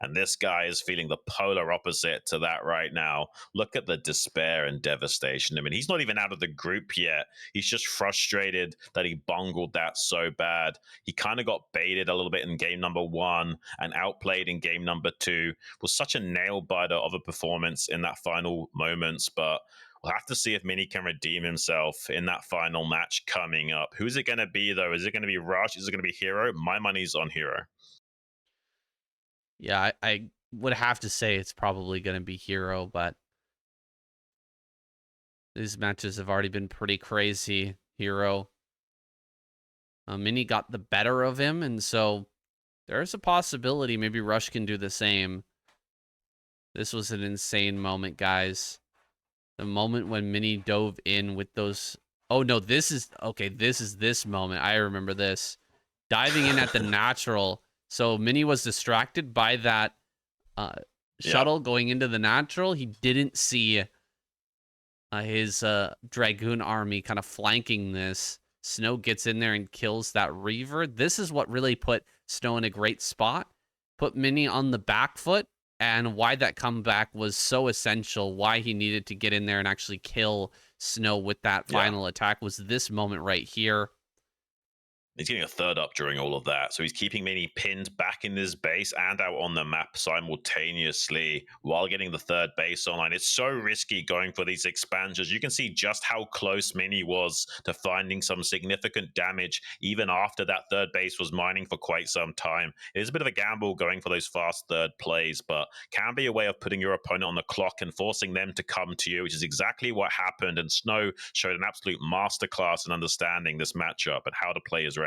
And this guy is feeling the polar opposite to that right now. Look at the despair and devastation. I mean, he's not even out of the group yet. He's just frustrated that he bungled that so bad. He kind of got baited a little bit in game number 1 and outplayed in game number 2. Was such a nail-biter of a performance in that final moments, but we'll have to see if Mini can redeem himself in that final match coming up. Who's it going to be, though? Is it going to be Rush? Is it going to be Hero? My money's on Hero. Yeah, I would have to say it's probably going to be Hero, but these matches have already been pretty crazy. Hero. Mini got the better of him, and so there's a possibility maybe Rush can do the same. This was an insane moment, guys. The moment when Mini dove in with those... Oh, no, this is... Okay, this is this moment. I remember this. Diving in at the natural. So Mini was distracted by that shuttle going into the natural. He didn't see his Dragoon army kind of flanking this. Snow gets in there and kills that Reaver. This is what really put Snow in a great spot. Put Mini on the back foot. And why that comeback was so essential, why he needed to get in there and actually kill Snow with that final attack was this moment right here. He's getting a third up during all of that. So he's keeping Mini pinned back in his base and out on the map simultaneously while getting the third base online. It's so risky going for these expansions. You can see just how close Mini was to finding some significant damage even after that third base was mining for quite some time. It is a bit of a gamble going for those fast third plays, but can be a way of putting your opponent on the clock and forcing them to come to you, which is exactly what happened. And Snow showed an absolute masterclass in understanding this matchup and how to play his race.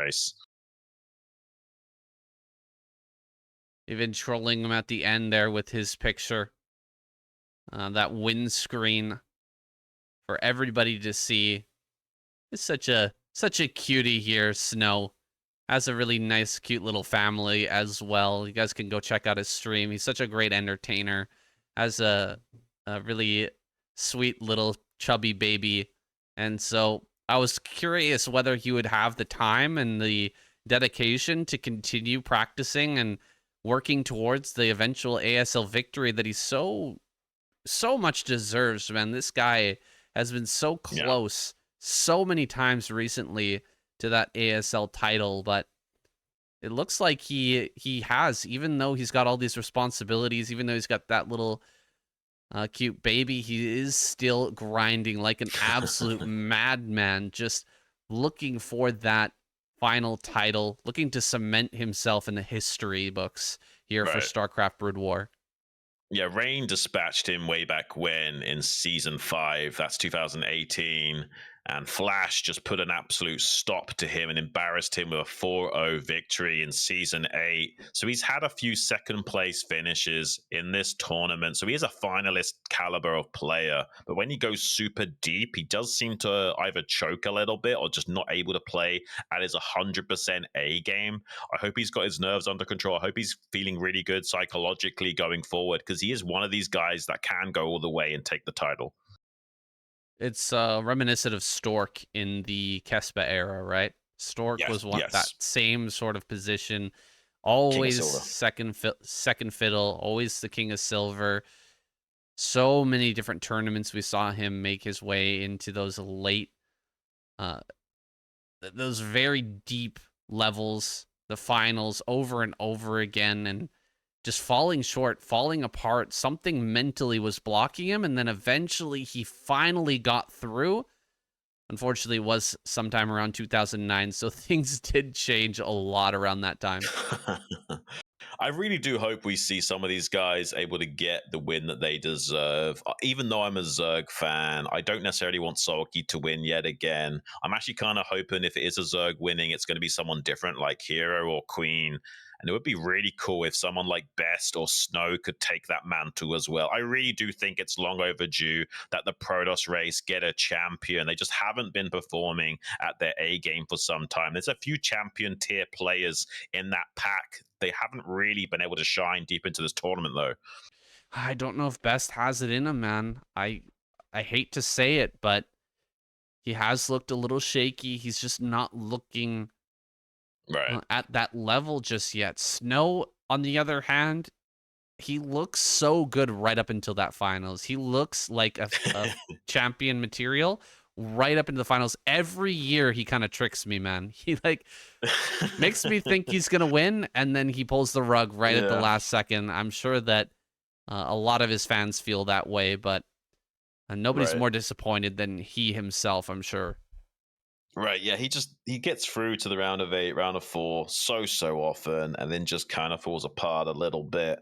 Even trolling him at the end there with his picture. That windscreen for everybody to see. It's such a cutie here, Snow. Has a really nice, cute little family as well. You guys can go check out his stream. He's such a great entertainer. Has a really sweet little chubby baby. And so I was curious whether he would have the time and the dedication to continue practicing and working towards the eventual ASL victory that he so much deserves, man. This guy has been so close so many times recently to that ASL title, but it looks like he has, even though he's got all these responsibilities, even though he's got that little cute baby, he is still grinding like an absolute madman, just looking for that final title, looking to cement himself in the history books here for Right. StarCraft Broodwar. Yeah, Rain dispatched him way back when in season 5. That's 2018. And Flash just put an absolute stop to him and embarrassed him with a 4-0 victory in season 8. So he's had a few second place finishes in this tournament. So he is a finalist caliber of player. But when he goes super deep, he does seem to either choke a little bit or just not able to play at his 100% A game. I hope he's got his nerves under control. I hope he's feeling really good psychologically going forward, because he is one of these guys that can go all the way and take the title. It's reminiscent of Stork in the Kespa era, right? Stork Yes, was that yes. same sort of position, King of always Silver. second fiddle, always the king of silver. So many different tournaments we saw him make his way into those late, uh, those very deep levels, the finals over and over again, and just falling short, falling apart. Something mentally was blocking him, and then eventually he finally got through. Unfortunately, it was sometime around 2009, so things did change a lot around that time. I really do hope we see some of these guys able to get the win that they deserve. Even though I'm a Zerg fan, I don't necessarily want Sulky to win yet again. I'm actually kind of hoping if it is a Zerg winning, it's going to be someone different like Hero or Queen. And it would be really cool if someone like Best or Snow could take that mantle as well. I really do think it's long overdue that the Protoss race get a champion. They just haven't been performing at their A game for some time. There's a few champion tier players in that pack. They haven't really been able to shine deep into this tournament, though. I don't know if Best has it in him, man. I hate to say it, but he has looked a little shaky. He's just not looking Right. at that level just yet. Snow, on the other hand, he looks so good right up until that finals. He looks like a champion material right up into the finals. Every year he kind of tricks me, man. He like makes me think he's gonna win, and then he pulls the rug right at the Yeah. last second. I'm sure that a lot of his fans feel that way, but nobody's Right. more disappointed than he himself, I'm sure. Right. Yeah. He gets through to the round of 8, round of 4 so often, and then just kind of falls apart a little bit.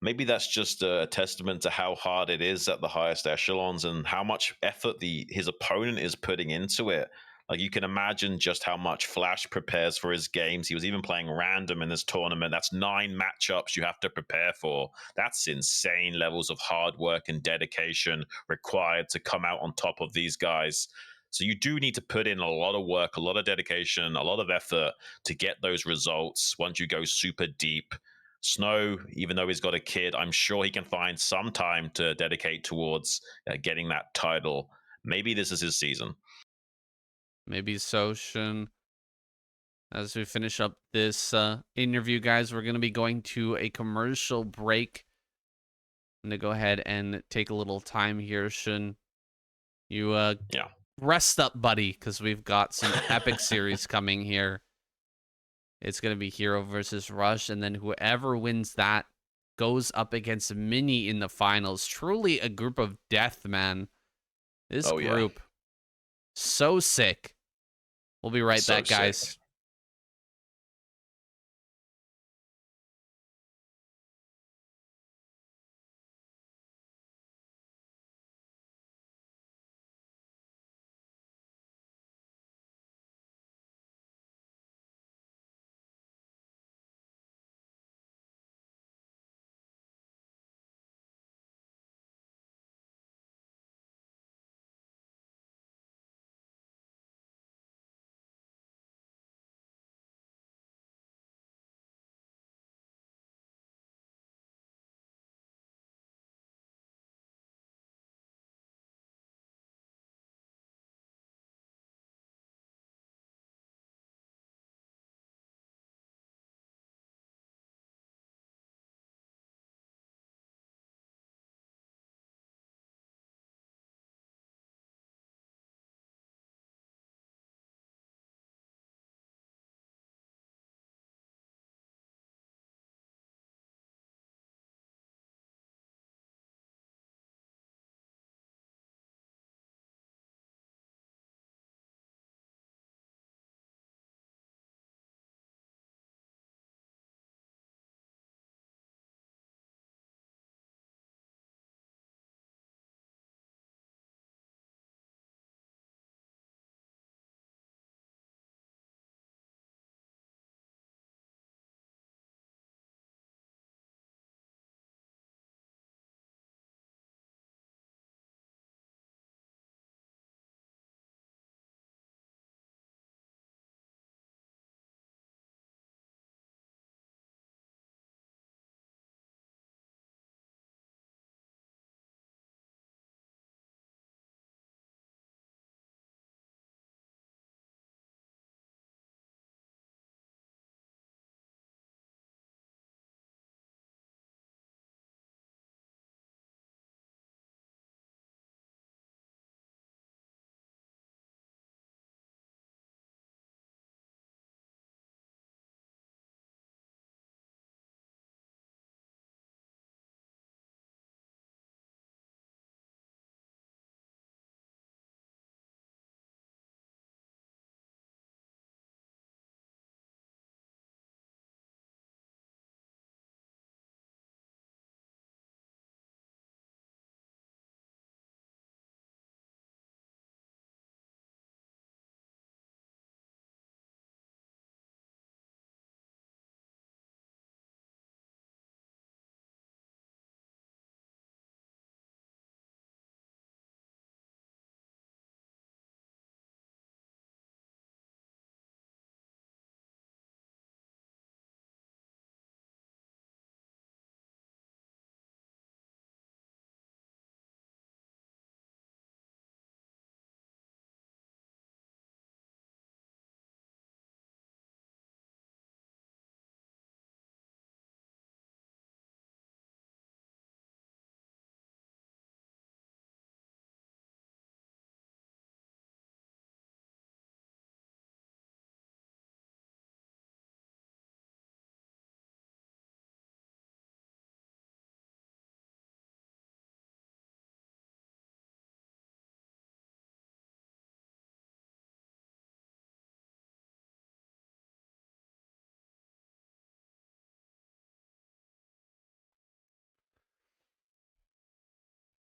Maybe that's just a testament to how hard it is at the highest echelons and how much effort his opponent is putting into it. Like, you can imagine just how much Flash prepares for his games. He was even playing random in this tournament. That's 9 matchups you have to prepare for. That's insane levels of hard work and dedication required to come out on top of these guys. So you do need to put in a lot of work, a lot of dedication, a lot of effort to get those results once you go super deep. Snow, even though he's got a kid, I'm sure he can find some time to dedicate towards getting that title. Maybe this is his season. Maybe so, Shun. As we finish up this interview, guys, we're going to be going to a commercial break. I'm going to go ahead and take a little time here, Shun. You Yeah. rest up, buddy, because we've got some epic series coming here. It's going to be Hero versus Rush, and then whoever wins that goes up against Mini in the finals. Truly a group of death, man. This Oh, yeah. group, so sick. We'll be right So back, sick. guys.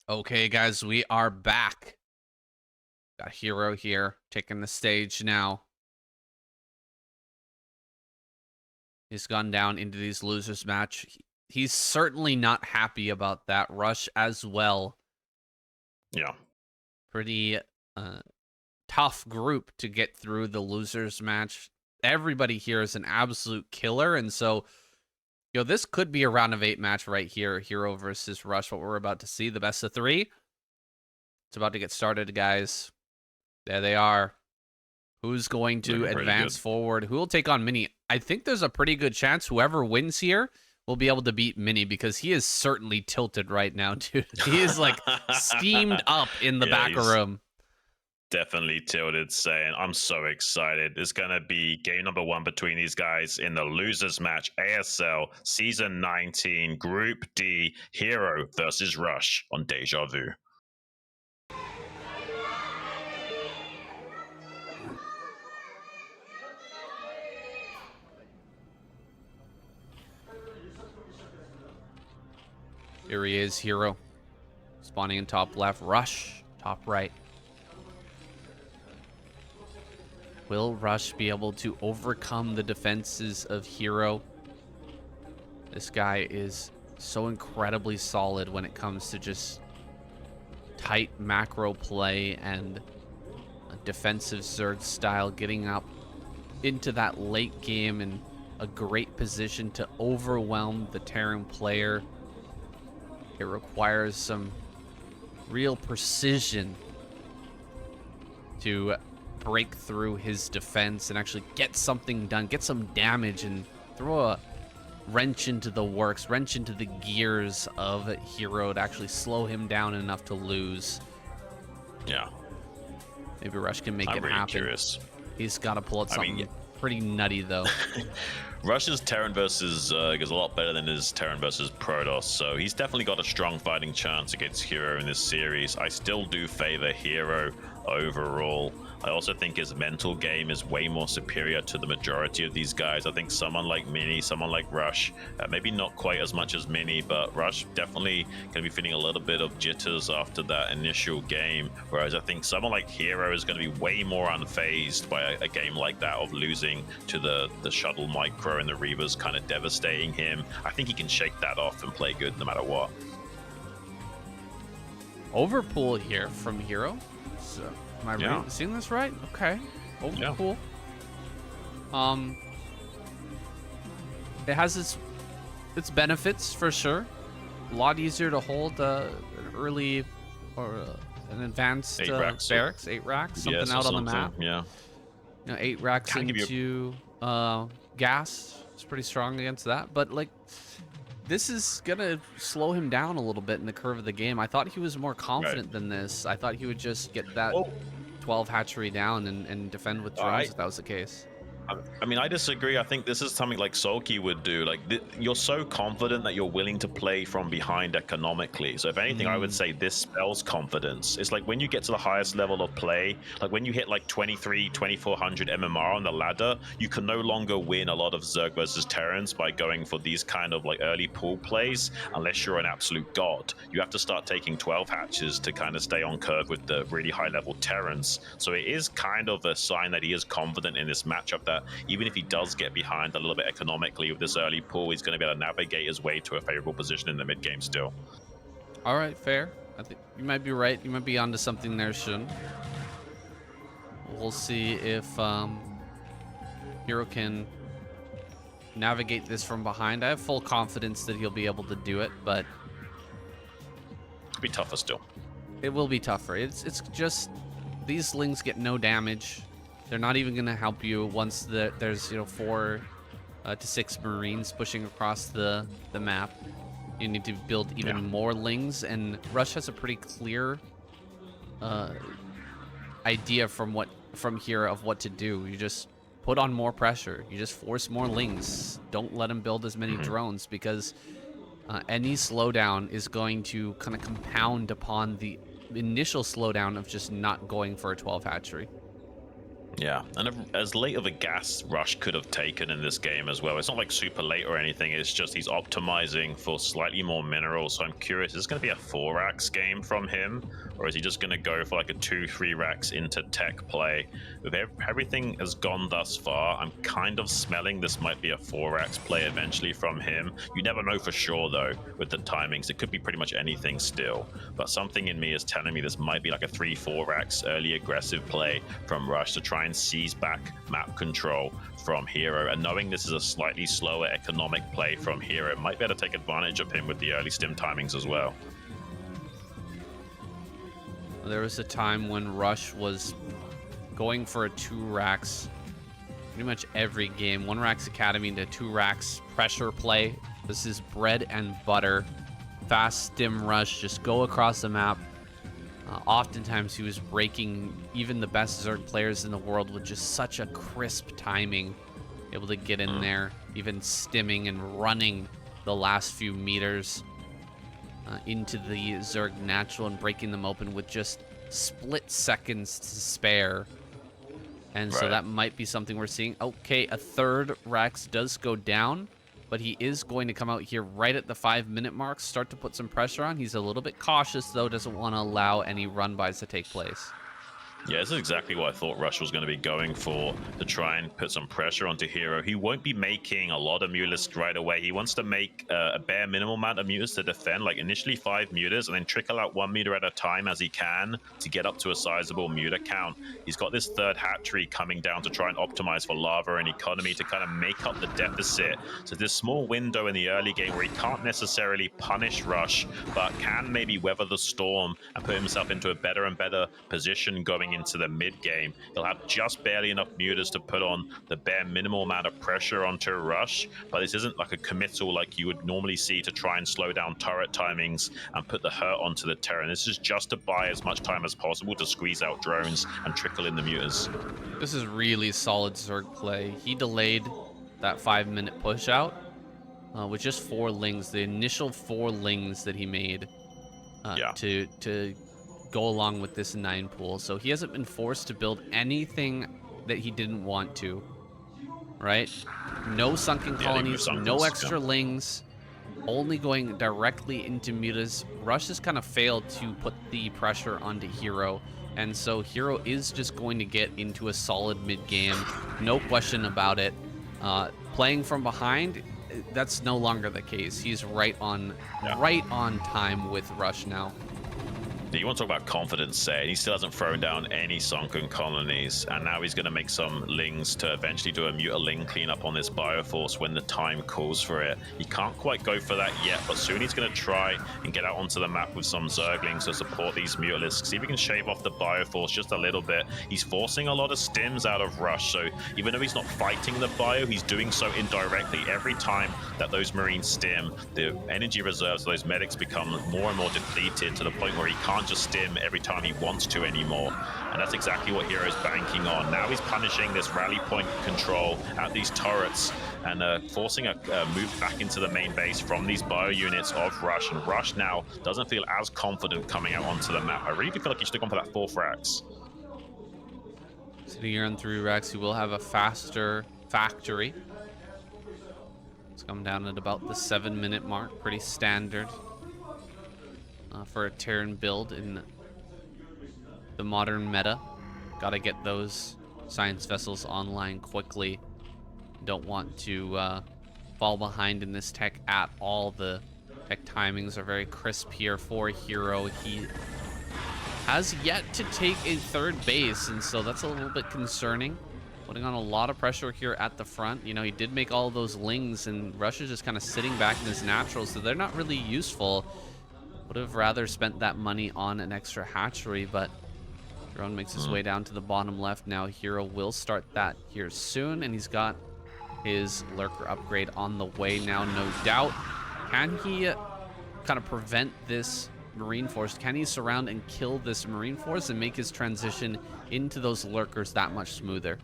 Okay, guys, we are back. Got Hero here taking the stage now. He's gone down into these losers match. He's certainly not happy about that. Rush as well. Yeah. Pretty tough group to get through the losers match. Everybody here is an absolute killer, and so this could be a round of 8 match right here. Hero versus Rush, what we're about to see, the best of 3. It's about to get started, guys. There they are. Who's going to advance forward? Who will take on Mini? I think there's a pretty good chance whoever wins here will be able to beat Mini, because he is certainly tilted right now, dude. He is like steamed up in the back room. Definitely tilted, saying, I'm so excited. It's going to be game number 1 between these guys in the losers match. ASL Season 19 Group D, Hero versus Rush on Deja Vu. Here he is, Hero. Spawning in top left. Rush, top right. Will Rush be able to overcome the defenses of Hero? This guy is so incredibly solid when it comes to just tight macro play and a defensive Zerg style, getting up into that late game in a great position to overwhelm the Terran player. It requires some real precision to break through his defense and actually get something done, get some damage, and throw a wrench into the works, wrench into the gears of Hero to actually slow him down enough to lose. Yeah. Maybe Rush can make it really happen. Curious. He's got to pull out something pretty nutty, though. Rush's Terran versus Zerg is a lot better than his Terran versus Protoss, so he's definitely got a strong fighting chance against Hero in this series. I still do favor Hero overall. I also think his mental game is way more superior to the majority of these guys. I think someone like Mini, someone like Rush, maybe not quite as much as Mini, but Rush definitely going to be feeling a little bit of jitters after that initial game, whereas I think someone like Hero is going to be way more unfazed by a game like that of losing to the shuttle micro and the Reavers kind of devastating him. I think he can shake that off and play good no matter what. Overpool here from Hero. So, am I seeing this right? Okay. Overpool. It has its benefits for sure. A lot easier to hold an early or an advanced barracks, 8 racks, something out on the map. Yeah. 8 racks into gas. It's pretty strong against that, but like, this is gonna slow him down a little bit in the curve of the game. I thought he was more confident than this. I thought he would just get that 12 hatchery down and defend with drones if that was the case. I mean, I disagree. I think this is something like Sulky would do. Like, you're so confident that you're willing to play from behind economically. So if anything, I would say this spells confidence. It's like when you get to the highest level of play, like when you hit like 2400 MMR on the ladder, you can no longer win a lot of Zerg versus Terrans by going for these kind of like early pool plays, unless you're an absolute god. You have to start taking 12 hatches to kind of stay on curve with the really high level Terrans. So it is kind of a sign that he is confident in this matchup, that even if he does get behind a little bit economically with this early pull, he's going to be able to navigate his way to a favorable position in the mid game still. All right, fair. I think you might be right. You might be onto something there, Xun. We'll see if Hero can navigate this from behind. I have full confidence that he'll be able to do it, but it'll be tougher still. It will be tougher. It's just these slings get no damage. They're not even going to help you once there's 4 to 6 Marines pushing across the map. You need to build even more lings, and Rush has a pretty clear idea from here of what to do. You just put on more pressure. You just force more lings. Don't let him build as many drones, because any slowdown is going to kind of compound upon the initial slowdown of just not going for a 12 hatchery. Yeah, and as late of a gas rush could have taken in this game as well. It's not like super late or anything. It's just he's optimizing for slightly more minerals. So I'm curious, is this going to be a 4-racks game from him? Or is he just going to go for like a 2-3 racks into tech play? With everything has gone thus far, I'm kind of smelling this might be a 4-racks play eventually from him. You never know for sure though with the timings. It could be pretty much anything still. But something in me is telling me this might be like a 3-4 racks early aggressive play from Rush to try and seize back map control from Hero, and knowing this is a slightly slower economic play from Hero, might be able to take advantage of him with the early stim timings as well. There was a time when Rush was going for a 2 racks pretty much every game. 1 racks academy into 2 racks pressure play. This is bread and butter. Fast stim rush, just go across the map. Oftentimes he was breaking even the best Zerg players in the world with just such a crisp timing, able to get in there, even stimming and running the last few meters into the Zerg natural and breaking them open with just split seconds to spare. And so that might be something we're seeing. Okay, a 3rd Rax does go down, but he is going to come out here right at the 5-minute mark, start to put some pressure on. He's a little bit cautious, though, doesn't want to allow any run-bys to take place. Yeah, this is exactly what I thought Rush was going to be going for, to try and put some pressure onto Hero. He won't be making a lot of mutas right away. He wants to make a bare minimal amount of mutas to defend, like initially 5 mutas, and then trickle out 1 muta at a time as he can to get up to a sizable muta count. He's got this 3rd hatchery coming down to try and optimize for lava and economy to kind of make up the deficit. So this small window in the early game where he can't necessarily punish Rush, but can maybe weather the storm and put himself into a better and better position going into the mid game. He'll have just barely enough mutas to put on the bare minimal amount of pressure onto Rush, but this isn't like a committal like you would normally see to try and slow down turret timings and put the hurt onto the Terran. This is just to buy as much time as possible to squeeze out drones and trickle in the mutas. This is really solid Zerg play. He delayed that 5-minute push out with just 4 lings, the initial 4 lings that he made to go along with this 9 pool. So he hasn't been forced to build anything that he didn't want to, right? No sunken colonies, no extra lings, only going directly into mutas. Rush has kind of failed to put the pressure onto Hero, and so Hero is just going to get into a solid mid game, no question about it. Playing from behind, that's no longer the case. He's right on time with Rush now. You want to talk about confidence, say, he still hasn't thrown down any sunken colonies, and now he's going to make some lings to eventually do a mutaling cleanup on this Bioforce when the time calls for it. He can't quite go for that yet, but soon he's going to try and get out onto the map with some Zerglings to support these Mutalisks. See if he can shave off the Bioforce just a little bit. He's forcing a lot of stims out of Rush, so even though he's not fighting the Bio, he's doing so indirectly. Every time that those Marines stim, the energy reserves of those medics become more and more depleted to the point where he can't just stim every time he wants to anymore, and that's exactly what Hero's banking on. Now he's punishing this rally point control at these turrets and forcing a move back into the main base from these bio units of Rush, and Rush now doesn't feel as confident coming out onto the map. I really do feel like he should have gone for that 4th Rax. Sitting here on 3 racks, he will have a faster factory. It's come down at about the 7-minute mark, pretty standard for a Terran build in the modern meta. Gotta get those science vessels online quickly. Don't want to fall behind in this tech at all. The tech timings are very crisp here for Hero. He has yet to take a 3rd base, and so that's a little bit concerning. Putting on a lot of pressure here at the front. You know, he did make all of those lings, and Rush is just kind of sitting back in his naturals, so they're not really useful. Would have rather spent that money on an extra hatchery, but drone makes his way down to the bottom left. Now Hero will start that here soon, and he's got his lurker upgrade on the way now, no doubt. Can he kind of prevent this Marine Force? Can he surround and kill this Marine Force and make his transition into those lurkers that much smoother?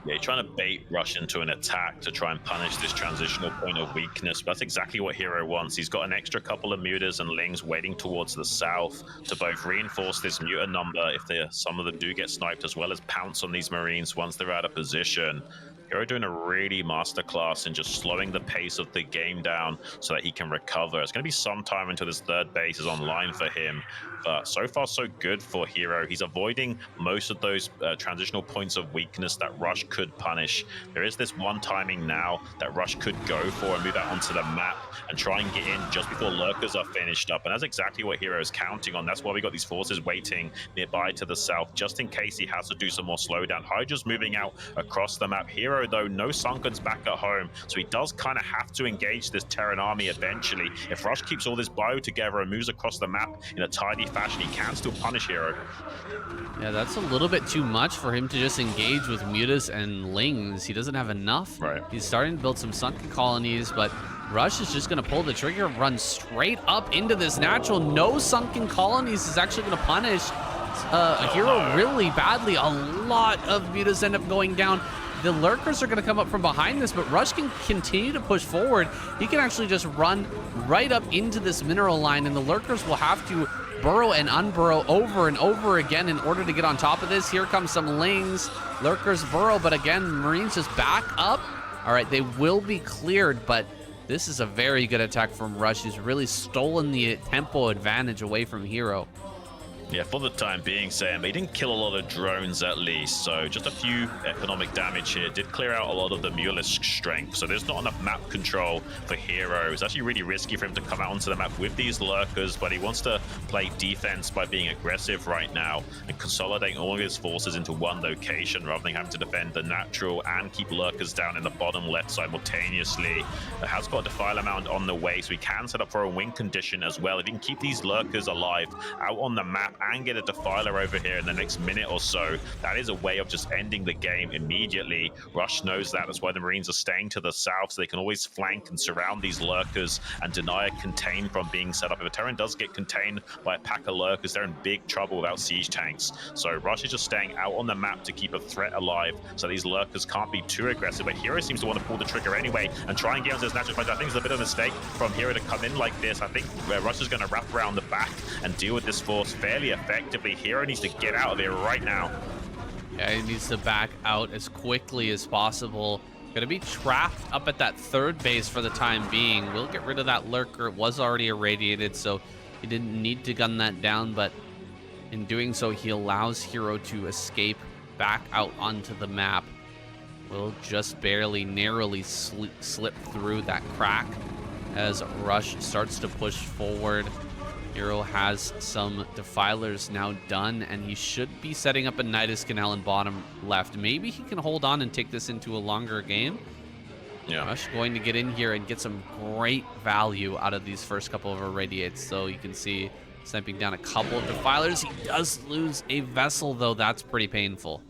Yeah, you're trying to bait Rush into an attack to try and punish this transitional point of weakness. But that's exactly what Hero wants. He's got an extra couple of mutas and lings waiting towards the south to both reinforce this muta number if some of them do get sniped, as well as pounce on these Marines once they're out of position. Hero doing a really masterclass in just slowing the pace of the game down so that he can recover. It's going to be some time until this third base is online for him. But so far, so good for Hero. He's avoiding most of those transitional points of weakness that Rush could punish. There is this one timing now that Rush could go for and move out onto the map and try and get in just before lurkers are finished up. And that's exactly what Hero is counting on. That's why we got these forces waiting nearby to the south, just in case he has to do some more slowdown. Hydra's moving out across the map. Hero, though, no Sunkens back at home, so he does kind of have to engage this Terran army eventually. If Rush keeps all this bio together and moves across the map in a tidy fashion, he can still punish Hero. Yeah, that's a little bit too much for him to just engage with mutas and lings. He doesn't have enough. Right. He's starting to build some sunken colonies, but Rush is just going to pull the trigger, run straight up into this natural. No sunken colonies is actually going to punish Hero really badly. A lot of mutas end up going down. The lurkers are going to come up from behind this, but Rush can continue to push forward. He can actually just run right up into this mineral line, and the lurkers will have to burrow and unburrow over and over again in order to get on top of this. Here comes some lings. Lurkers burrow, but again, Marines just back up. All right, they will be cleared, but this is a very good attack from Rush. He's really stolen the tempo advantage away from Hero. Yeah, for the time being, Sam, but he didn't kill a lot of drones at least, so just a few economic damage here. Did clear out a lot of the Mulist strength, so there's not enough map control for Hero. It's actually really risky for him to come out onto the map with these lurkers, but he wants to play defense by being aggressive right now and consolidating all of his forces into one location rather than having to defend the natural and keep lurkers down in the bottom left simultaneously. It has got a Defiler Mound on the way, so he can set up for a win condition as well. If he can keep these lurkers alive out on the map and get a Defiler over here in the next minute or so, that is a way of just ending the game immediately. Rush knows that. That's why the Marines are staying to the south, so they can always flank and surround these lurkers and deny a contain from being set up. If a Terran does get contained by a pack of lurkers, they're in big trouble without siege tanks. So Rush is just staying out on the map to keep a threat alive, so these lurkers can't be too aggressive. But Hero seems to want to pull the trigger anyway and try and get onto this natural fight. I think it's a bit of a mistake from Hero to come in like this. I think Rush is going to wrap around the back and deal with this force fairly effectively. Hero needs to get out of there right now. Yeah, he needs to back out as quickly as possible. Gonna be trapped up at that third base for the time being. We'll get rid of that lurker. It was already irradiated, so he didn't need to gun that down, but in doing so, he allows Hero to escape back out onto the map. Will just barely, narrowly slip through that crack as Rush starts to push forward. Hero has some defilers now done, and he should be setting up a Nidus Canal in bottom left. Maybe he can hold on and take this into a longer game. Yeah. Rush going to get in here and get some great value out of these first couple of irradiates. So you can see sniping down a couple of defilers. He does lose a vessel, though. That's pretty painful.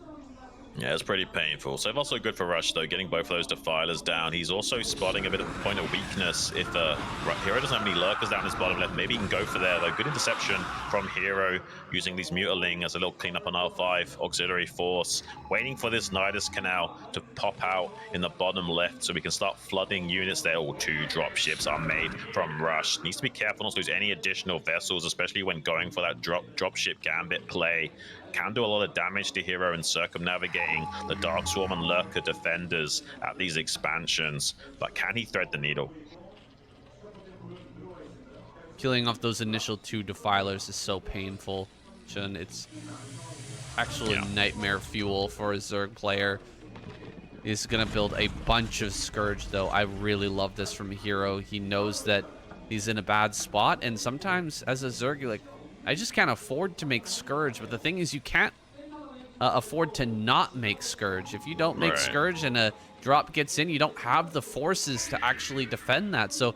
Yeah, it's pretty painful. So also good for Rush, though, getting both of those defilers down. He's also spotting a bit of a point of weakness. If Hero doesn't have any lurkers down his bottom left, maybe he can go for there, though. Good interception from Hero, using these mutaling as a little cleanup on R5 auxiliary force, waiting for this Nidus Canal to pop out in the bottom left so we can start flooding units there. All two dropships are made from Rush. Needs to be careful not to lose any additional vessels, especially when going for that dropship gambit play. Can do a lot of damage to Hero and circumnavigating the Dark Swarm and Lurker defenders at these expansions, but can he thread the needle? Killing off those initial two defilers is so painful. It's actually nightmare fuel for a Zerg player. He's gonna build a bunch of Scourge, though. I really love this from Hero. He knows that he's in a bad spot, and sometimes as a Zerg, you're like, I just can't afford to make Scourge. But the thing is, you can't afford to not make Scourge. If you don't make Scourge and a drop gets in, you don't have the forces to actually defend that. So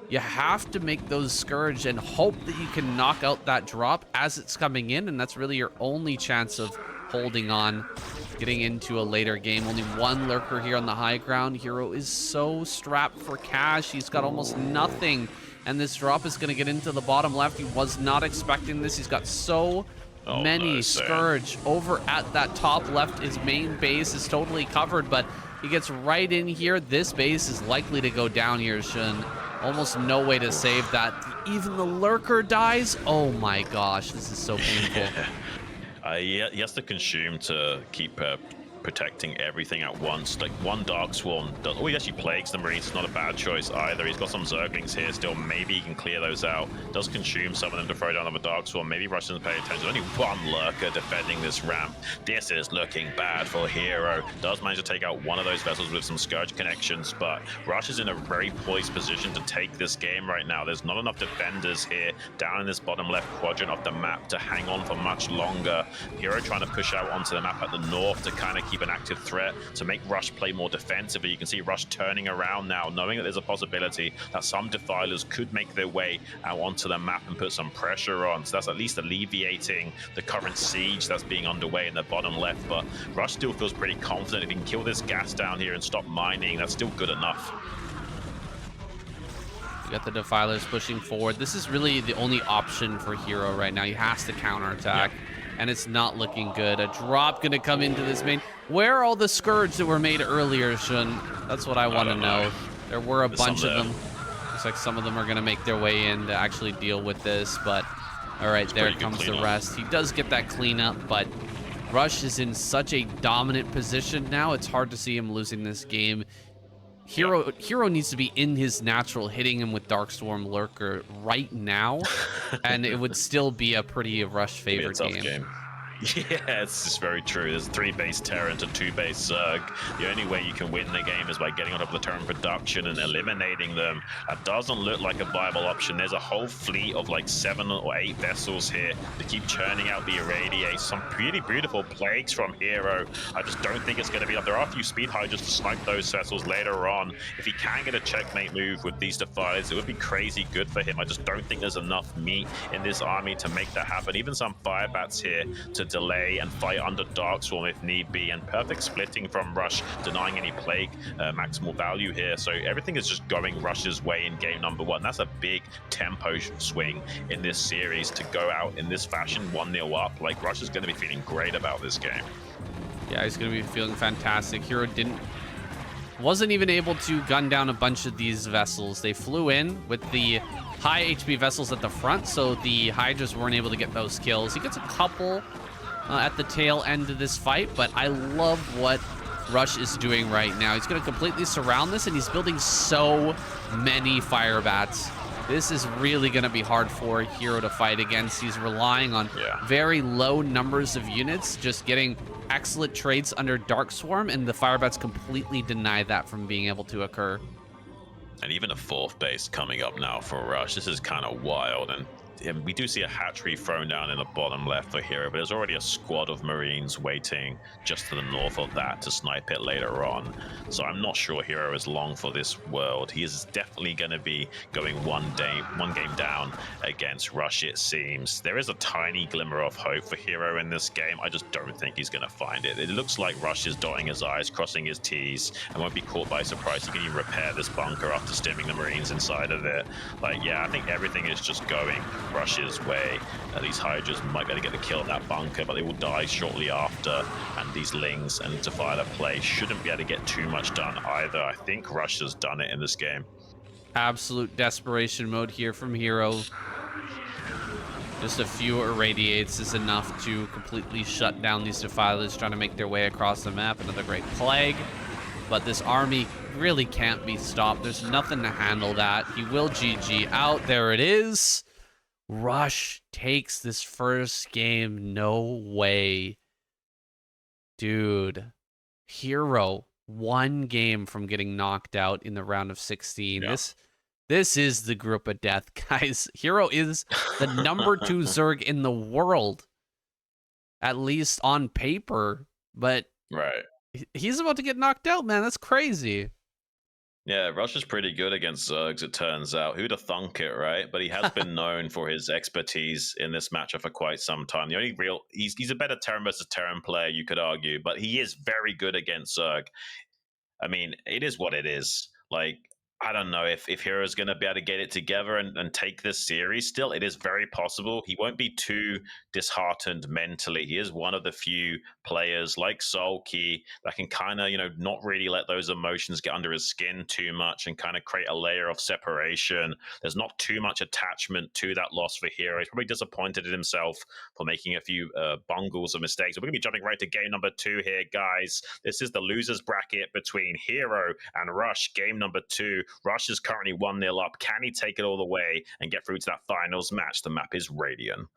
you have to make those Scourge and hope that you can knock out that drop as it's coming in. And that's really your only chance of holding on, getting into a later game. Only one lurker here on the high ground. Hero is so strapped for cash. He's got almost nothing. And this drop is going to get into the bottom left. He was not expecting this. He's got so Oh no, many. Saiyan. Scourge over at that top left. His main base is totally covered, but he gets right in here. This base is likely to go down here, Xun. Almost no way to save that. Even the lurker dies. Oh my gosh, this is so painful. Yeah. He has to consume to keep protecting everything at once. Like one Dark Swarm does. Oh, he actually plagues the Marines. It's not a bad choice either. He's got some Zerglings here still. Maybe he can clear those out. Does consume some of them to throw down on the Dark Swarm. Maybe Rush doesn't pay attention. Only one Lurker defending this ramp. This is looking bad for Hero. Does manage to take out one of those vessels with some Scourge connections, but Rush is in a very poised position to take this game right now. There's not enough defenders here down in this bottom left quadrant of the map to hang on for much longer. Hero trying to push out onto the map at the north to kind of keep an active threat, to make Rush play more defensively. You can see Rush turning around now, knowing that there's a possibility that some Defilers could make their way out onto the map and put some pressure on. So that's at least alleviating the current siege that's being underway in the bottom left. But Rush still feels pretty confident. If he can kill this gas down here and stop mining, that's still good enough. You got the Defilers pushing forward. This is really the only option for Hero right now. He has to counterattack. Yeah. And it's not looking good. A drop gonna come into this main. Where are all the Scourge that were made earlier, Xun? That's what I want to know. There were a bunch of them. Looks like some of them are gonna make their way in to actually deal with this, but all right, there comes the rest. He does get that cleanup, but Rush is in such a dominant position now. It's hard to see him losing this game. Hero needs to be in his natural, hitting him with Darkstorm Lurker right now, and it would still be a pretty Rush favorite game. Yeah, it's just very true. There's 3 base Terran to 2 base Zerg. The only way you can win the game is by getting on top of the Terran production and eliminating them. That doesn't look like a viable option. There's a whole fleet of like 7 or 8 vessels here to keep churning out the Irradiates. Some pretty beautiful plagues from Hero. I just don't think it's going to be enough. There are a few speed hydras to snipe those vessels later on. If he can get a checkmate move with these Defilers, it would be crazy good for him. I just don't think there's enough meat in this army to make that happen. Even some Firebats here to delay and fight under Darkstorm if need be, and perfect splitting from Rush, denying any plague maximal value here. So everything is just going Rush's way in game number 1. That's a big tempo swing in this series to go out in this fashion, 1-0 up. Like, Rush is going to be feeling great about this game. Yeah, he's going to be feeling fantastic. Hero wasn't even able to gun down a bunch of these vessels. They flew in with the high HP vessels at the front, so the Hydras weren't able to get those kills. He gets a couple at the tail end of this fight, but I love what Rush is doing right now. He's going to completely surround this, and he's building so many Firebats. This is really going to be hard for Hero to fight against. He's relying on very low numbers of units, just getting excellent traits under Dark Swarm, and the Firebats completely deny that from being able to occur. And even a 4th base coming up now for Rush. This is kind of wild, and we do see a hatchery thrown down in the bottom left for Hero, but there's already a squad of Marines waiting just to the north of that to snipe it later on. So I'm not sure Hero is long for this world. He is definitely going to be going one game down against Rush, it seems. There is a tiny glimmer of hope for Hero in this game. I just don't think he's going to find it. It looks like Rush is dotting his I's, crossing his T's, and won't be caught by surprise. He can even repair this bunker after stimming the Marines inside of it. Like, yeah, I think everything is just going Rush's way. These Hydras might be able to get the kill in that bunker, but they will die shortly after, and these Lings and Defiler play shouldn't be able to get too much done either. I think Rush has done it in this game. Absolute desperation mode here from Hero. Just a few Irradiates is enough to completely shut down these Defilers trying to make their way across the map. Another great plague, but this army really can't be stopped. There's nothing to handle that. He will GG out. There it is. Rush takes this first game. No way. Dude. Hero, 1 game from getting knocked out in the round of 16. Yeah. This is the group of death, guys. Hero is the number 2 Zerg in the world, at least on paper, but he's about to get knocked out, man. That's crazy. Yeah, Rush is pretty good against Zergs, it turns out. Who'd have thunk it, right? But he has been known for his expertise in this matchup for quite some time. The only he's a better Terran versus Terran player, you could argue, but he is very good against Zerg. I mean, it is what it is. Like, I don't know if Hero's going to be able to get it together and take this series still. It is very possible. He won't be too disheartened mentally. He is one of the few players like Sulky that can kind of, not really let those emotions get under his skin too much and kind of create a layer of separation. There's not too much attachment to that loss for Hero. He's probably disappointed in himself for making a few bungles of mistakes. We're going to be jumping right to game number 2 here, guys. This is the losers bracket between Hero and Rush, game number 2. Rush is currently 1-0 up. Can he take it all the way and get through to that finals match? The map is Radiant.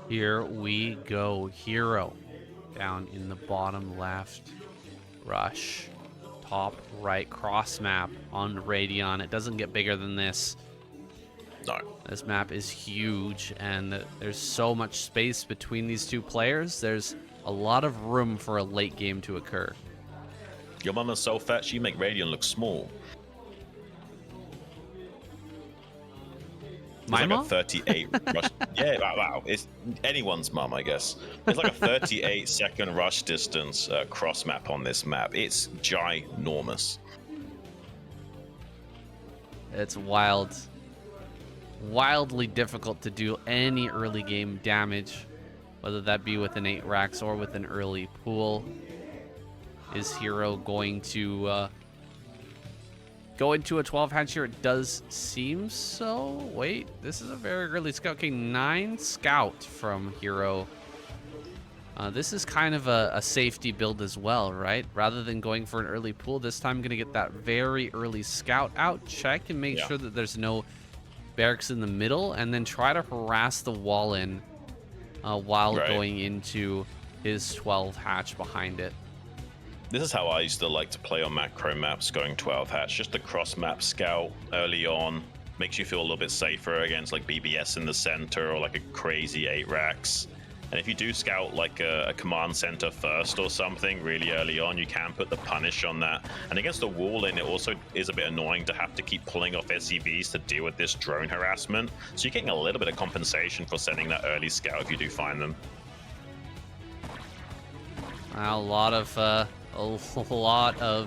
Here we go. Hero down in the bottom left. Rush top right, cross map on Radion. It doesn't get bigger than this. No. This map is huge, and there's so much space between these two players. There's a lot of room for a late game to occur. Your mama's so fat, she make Radion look small. My mom? A 38 rush. Yeah, wow. It's anyone's mom, I guess. It's like a 38-second rush distance cross map on this map. It's ginormous. It's wild. Wildly difficult to do any early game damage, whether that be with an 8 racks or with an early pool. Is Hero going to go into a 12 hatch here? It does seem so. Wait, this is a very early scout. Okay, 9 scout from Hero. This is kind of a safety build as well, right? Rather than going for an early pool, this time I'm going to get that very early scout out, check, and make sure that there's no barracks in the middle, and then try to harass the wall in while going into his 12 hatch behind it. This is how I used to like to play on macro maps, going 12 hatch. Just a cross map scout early on makes you feel a little bit safer against like BBS in the center or like a crazy 8 racks. And if you do scout like a command center first or something really early on, you can put the punish on that. And against the wall in, it also is a bit annoying to have to keep pulling off SCVs to deal with this drone harassment. So you're getting a little bit of compensation for sending that early scout if you do find them. A lot of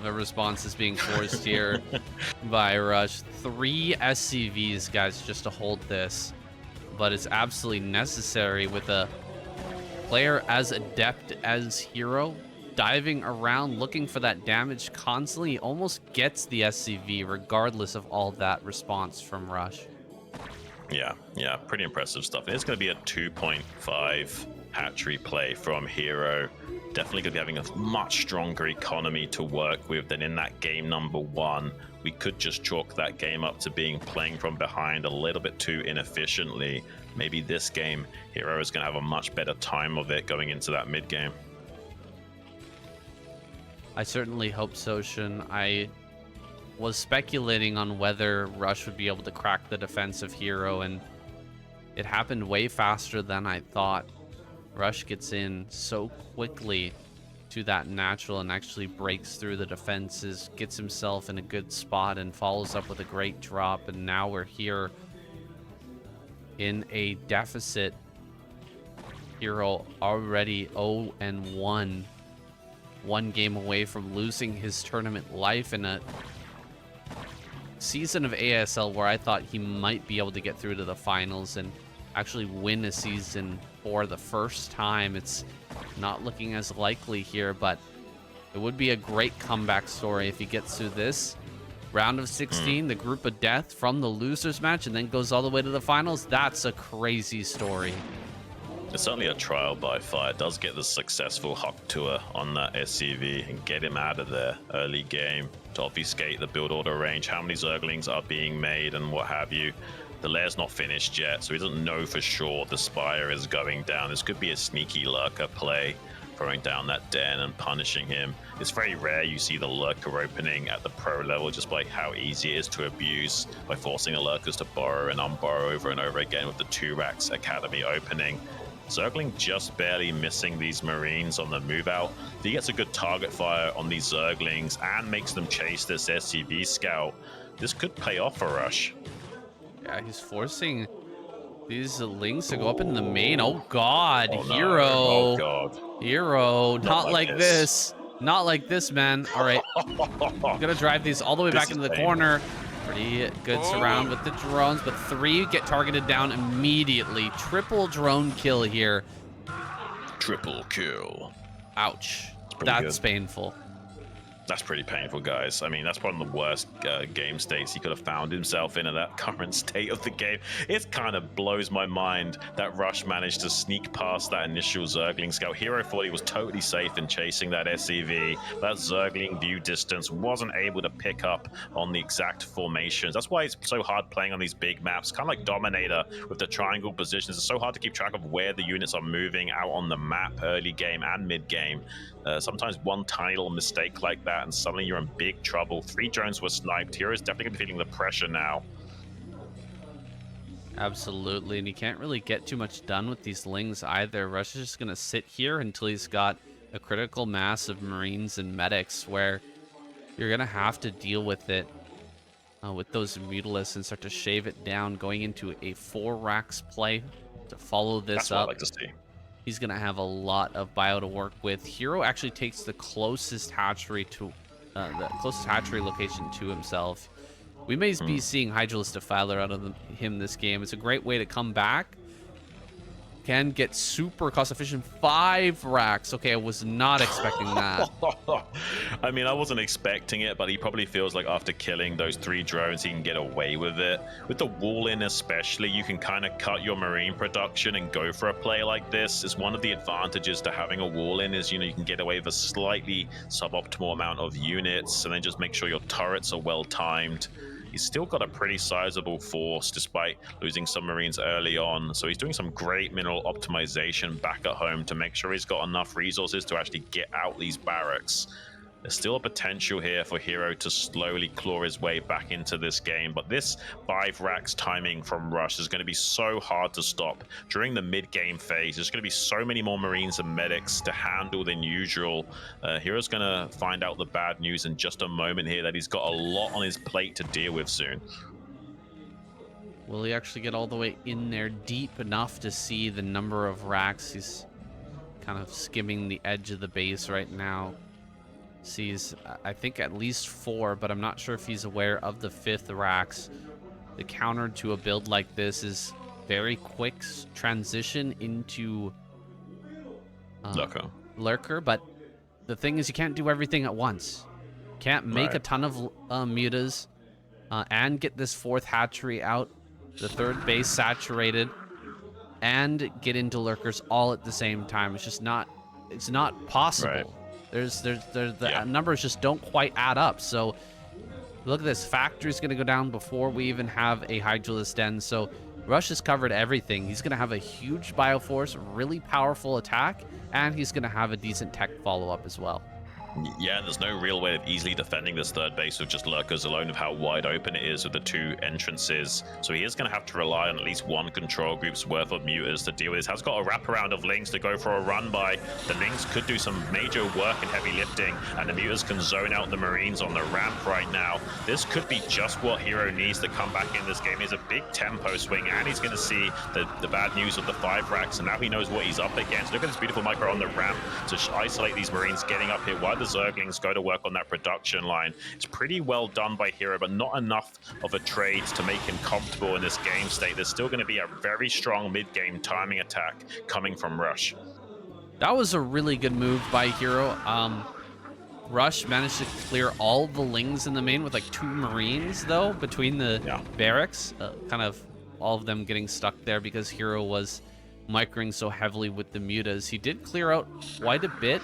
responses being forced here by Rush. 3 SCVs, guys, just to hold this. But it's absolutely necessary with a player as adept as Hero, diving around, looking for that damage constantly. He almost gets the SCV regardless of all that response from Rush. Yeah, pretty impressive stuff. It's going to be a 2.5 hatchery play from Hero. Definitely going to be having a much stronger economy to work with than in that game number 1. We could just chalk that game up to playing from behind a little bit too inefficiently. Maybe this game, Hero is going to have a much better time of it going into that mid game. I certainly hope so, Xun. I was speculating on whether Rush would be able to crack the defense of Hero, and it happened way faster than I thought. Rush gets in so quickly to that natural and actually breaks through the defenses, gets himself in a good spot, and follows up with a great drop. And now we're here in a deficit. Hero already 0-1, 1 game away from losing his tournament life in a season of ASL where I thought he might be able to get through to the finals and actually win a season for the first time. It's not looking as likely here, but it would be a great comeback story if he gets through this round of 16, the group of death from the losers match, and then goes all the way to the finals. That's a crazy story. It's certainly a trial by fire. It does get the successful Huck tour on that SCV and get him out of there early game to obfuscate the build order range, how many Zerglings are being made and what have you. The lair's not finished yet, so he doesn't know for sure the Spire is going down. This could be a sneaky lurker play, throwing down that den and punishing him. It's very rare you see the lurker opening at the pro level, just by how easy it is to abuse by forcing the lurkers to borrow and unborrow over and over again with the 2 racks academy opening. Zergling just barely missing these Marines on the move out. If he gets a good target fire on these Zerglings and makes them chase this SCV scout, this could pay off for Rush. Yeah, he's forcing these Lings to go up in the main. Oh God, Oh, no. Hero. Oh God. Hero, not like like this. Not like this, man. All right, I'm gonna drive these all the way back into the corner. Pretty good surround with the drones, but 3 get targeted down immediately. Triple drone kill here. Triple kill. Ouch. That's painful. That's pretty painful, guys. I mean, that's one of the worst game states he could have found himself in at that current state of the game. It kind of blows my mind that Rush managed to sneak past that initial Zergling scout. Hero thought he was totally safe in chasing that SCV. That Zergling view distance wasn't able to pick up on the exact formations. That's why it's so hard playing on these big maps. Kind of like Dominator with the triangle positions. It's so hard to keep track of where the units are moving out on the map, early game and mid game. Sometimes one tiny little mistake like that and suddenly you're in big trouble. 3 drones were sniped. Hero's definitely gonna be feeling the pressure now. Absolutely, and he can't really get too much done with these Lings either. Rush is just gonna sit here until he's got a critical mass of Marines and medics where you're gonna have to deal with it with those Mutalisks and start to shave it down, going into a 4 racks play to follow this That's up. what I like to see. He's going to have a lot of bio to work with. Hero actually takes the closest hatchery to location to himself. We may be seeing Hydralisk Defiler out of him this game. It's a great way to come back. Can get super cost efficient 5 racks. Okay, I was not expecting that. I mean, I wasn't expecting it, but he probably feels like after killing those 3 drones, he can get away with it. With the wall in especially, you can kind of cut your Marine production and go for a play like this. It's one of the advantages to having a wall in is, you know, you can get away with a slightly suboptimal amount of units and then just make sure your turrets are well timed. He's still got a pretty sizable force despite losing some Marines early on. So he's doing some great mineral optimization back at home to make sure he's got enough resources to actually get out these barracks. There's still a potential here for Hero to slowly claw his way back into this game, but this 5 racks timing from Rush is going to be so hard to stop. During the mid-game phase, there's going to be so many more Marines and medics to handle than usual. Hero's going to find out the bad news in just a moment here that he's got a lot on his plate to deal with soon. Will he actually get all the way in there deep enough to see the number of racks? He's kind of skimming the edge of the base right now. Sees, I think, at least 4, but I'm not sure if he's aware of the 5th racks. The counter to a build like this is very quick transition into Lurker, but the thing is you can't do everything at once. Can't make a ton of mutas and get this 4th hatchery out, the 3rd base saturated, and get into Lurkers all at the same time. It's just not, it's not possible. Right. The numbers just don't quite add up. So look at this. Factory's going to go down before we even have a Hydralisk Den. So Rush has covered everything. He's going to have a huge bioforce, really powerful attack, and he's going to have a decent tech follow-up as well. Yeah, there's no real way of easily defending this 3rd base with just Lurkers alone, of how wide open it is with the 2 entrances. So he is going to have to rely on at least 1 control group's worth of mutas to deal with this. Has got a wraparound of Lings to go for a run by. The Lings could do some major work and heavy lifting, and the mutas can zone out the Marines on the ramp right now. This could be just what Hero needs to come back in this game. He's a big tempo swing, and he's going to see the bad news of the 5 racks, and now he knows what he's up against. Look at this beautiful micro on the ramp to isolate these Marines getting up here while the Zerglings go to work on that production line. It's pretty well done by Hero, but not enough of a trade to make him comfortable in this game state. There's still going to be a very strong mid-game timing attack coming from Rush. That was a really good move by Hero. Rush managed to clear all the Lings in the main with like 2 Marines, though, between the barracks. Kind of all of them getting stuck there because Hero was microing so heavily with the mutas. He did clear out quite a bit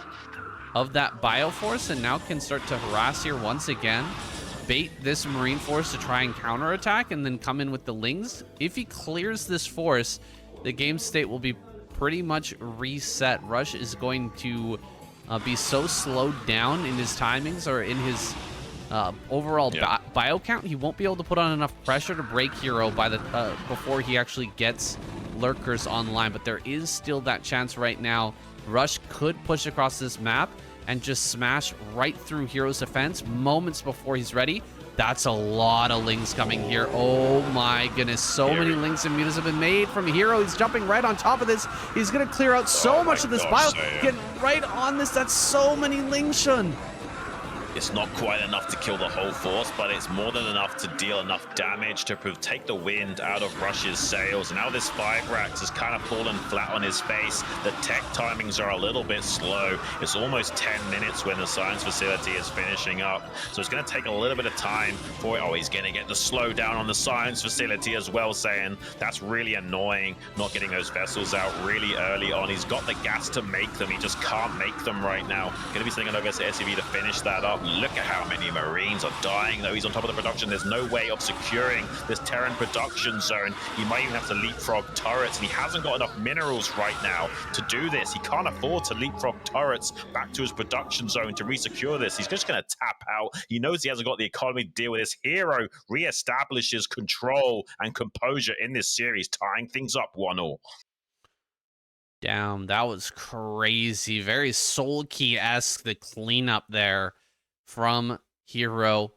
of that bioforce and now can start to harass here once again, bait this Marine force to try and counterattack and then come in with the Lings. If he clears this force, the game state will be pretty much reset. Rush is going to be so slowed down in his timings or in his overall bio count, he won't be able to put on enough pressure to break Hero by the before he actually gets Lurkers online. But there is still that chance right now. Rush could push across this map and just smash right through Hero's defense moments before he's ready. That's a lot of lings coming here. Oh my goodness. So many lings and mutas have been made from Hero. He's jumping right on top of this. He's going to clear out so much of this pile. Getting right on this. That's so many lings, Xun. It's not quite enough to kill the whole force, but it's more than enough to deal enough damage to take the wind out of Rush's sails. Now this 5-Rax has kind of fallen flat on his face. The tech timings are a little bit slow. It's almost 10 minutes when the science facility is finishing up. So it's going to take a little bit of time for it. Oh, he's going to get the slowdown on the science facility as well, saying that's really annoying, not getting those vessels out really early on. He's got the gas to make them. He just can't make them right now. Going to be sending over to SCV to finish that up. Look at how many Marines are dying, though. He's on top of the production. There's no way of securing this Terran production zone. He might even have to leapfrog turrets, and he hasn't got enough minerals right now to do this. He can't afford to leapfrog turrets back to his production zone to resecure this. He's just going to tap out. He knows he hasn't got the economy to deal with this. Hero reestablishes control and composure in this series, tying things up 1-1. Damn, that was crazy. Very Soul Key-esque, the cleanup there from Hero.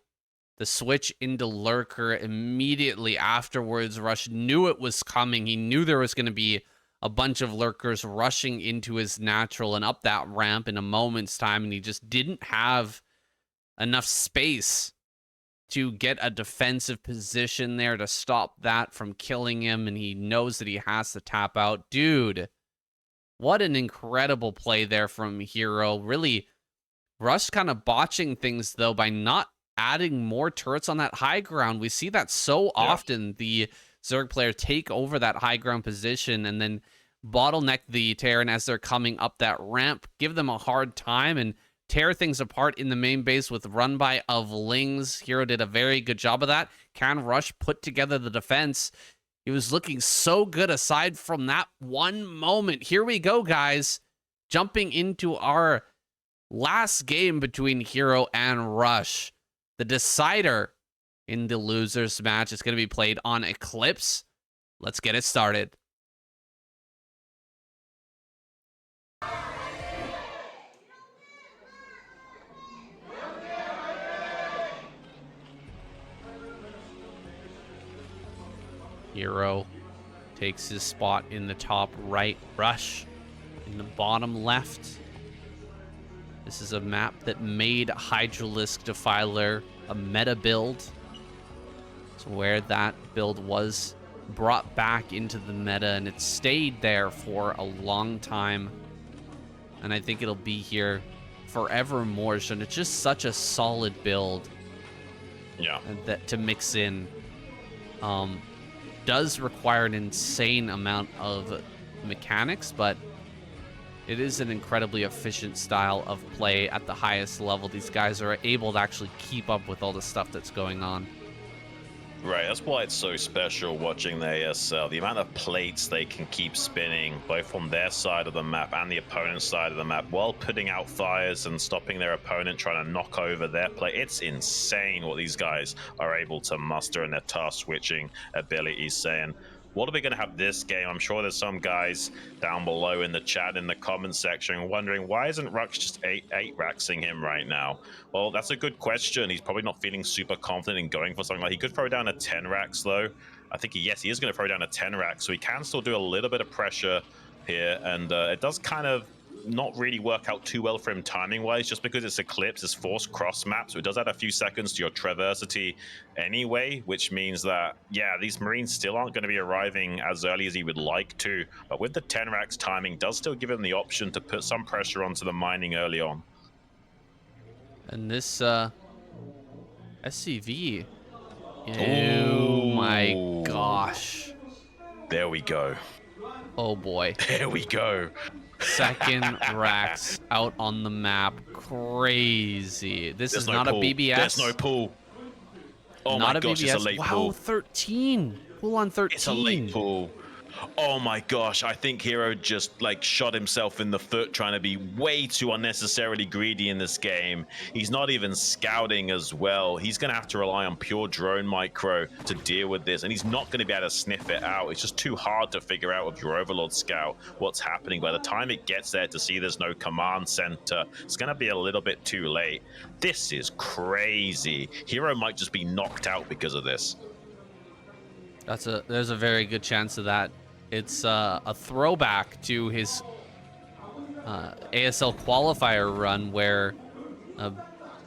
The switch into Lurker immediately afterwards. Rush knew it was coming. He knew there was going to be a bunch of Lurkers rushing into his natural and up that ramp in a moment's time, and he just didn't have enough space to get a defensive position there to stop that from killing him, and he knows that he has to tap out. Dude, what an incredible play there from Hero. Really, Rush kind of botching things, though, by not adding more turrets on that high ground. We see that so often. The Zerg player take over that high ground position and then bottleneck the Terran as they're coming up that ramp, give them a hard time, and tear things apart in the main base with run-by of lings. Hero did a very good job of that. Can Rush put together the defense? It was looking so good aside from that one moment. Here we go, guys. Jumping into our last game between Hero and Rush. The decider in the losers match is going to be played on Eclipse. Let's get it started. Hero takes his spot in the top right. Rush in the bottom left. This is a map that made Hydralisk Defiler a meta build. So where that build was brought back into the meta, and it stayed there for a long time. And I think it'll be here forevermore. So it's just such a solid build. Yeah. That to mix in. Does require an insane amount of mechanics, but it is an incredibly efficient style of play at the highest level. These guys are able to actually keep up with all the stuff that's going on. Right, that's why it's so special watching the ASL. The amount of plates they can keep spinning, both on their side of the map and the opponent's side of the map, while putting out fires and stopping their opponent trying to knock over their plate. It's insane what these guys are able to muster in their task switching abilities, saying, what are we going to have this game? I'm sure there's some guys down below in the chat, in the comment section, wondering why isn't Rux just 8-raxing him right now? Well, that's a good question. He's probably not feeling super confident in going for something like he could throw down a 10-rax though. I think he is going to throw down a 10-rax, so he can still do a little bit of pressure here, and it does kind of not really work out too well for him timing-wise, just because it's Eclipse, it's forced cross map, so it does add a few seconds to your traversity anyway, which means that, yeah, these Marines still aren't going to be arriving as early as he would like to, but with the 10-rax timing, does still give him the option to put some pressure onto the mining early on. And this SCV, oh my gosh. There we go. Oh boy. There we go. Second Rax out on the map. Crazy. This is not a BBS. There's no pool. Oh my gosh, it's a late pool. Wow, 13. Pool on 13. It's a late pool. Oh my gosh, I think Hero just like shot himself in the foot trying to be way too unnecessarily greedy in this game. He's not even scouting as well. He's going to have to rely on pure drone micro to deal with this, and he's not going to be able to sniff it out. It's just too hard to figure out with your Overlord scout what's happening. By the time it gets there to see there's no command center, it's going to be a little bit too late. This is crazy. Hero might just be knocked out because of this. There's a very good chance of that. It's a throwback to his ASL qualifier run where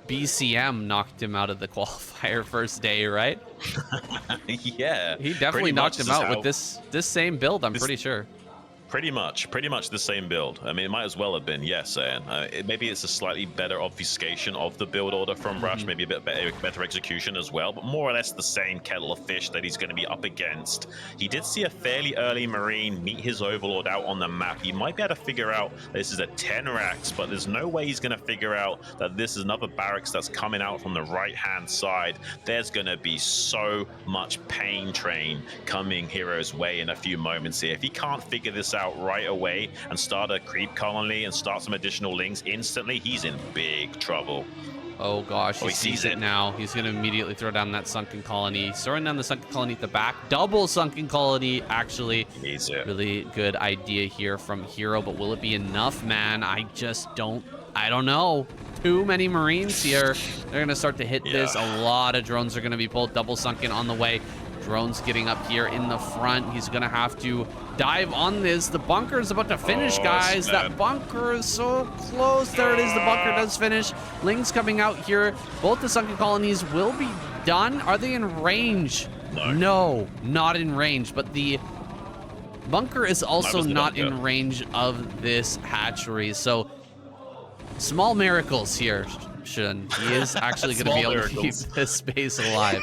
BCM knocked him out of the qualifier first day, right? Yeah. He definitely knocked him out with this same build, I'm pretty sure. Pretty much the same build. I mean, it might as well have been, yes, Ian. Maybe it's a slightly better obfuscation of the build order from Rush, maybe a bit better execution as well, but more or less the same kettle of fish that he's going to be up against. He did see a fairly early Marine meet his Overlord out on the map. He might be able to figure out this is a 10 racks, but there's no way he's going to figure out that this is another barracks that's coming out from the right-hand side. There's going to be so much pain train coming Hero's way in a few moments here. If he can't figure this out right away and start a creep colony and start some additional links instantly, he's in big trouble. Oh gosh, he sees it now. He's going to immediately throw down that sunken colony. He's throwing down the sunken colony at the back. Double sunken colony, actually. Really good idea here from Hero, but will it be enough, man? I don't know. Too many Marines here. They're going to start to hit this. A lot of drones are going to be pulled. Double sunken on the way. Drones getting up here in the front. He's going to have to dive on this. The bunker is about to finish, guys. That bunker is so close. There it is. The bunker does finish. Lings coming out here. Both the sunken colonies will be done. Are they in range? No, not in range. But the bunker is also not in range of this hatchery. So small miracles here. Xun. He is actually going to be able to keep this space alive.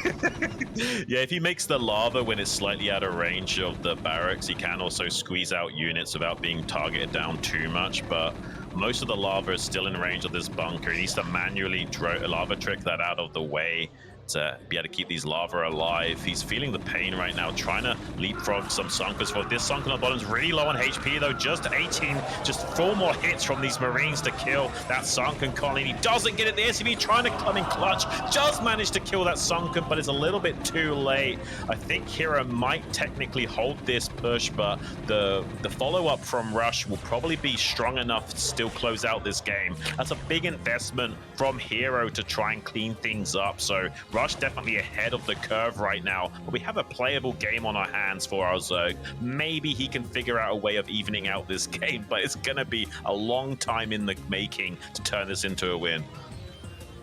Yeah, if he makes the lava when it's slightly out of range of the barracks, he can also squeeze out units without being targeted down too much, but most of the lava is still in range of this bunker. He needs to manually lava trick that out of the way to be able to keep these lava alive. He's feeling the pain right now, trying to leapfrog some sunkers for this sunken on the bottom's really low on HP though, just 18, just 4 more hits from these Marines to kill that sunken colony. He doesn't get it. The SCV trying to come in clutch, just managed to kill that sunken, but it's a little bit too late. I think Hero might technically hold this push, but the follow-up from Rush will probably be strong enough to still close out this game. That's a big investment from Hero to try and clean things up, so Rush definitely ahead of the curve right now, but we have a playable game on our hands for our Zerg. Maybe he can figure out a way of evening out this game, but it's going to be a long time in the making to turn this into a win.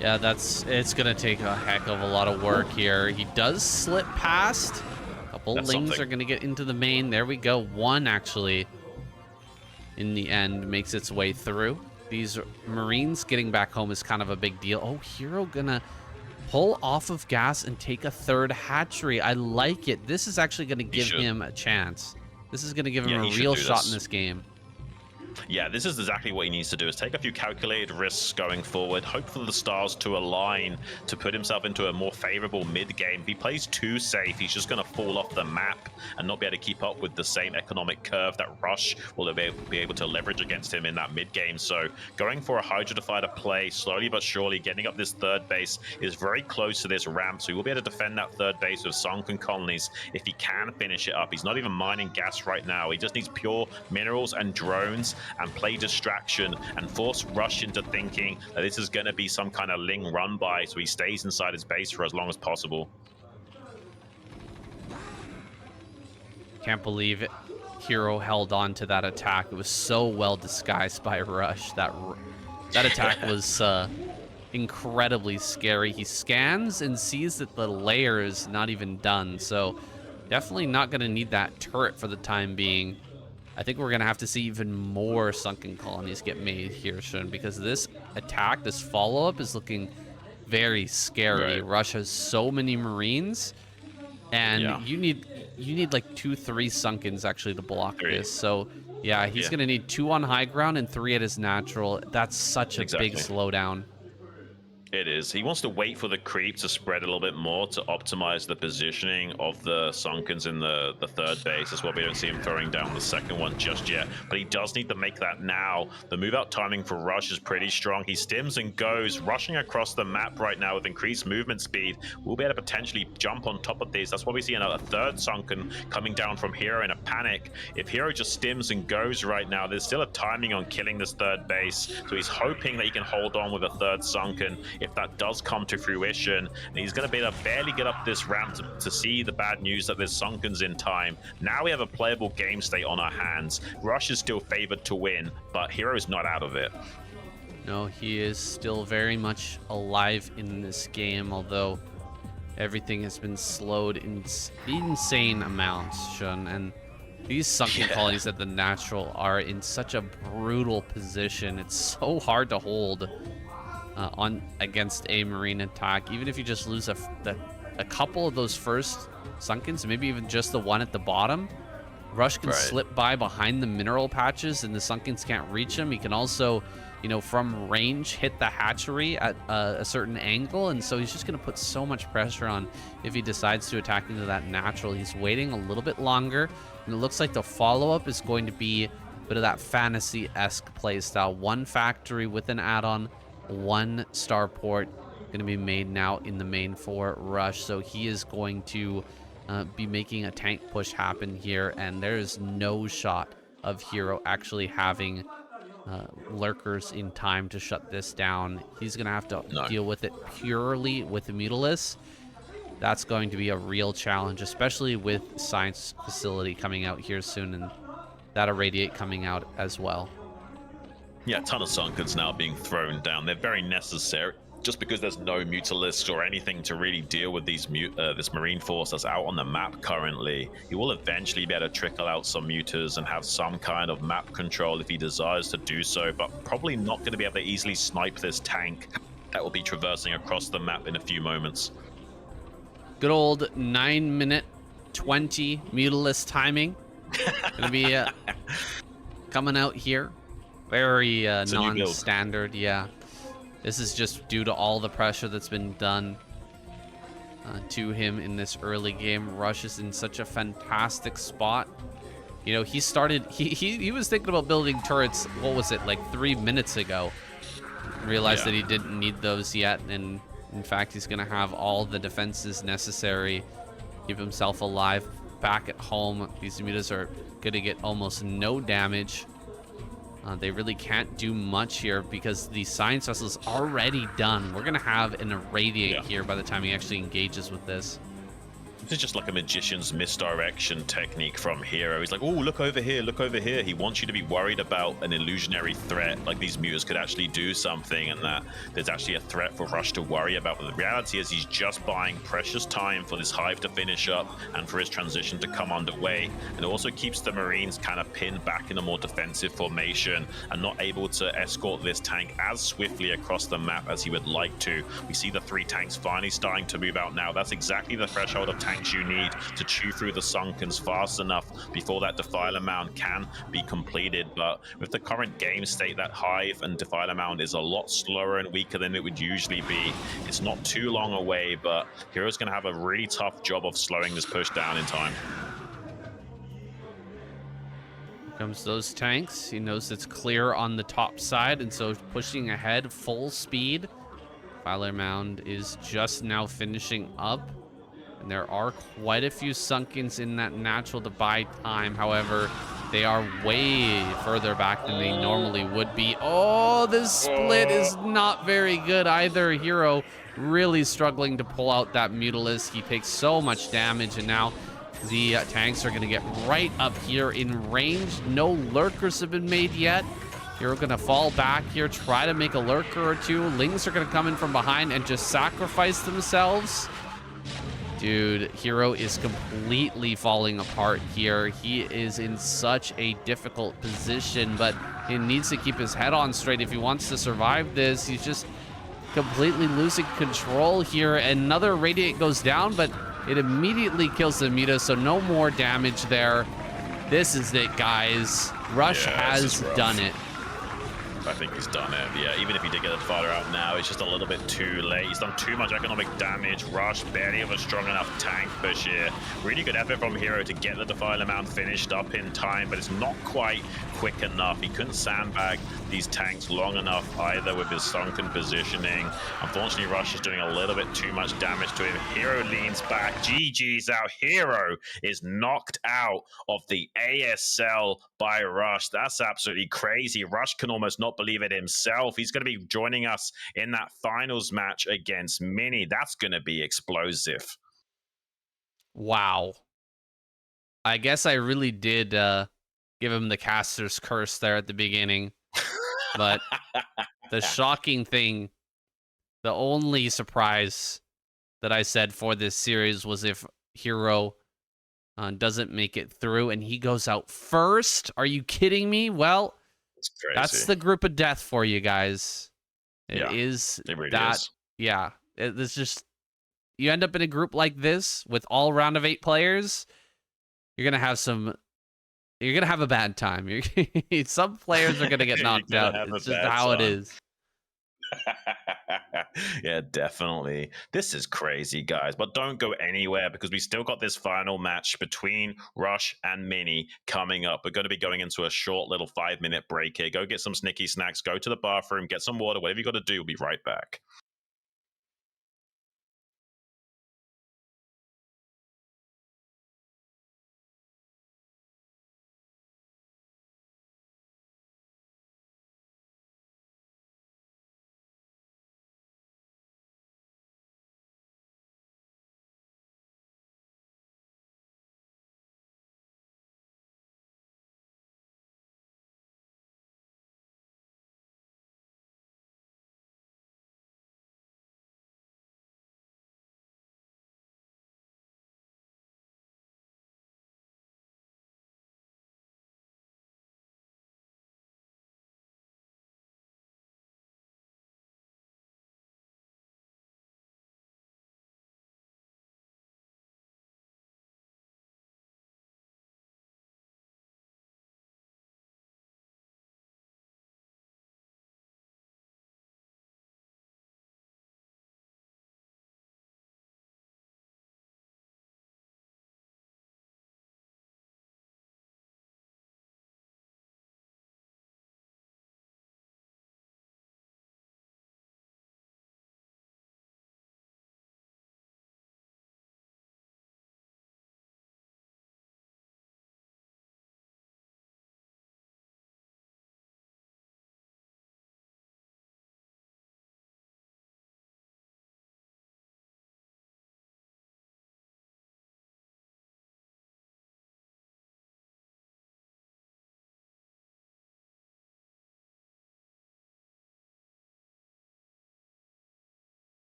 Yeah, it's going to take a heck of a lot of work here. He does slip past. A couple Lings are going to get into the main. There we go. One actually, in the end, makes its way through. These Marines getting back home is kind of a big deal. Oh, Hero going to pull off of gas and take a third hatchery. I like it. This is actually going to give him a chance. This is going to give him a real shot in this game. Yeah, this is exactly what he needs to do, is take a few calculated risks going forward, hope for the stars to align to put himself into a more favorable mid-game. If he plays too safe, he's just going to fall off the map and not be able to keep up with the same economic curve that Rush will be able to leverage against him in that mid-game. So going for a Hydra Fighter play, slowly but surely, getting up this third base is very close to this ramp, so he will be able to defend that third base with sunken colonies if he can finish it up. He's not even mining gas right now. He just needs pure minerals and drones and play distraction and force Rush into thinking that this is going to be some kind of Ling run by, so he stays inside his base for as long as possible. Can't believe it. Hero held on to that attack. It was so well disguised by Rush. That attack was incredibly scary. He scans and sees that the layer is not even done, so definitely not going to need that turret for the time being. I think we're going to have to see even more sunken colonies get made here soon, because this attack, this follow-up is looking very scary. Rush has so many Marines, and you need like 2-3 sunkens actually to block this. So yeah, he's going to need 2 on high ground and 3 at his natural. That's such a big slowdown. It is. He wants to wait for the creep to spread a little bit more to optimize the positioning of the Sunkens in the third base. That's why we don't see him throwing down the second one just yet. But he does need to make that now. The move out timing for Rush is pretty strong. He stims and goes, rushing across the map right now with increased movement speed. We'll be able to potentially jump on top of these. That's why we see a third Sunken coming down from Hero in a panic. If Hero just stims and goes right now, there's still a timing on killing this third base. So he's hoping that he can hold on with a third Sunken. If that does come to fruition, and he's going to be able to barely get up this ramp to see the bad news that there's Sunkens in time. Now we have a playable game state on our hands. Rush is still favored to win, but Hero's not out of it. No, he is still very much alive in this game, although everything has been slowed in insane amounts, Xun. And these sunken colonies at the natural are in such a brutal position. It's so hard to hold on against a marine attack. Even if you just lose a couple of those first sunkens, maybe even just the one at the bottom, Rush can slip by behind the mineral patches and the sunkens can't reach him. He can also, you know, from range hit the hatchery at a certain angle, and so he's just going to put so much pressure on if he decides to attack into that natural. He's waiting a little bit longer, and it looks like the follow-up is going to be a bit of that fantasy-esque playstyle. One factory with an add-on, one starport going to be made now in the main for Rush, so he is going to be making a tank push happen here, and there is no shot of Hero actually having lurkers in time to shut this down. He's going to have to deal with it purely with the Mutalisk. That's going to be a real challenge, especially with Science Facility coming out here soon, and that Irradiate coming out as well. Yeah, a ton of Sunkens now being thrown down. They're very necessary. Just because there's no Mutalisk or anything to really deal with these this Marine force that's out on the map currently, he will eventually be able to trickle out some Mutas and have some kind of map control if he desires to do so, but probably not going to be able to easily snipe this tank that will be traversing across the map in a few moments. Good old 9-minute 20 Mutalisk timing. Gonna be coming out here. Very non-standard, yeah. This is just due to all the pressure that's been done to him in this early game. Rush is in such a fantastic spot. You know, he was thinking about building turrets, what was it, like 3 minutes ago. Realized that he didn't need those yet, and in fact, he's going to have all the defenses necessary, keep himself alive back at home. These mutas are going to get almost no damage. They really can't do much here because the Science Vessel is already done. We're going to have an Irradiate here by the time he actually engages with this. This is just like a magician's misdirection technique from Hero. He's like, oh, look over here, look over here. He wants you to be worried about an illusionary threat, like these mutas could actually do something and that there's actually a threat for Rush to worry about. But the reality is he's just buying precious time for this hive to finish up and for his transition to come underway. And it also keeps the Marines kind of pinned back in a more defensive formation and not able to escort this tank as swiftly across the map as he would like to. We see the 3 tanks finally starting to move out now. That's exactly the threshold of tanks you need to chew through the Sunkens fast enough before that Defiler Mound can be completed. But with the current game state, that Hive and Defiler Mound is a lot slower and weaker than it would usually be. It's not too long away, but Hero's going to have a really tough job of slowing this push down in time. Here comes those tanks. He knows it's clear on the top side, and so pushing ahead full speed. Defiler Mound is just now finishing up. And there are quite a few Sunkens in that natural to buy time. However, they are way further back than they normally would be. Oh, this split is not very good either. Hero really struggling to pull out that Mutalisk. He takes so much damage, and now the tanks are going to get right up here in range. No lurkers have been made yet. Hero going to fall back here, try to make a lurker or two. Lings are going to come in from behind and just sacrifice themselves. Dude, Hero is completely falling apart here. He is in such a difficult position, but he needs to keep his head on straight if he wants to survive this. He's just completely losing control here. Another Radiate goes down, but it immediately kills the Muta, so no more damage there. This is it, guys. Rush has done it. I think he's done it. Yeah, even if he did get the Defiler out now, it's just a little bit too late. He's done too much economic damage. Rush barely have a strong enough tank push here. Really good effort from Hero to get the Defiler mount finished up in time, but it's not quite quick enough. He couldn't sandbag these tanks long enough either with his sunken positioning. Unfortunately, Rush is doing a little bit too much damage to him. Hero leans back. GG's out. Hero is knocked out of the ASL by Rush. That's absolutely crazy. Rush can almost not believe it himself. He's going to be joining us in that finals match against Mini. That's going to be explosive. Wow. I guess I really did give him the caster's curse there at the beginning. But the shocking thing, the only surprise that I said for this series was if Hero doesn't make it through and he goes out first. Are you kidding me? Well, that's the group of death for you guys. It really is. Yeah. It's just, you end up in a group like this with all round of 8 players, you're going to have a bad time. Some players are going to get knocked out. It's just how it is. Yeah, definitely. This is crazy, guys. But don't go anywhere because we still got this final match between Rush and Mini coming up. We're going to be going into a short little 5-minute break here. Go get some snicky snacks, go to the bathroom, get some water, whatever you got to do. We'll be right back.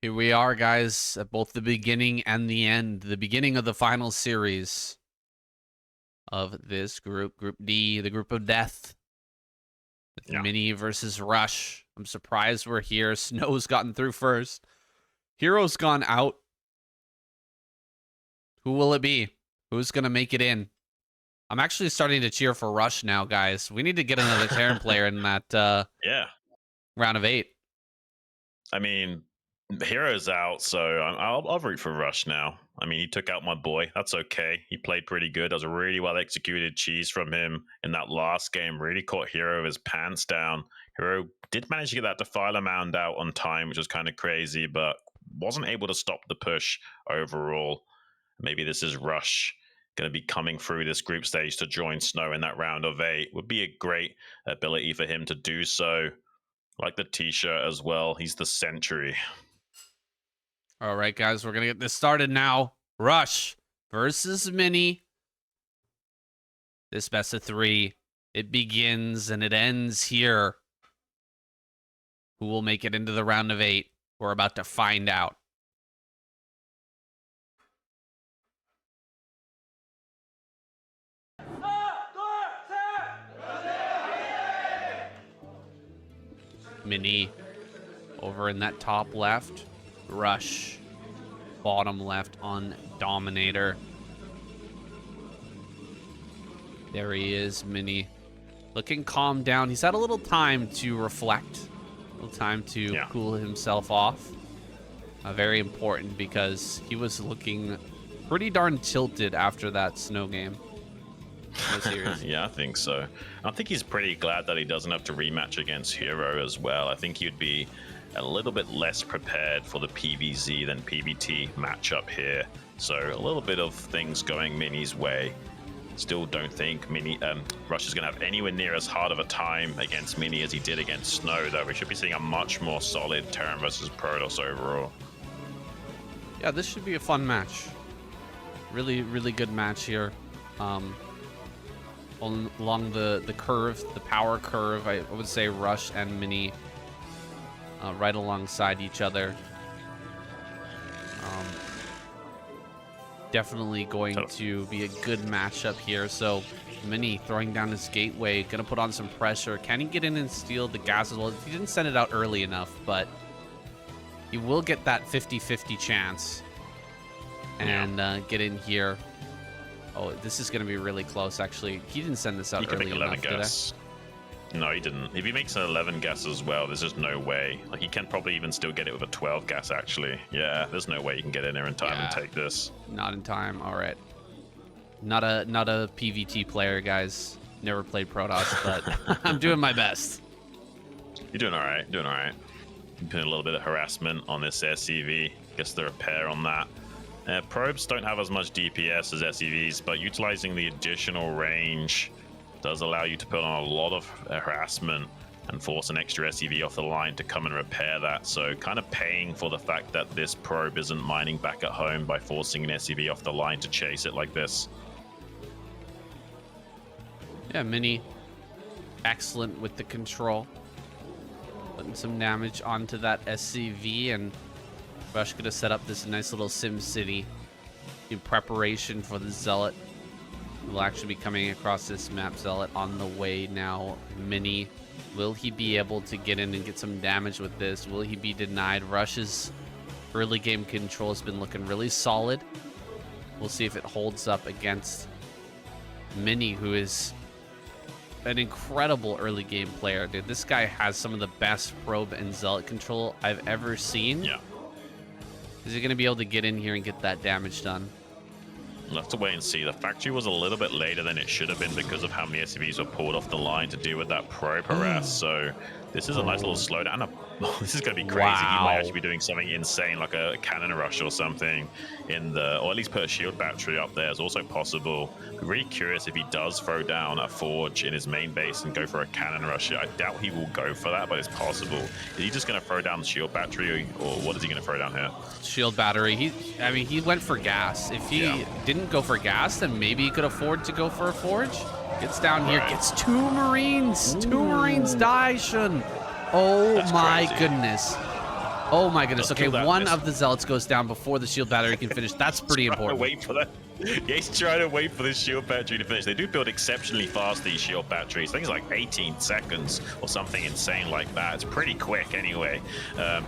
Here we are, guys, at both the beginning and the end. The beginning of the final series of this group, Group D, the group of death. Yeah. Mini versus Rush. I'm surprised we're here. Snow's gotten through first. Hero's gone out. Who will it be? Who's going to make it in? I'm actually starting to cheer for Rush now, guys. We need to get another Terran player in that round of 8. I mean, Hero's out, so I'll root for Rush now. I mean, he took out my boy. That's okay. He played pretty good. That was a really well executed cheese from him in that last game. Really caught Hero his pants down. Hero did manage to get that Defiler Mound out on time, which was kind of crazy, but wasn't able to stop the push overall. Maybe this is Rush going to be coming through this group stage to join Snow in that round of 8. Would be a great ability for him to do so. Like the t-shirt as well. He's the Sentry. All right, guys, we're going to get this started now. Rush versus Mini. This best of 3. It begins and it ends here. Who will make it into the round of 8? We're about to find out. Mini over in that top left. Rush bottom left on Dominator. There he is, Mini. Looking calm down. He's had a little time to reflect. A little time to cool himself off. Very important because he was looking pretty darn tilted after that Snow game. Yeah, I think so. I think he's pretty glad that he doesn't have to rematch against Hero as well. I think he'd be a little bit less prepared for the PVZ than PVT matchup here. So a little bit of things going Mini's way. Still don't think Rush is going to have anywhere near as hard of a time against Mini as he did against Snow, though. We should be seeing a much more solid Terran versus Protoss overall. Yeah, this should be a fun match. Really, really good match here. Along the curve, the power curve, I would say Rush and Mini right alongside each other. Definitely going to be a good matchup here. So Mini throwing down his gateway, gonna put on some pressure. Can he get in and steal the gas as well? He didn't send it out early enough, but he will get that 50-50 chance and get in here. Oh, this is going to be really close, actually. He didn't send this out early enough, 11 guess. No, he didn't. If he makes an 11 guess as well, there's just no way. Like, he can probably even still get it with a 12 guess, actually. Yeah, there's no way he can get in there in time and take this. Not in time. All right. Not a PVT player, guys. Never played Protoss, but I'm doing my best. You're doing all right. Doing all right. You're putting a little bit of harassment on this SCV. Guess the repair on that. Probes don't have as much DPS as SCVs, but utilizing the additional range does allow you to put on a lot of harassment and force an extra SCV off the line to come and repair that. So kind of paying for the fact that this probe isn't mining back at home by forcing an SCV off the line to chase it like this. Yeah, Mini, excellent with the control. Putting some damage onto that SCV, and Rush could have set up this nice little Sim City in preparation for the Zealot. Will actually be coming across this map. Zealot on the way now. Mini, will he be able to get in and get some damage with this? Will he be denied? Rush's early game control has been looking really solid. We'll see if it holds up against Mini, who is an incredible early game player. Dude, this guy has some of the best probe and Zealot control I've ever seen. Yeah. Is he going to be able to get in here and get that damage done? We'll have to wait and see. The factory was a little bit later than it should have been because of how many SCVs were pulled off the line to deal with that probe harass. So this is a nice little slowdown. This is going to be crazy. Wow. He might actually be doing something insane, like a cannon rush or something in the, or at least put a shield battery up there is also possible. I'm really curious if he does throw down a forge in his main base and go for a cannon rush. I doubt he will go for that, but it's possible. Is he just going to throw down the shield battery, or what is he going to throw down here? Shield battery. I mean, he went for gas. If he didn't go for gas, then maybe he could afford to go for a forge. Gets down here, gets 2 Marines. Ooh. 2 Marines die, Xun. Oh, that's my crazy. Goodness. Oh my goodness. Just Okay, kill that one missile. of the zealots goes down before the shield battery can finish. That's pretty important. Wait for that. Yeah, he's trying to wait for this shield battery to finish. They do build exceptionally fast, these shield batteries. I think it's like 18 seconds or something insane like that. It's pretty quick anyway.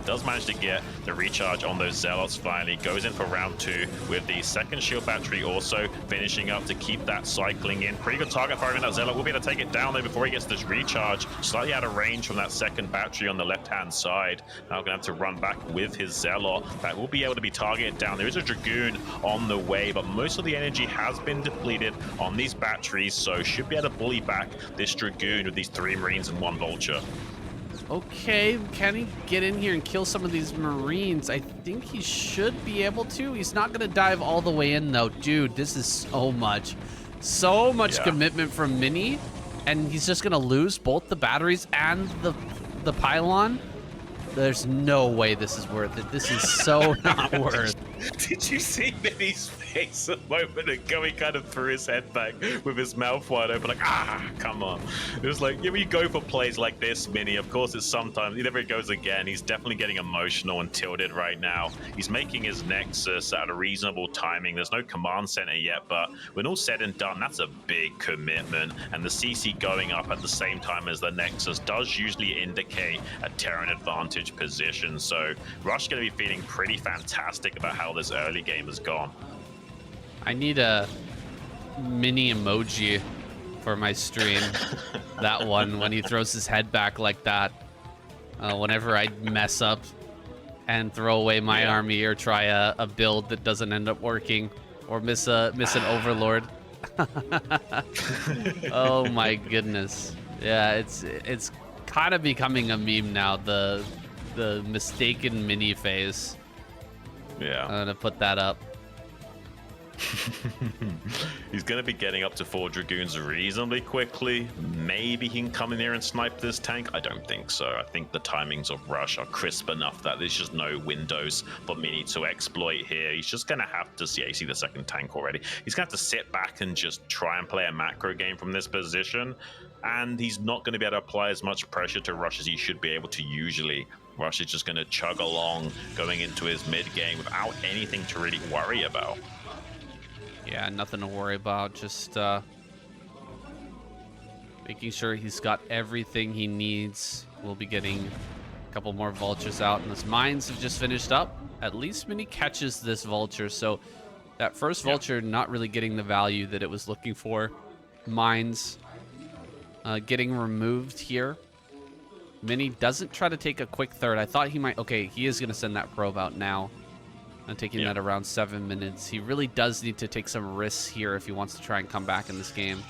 Does manage to get the recharge on those zealots finally. Goes in for round 2 with the second shield battery also finishing up to keep that cycling in. Pretty good target firing. That zealot will be able to take it down though before he gets this recharge. Slightly out of range from that second battery on the left-hand side. Now going to have to run back with his zealot. That will be able to be targeted down. There is a Dragoon on the way, but most of the energy has been depleted on these batteries, so should be able to bully back this Dragoon with these 3 Marines and 1 Vulture. Okay, can he get in here and kill some of these Marines? I think he should be able to. He's not going to dive all the way in, though. Dude, this is so much. So much commitment from Mini, and he's just going to lose both the batteries and the pylon. There's no way this is worth it. This is so not worth. Did you see Mini's face a moment ago? He kind of threw his head back with his mouth wide open, like, come on. It was like, yeah, when you go for plays like this, Mini, of course it's sometimes, there he goes again. He's definitely getting emotional and tilted right now. He's making his Nexus at a reasonable timing. There's no command center yet, but when all said and done, that's a big commitment. And the CC going up at the same time as the Nexus does usually indicate a Terran advantage position. So Rush going to be feeling pretty fantastic about how this early game has gone. I need a Mini emoji for my stream. That one, when he throws his head back like that. Whenever I mess up and throw away my army or try a build that doesn't end up working or miss an overlord. Oh my goodness. Yeah, it's kind of becoming a meme now, the mistaken Mini phase. Yeah. I'm gonna put that up. He's going to be getting up to 4 Dragoons reasonably quickly. Maybe he can come in here and snipe this tank. I don't think so. I think the timings of Rush are crisp enough that there's just no windows for Mini to exploit here. He's just going to have to see, you see the second tank already. He's going to have to sit back and just try and play a macro game from this position. And he's not going to be able to apply as much pressure to Rush as he should be able to usually. Rush is just going to chug along going into his mid game without anything to really worry about. Yeah, nothing to worry about. Just making sure he's got everything he needs. We'll be getting a couple more vultures out, and his mines have just finished up. At least Mini catches this vulture, so that first vulture not really getting the value that it was looking for. Mines getting removed here. Mini doesn't try to take a quick third. I thought he might. Okay, he is going to send that probe out now. And taking that around 7 minutes. He really does need to take some risks here if he wants to try and come back in this game.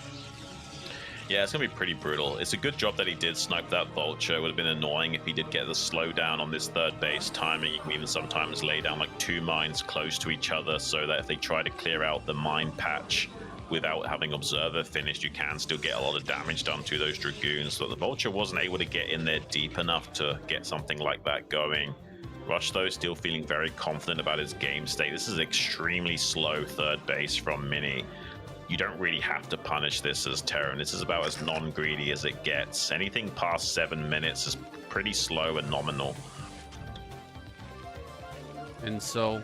Yeah, it's going to be pretty brutal. It's a good job that he did snipe that vulture. It would have been annoying if he did get the slowdown on this third base timing. You can even sometimes lay down like 2 mines close to each other so that if they try to clear out the mine patch without having Observer finished, you can still get a lot of damage done to those Dragoons. But the vulture wasn't able to get in there deep enough to get something like that going. Rush, though, still feeling very confident about his game state. This is extremely slow third base from Mini. You don't really have to punish this as Terran. This is about as non-greedy as it gets. Anything past 7 minutes is pretty slow and nominal. And so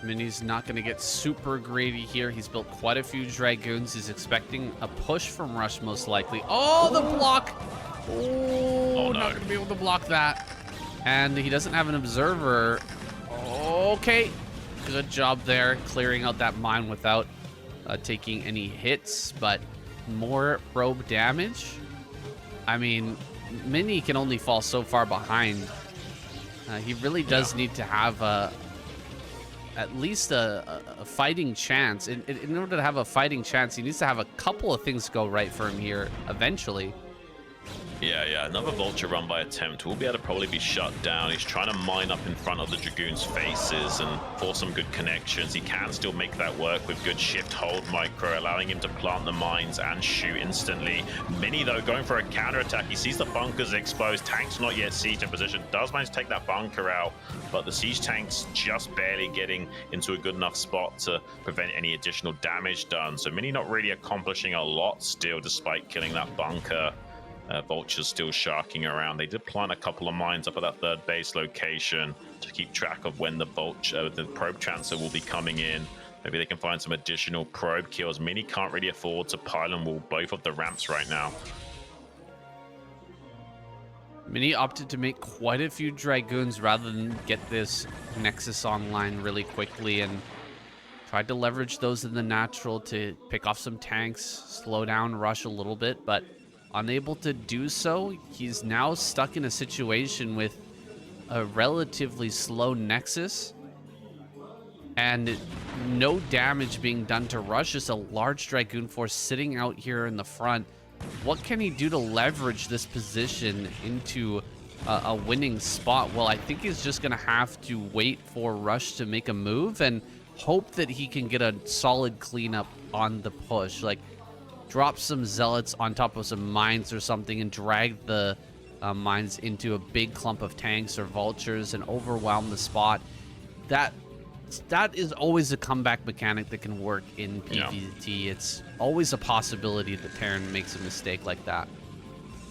Mini's not going to get super greedy here. He's built quite a few Dragoons. He's expecting a push from Rush, most likely. Oh, the block! Oh, no. Not going to be able to block that. And he doesn't have an observer. Okay. Good job there, clearing out that mine without taking any hits, but more probe damage. I mean, Mini can only fall so far behind. He really does need to have at least a fighting chance. In order to have a fighting chance, he needs to have a couple of things go right for him here eventually. Yeah, another vulture run by attempt will be able to probably be shut down. He's trying to mine up in front of the Dragoon's faces and force some good connections. He can still make that work with good shift hold micro, allowing him to plant the mines and shoot instantly. Mini, though, going for a counterattack. He sees the bunkers exposed. Tank's not yet siege in position. Does manage to take that bunker out, but the siege tank's just barely getting into a good enough spot to prevent any additional damage done. So Mini not really accomplishing a lot still, despite killing that bunker. Vultures still sharking around. They did plant a couple of mines up at that third base location to keep track of when the probe transfer will be coming in. Maybe they can find some additional probe kills. Mini can't really afford to pylon wall both of the ramps right now. Mini opted to make quite a few Dragoons rather than get this Nexus online really quickly, and tried to leverage those in the natural to pick off some tanks, slow down Rush a little bit, but unable to do so. He's now stuck in a situation with a relatively slow Nexus and no damage being done to Rush, just a large Dragoon force sitting out here in the front. What can he do to leverage this position into a winning spot? Well, I think he's just going to have to wait for Rush to make a move and hope that he can get a solid cleanup on the push. Like, drop some Zealots on top of some mines or something and drag the mines into a big clump of tanks or vultures and overwhelm the spot. That is always a comeback mechanic that can work in PvT. Yeah. It's always a possibility that Terran makes a mistake like that.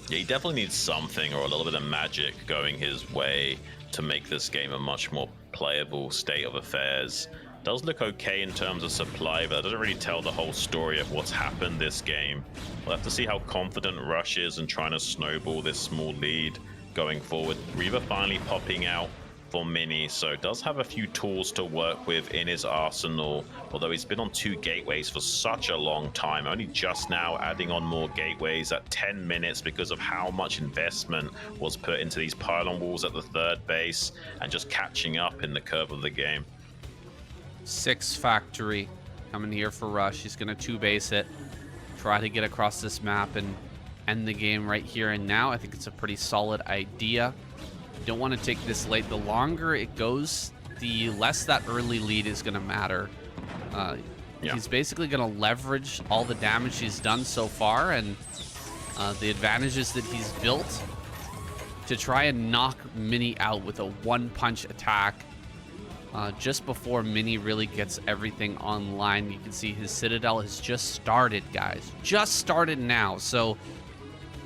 Yeah, he definitely needs something or a little bit of magic going his way to make this game a much more playable state of affairs. Does look okay in terms of supply, but that doesn't really tell the whole story of what's happened this game. We'll have to see how confident Rush is in trying to snowball this small lead going forward. Reaver finally popping out for Mini, so does have a few tools to work with in his arsenal, although he's been on 2 gateways for such a long time, only just now adding on more gateways at 10 minutes because of how much investment was put into these pylon walls at the third base and just catching up in the curve of the game. 6 factory coming here for Rush. He's going to 2-base it, try to get across this map and end the game right here and now. I think it's a pretty solid idea. Don't want to take this late. The longer it goes, the less that early lead is going to matter. He's basically going to leverage all the damage he's done so far and the advantages that he's built to try and knock Mini out with a 1-punch attack just before Mini really gets everything online. You can see his Citadel has just started, guys. Just started now. So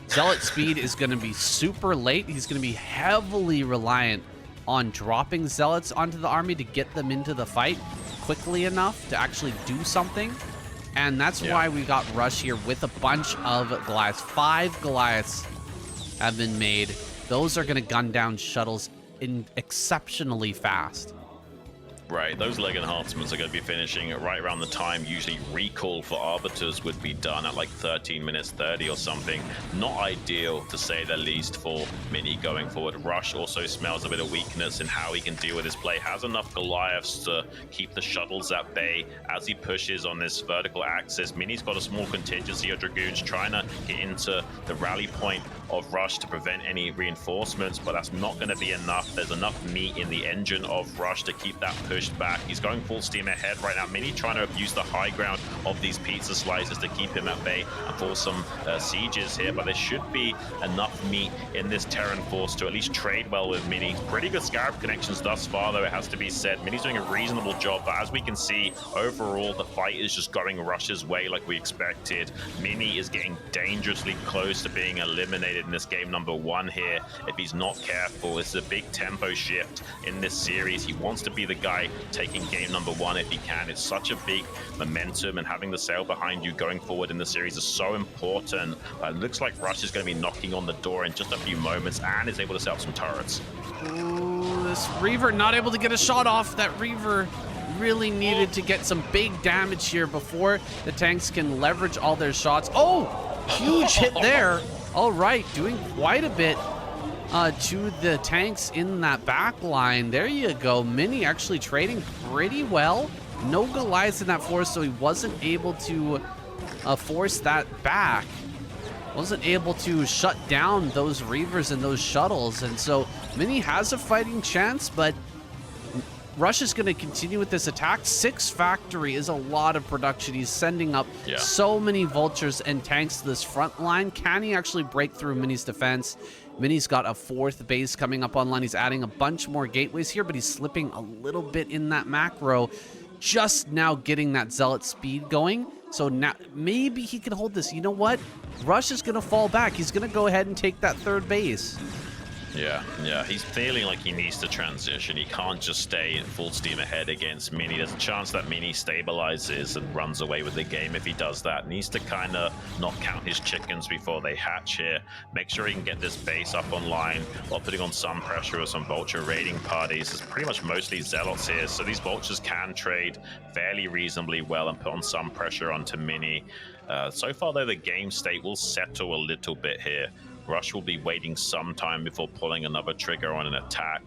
Zealot speed is going to be super late. He's going to be heavily reliant on dropping Zealots onto the army to get them into the fight quickly enough to actually do something. And that's why we got Rush here with a bunch of Goliaths. 5 Goliaths have been made. Those are going to gun down shuttles exceptionally fast. Right, those leg enhancements are going to be finishing right around the time usually recall for Arbiters would be done at like 13 minutes 30 or something. Not ideal, to say the least, for Mini going forward. Rush also smells a bit of weakness in how he can deal with his play. Has enough Goliaths to keep the shuttles at bay as he pushes on this vertical axis. Mini's got a small contingency of Dragoons trying to get into the rally point of Rush to prevent any reinforcements, but that's not going to be enough. There's enough meat in the engine of Rush to keep that pushed back. He's going full steam ahead right now. Mini trying to abuse the high ground of these pizza slices to keep him at bay and force some sieges here, but there should be enough meat in this Terran force to at least trade well with Mini. Pretty good Scarab connections thus far, though, it has to be said. Mini's doing a reasonable job, but as we can see, overall, the fight is just going Rush's way like we expected. Mini is getting dangerously close to being eliminated in this game number 1 here if he's not careful. This is a big tempo shift in this series. He wants to be the guy taking game number 1 if he can. It's such a big momentum, and having the sail behind you going forward in the series is so important. It looks like Rush is going to be knocking on the door in just a few moments and is able to set up some turrets. Ooh, this Reaver not able to get a shot off. That Reaver really needed to get some big damage here before the tanks can leverage all their shots. Oh, huge hit there. All right, doing quite a bit to the tanks in that back line. There you go. Mini actually trading pretty well. No Goliaths in that force, so he wasn't able to force that back. Wasn't able to shut down those Reavers and those shuttles. And so Mini has a fighting chance, but Rush is going to continue with this attack. 6 factory is a lot of production. He's sending up so many vultures and tanks to this front line. Can he actually break through Mini's defense? Mini's got a 4th base coming up online. He's adding a bunch more gateways here, but he's slipping a little bit in that macro. Just now getting that Zealot speed going. So now maybe he can hold this. You know what? Rush is going to fall back. He's going to go ahead and take that third base. Yeah, he's feeling like he needs to transition. He can't just stay in full steam ahead against Mini. There's a chance that Mini stabilizes and runs away with the game if he does that. Needs to kind of not count his chickens before they hatch here. Make sure he can get this base up online while putting on some pressure with some Vulture raiding parties. It's pretty much mostly Zealots here, so these Vultures can trade fairly reasonably well and put on some pressure onto Mini. So far, though, the game state will settle a little bit here. Rush will be waiting some time before pulling another trigger on an attack.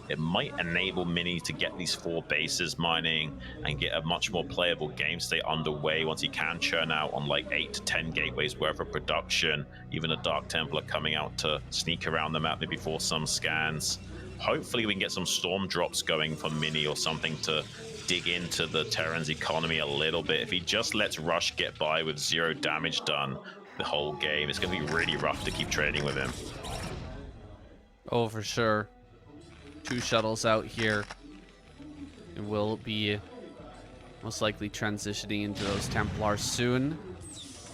It might enable Mini to get these 4 bases mining and get a much more playable game state underway once he can churn out on like 8 to 10 gateways worth of production. Even a Dark Templar coming out to sneak around the map maybe for some scans. Hopefully we can get some storm drops going for Mini or something to dig into the Terran's economy a little bit. If he just lets Rush get by with 0 damage done the whole game, it's going to be really rough to keep trading with him. Oh, for sure. 2 shuttles out here. It will be most likely transitioning into those Templars soon.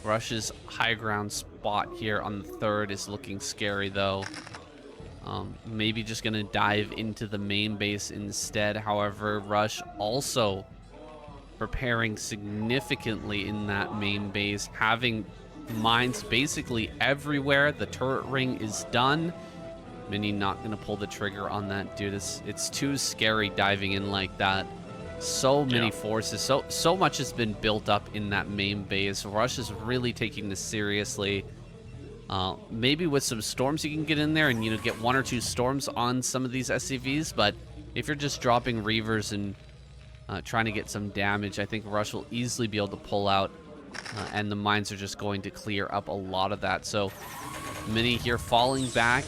Rush's high ground spot here on the 3rd is looking scary, though. Maybe just going to dive into the main base instead. However, Rush also preparing significantly in that main base, having mines basically everywhere. The turret ring is done. Mini not going to pull the trigger on that, dude. It's too scary diving in like that. So many forces, so much has been built up in that main base. Rush is really taking this seriously. Maybe with some storms you can get in there and, you know, get 1 or 2 storms on some of these SCVs, but if you're just dropping Reavers and trying to get some damage, I think Rush will easily be able to pull out, and the mines are just going to clear up a lot of that. So Mini here falling back.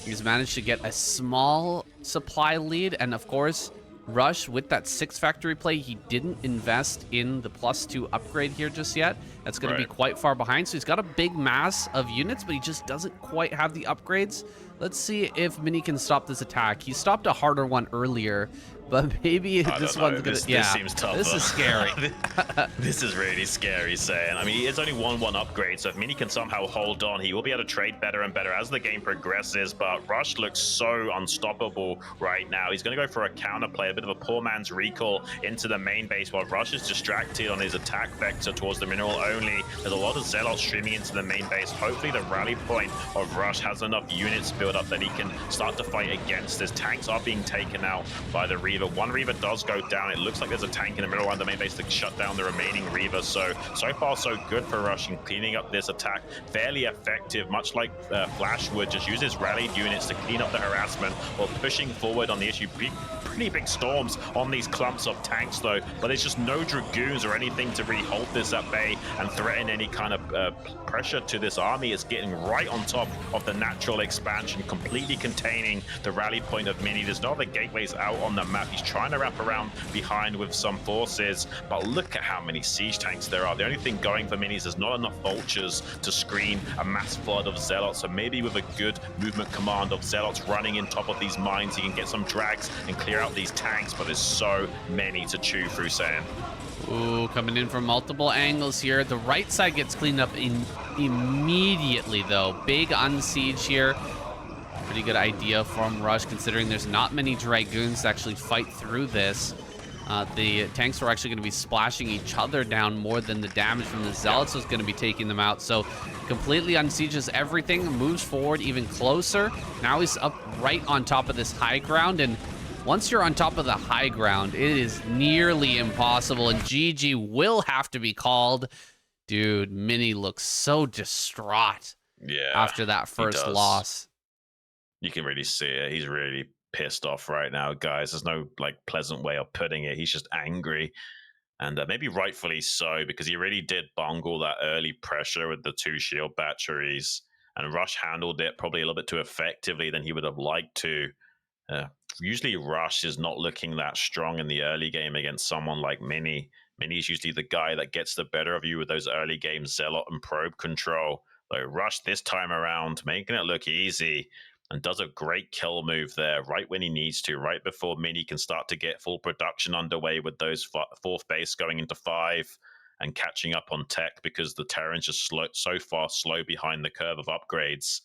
He's managed to get a small supply lead, and of course, Rush with that 6 factory play, he didn't invest in the +2 upgrade here just yet. That's going to be quite far behind. So he's got a big mass of units, but he just doesn't quite have the upgrades. Let's see if Mini can stop this attack. He stopped a harder one earlier, but maybe this one's gonna. This seems tougher. This is scary. This is really scary, Saiyan. I mean, it's only 1-1 upgrade, so if Mini can somehow hold on, he will be able to trade better and better as the game progresses. But Rush looks so unstoppable right now. He's going to go for a counterplay, a bit of a poor man's recall into the main base while Rush is distracted on his attack vector towards the mineral only. There's a lot of Zealots streaming into the main base. Hopefully the rally point of Rush has enough units built up that he can start to fight against this. Tanks are being taken out by the Reaver. 1 Reaver does go down. It looks like there's a tank in the middle around the main base to shut down the remaining Reaver. So far so good for Rush in cleaning up this attack. Fairly effective, much like Flash would, just uses rallied units to clean up the harassment while pushing forward on the issue. Pretty big storms on these clumps of tanks though, but there's just no Dragoons or anything to really hold this at bay and threaten any kind of pressure to this army. It's getting right on top of the natural expansion, completely containing the rally point of Mini. There's no other gateways out on the map. He's trying to wrap around behind with some forces, but look at how many siege tanks there are. The only thing going for Mini is there's not enough Vultures to screen a mass flood of Zealots, so maybe with a good movement command of Zealots running in top of these mines, he can get some drags and clear out these tanks, but there's so many to chew through, Saiyan. Ooh, coming in from multiple angles here. The right side gets cleaned up immediately, though. Big unsiege here. Pretty good idea from Rush, considering there's not many Dragoons to actually fight through this. The tanks were actually going to be splashing each other down more than the damage from the Zealots was going to be taking them out. So completely unsieges everything, moves forward even closer. Now he's up right on top of this high ground, and once you're on top of the high ground, it is nearly impossible, and GG will have to be called. Dude, Mini looks so distraught after that first loss. You can really see it. He's really pissed off right now, guys. There's no pleasant way of putting it. He's just angry, and maybe rightfully so, because he really did bungle that early pressure with the 2 shield batteries, and Rush handled it probably a little bit too effectively than he would have liked to. Usually Rush is not looking that strong in the early game against someone like Mini. Mini's usually the guy that gets the better of you with those early game Zealot and probe control. Though Rush this time around, making it look easy, and does a great kill move there right when he needs to, right before Mini can start to get full production underway with those 4th base going into 5. and catching up on tech because the Terrans just so far slow behind the curve of upgrades.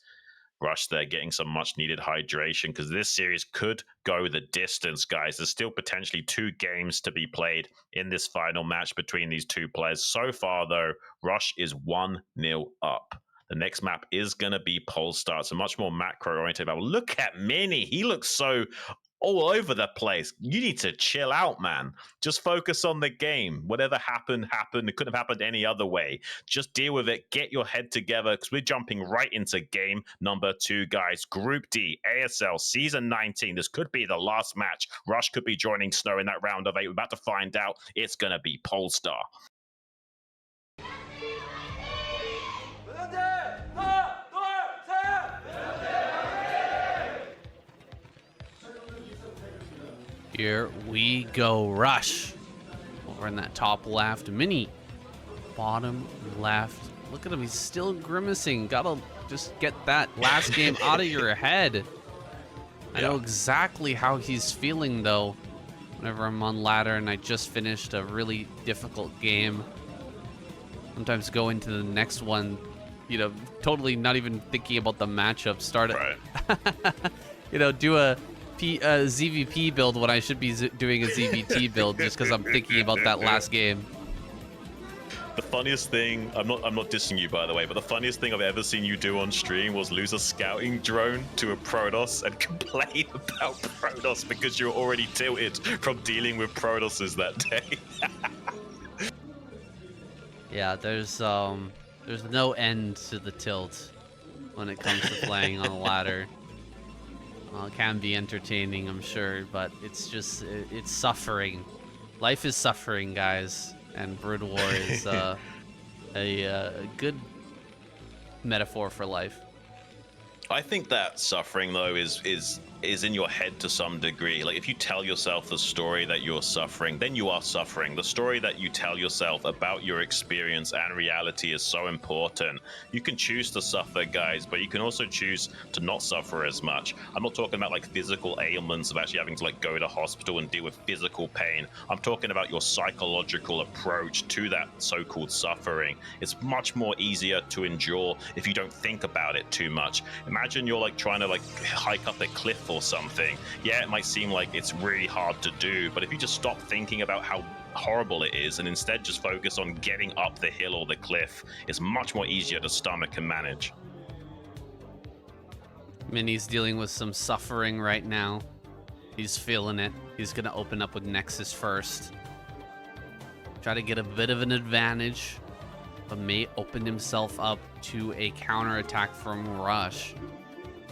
Rush there getting some much needed hydration because this series could go the distance, guys. There's still potentially 2 games to be played in this final match between these two players. So far, though, Rush is 1-0 up. The next map is going to be Polestar. It's a much more macro-oriented map. Look at Mini. He looks so all over the place. You need to chill out, man. Just focus on the game. Whatever happened, happened. It couldn't have happened any other way. Just deal with it. Get your head together because we're jumping right into game number 2, guys. Group D, ASL Season 19. This could be the last match. Rush could be joining Snow in that round of 8. We're about to find out. It's going to be Polestar. Here we go, Rush. Over in that top left, Mini. Bottom left. Look at him, he's still grimacing. Gotta just get that last game out of your head. I know exactly how he's feeling, though. Whenever I'm on ladder and I just finished a really difficult game. Sometimes go into the next one, you know, totally not even thinking about the matchup. Start it. Right. You know, do a ZVP build when I should be doing a ZVT build just because I'm thinking about that last game. The funniest thing, I'm not dissing you, by the way, but the funniest thing I've ever seen you do on stream was lose a scouting drone to a Protoss and complain about Protoss because you're already tilted from dealing with Protosses that day. Yeah, there's no end to the tilt when it comes to playing on a ladder. It can be entertaining, I'm sure, but it's just, it's suffering. Life is suffering, guys, and Broodwar is a good metaphor for life. I think that suffering, though, is in your head to some degree. Like, if you tell yourself the story that you're suffering, then you are suffering. The story that you tell yourself about your experience and reality is so important. You can choose to suffer, guys, but you can also choose to not suffer as much. I'm not talking about, like, physical ailments of actually having to, like, go to hospital and deal with physical pain. I'm talking about your psychological approach to that so-called suffering. It's much more easier to endure if you don't think about it too much. Imagine you're, like, trying to, like, hike up a cliff or something. Yeah, it might seem like it's really hard to do, but if you just stop thinking about how horrible it is and instead just focus on getting up the hill or the cliff, it's much more easier to stomach and manage. Mini's dealing with some suffering right now. He's feeling it. He's gonna open up with Nexus first. Try to get a bit of an advantage, but may open himself up to a counterattack from Rush.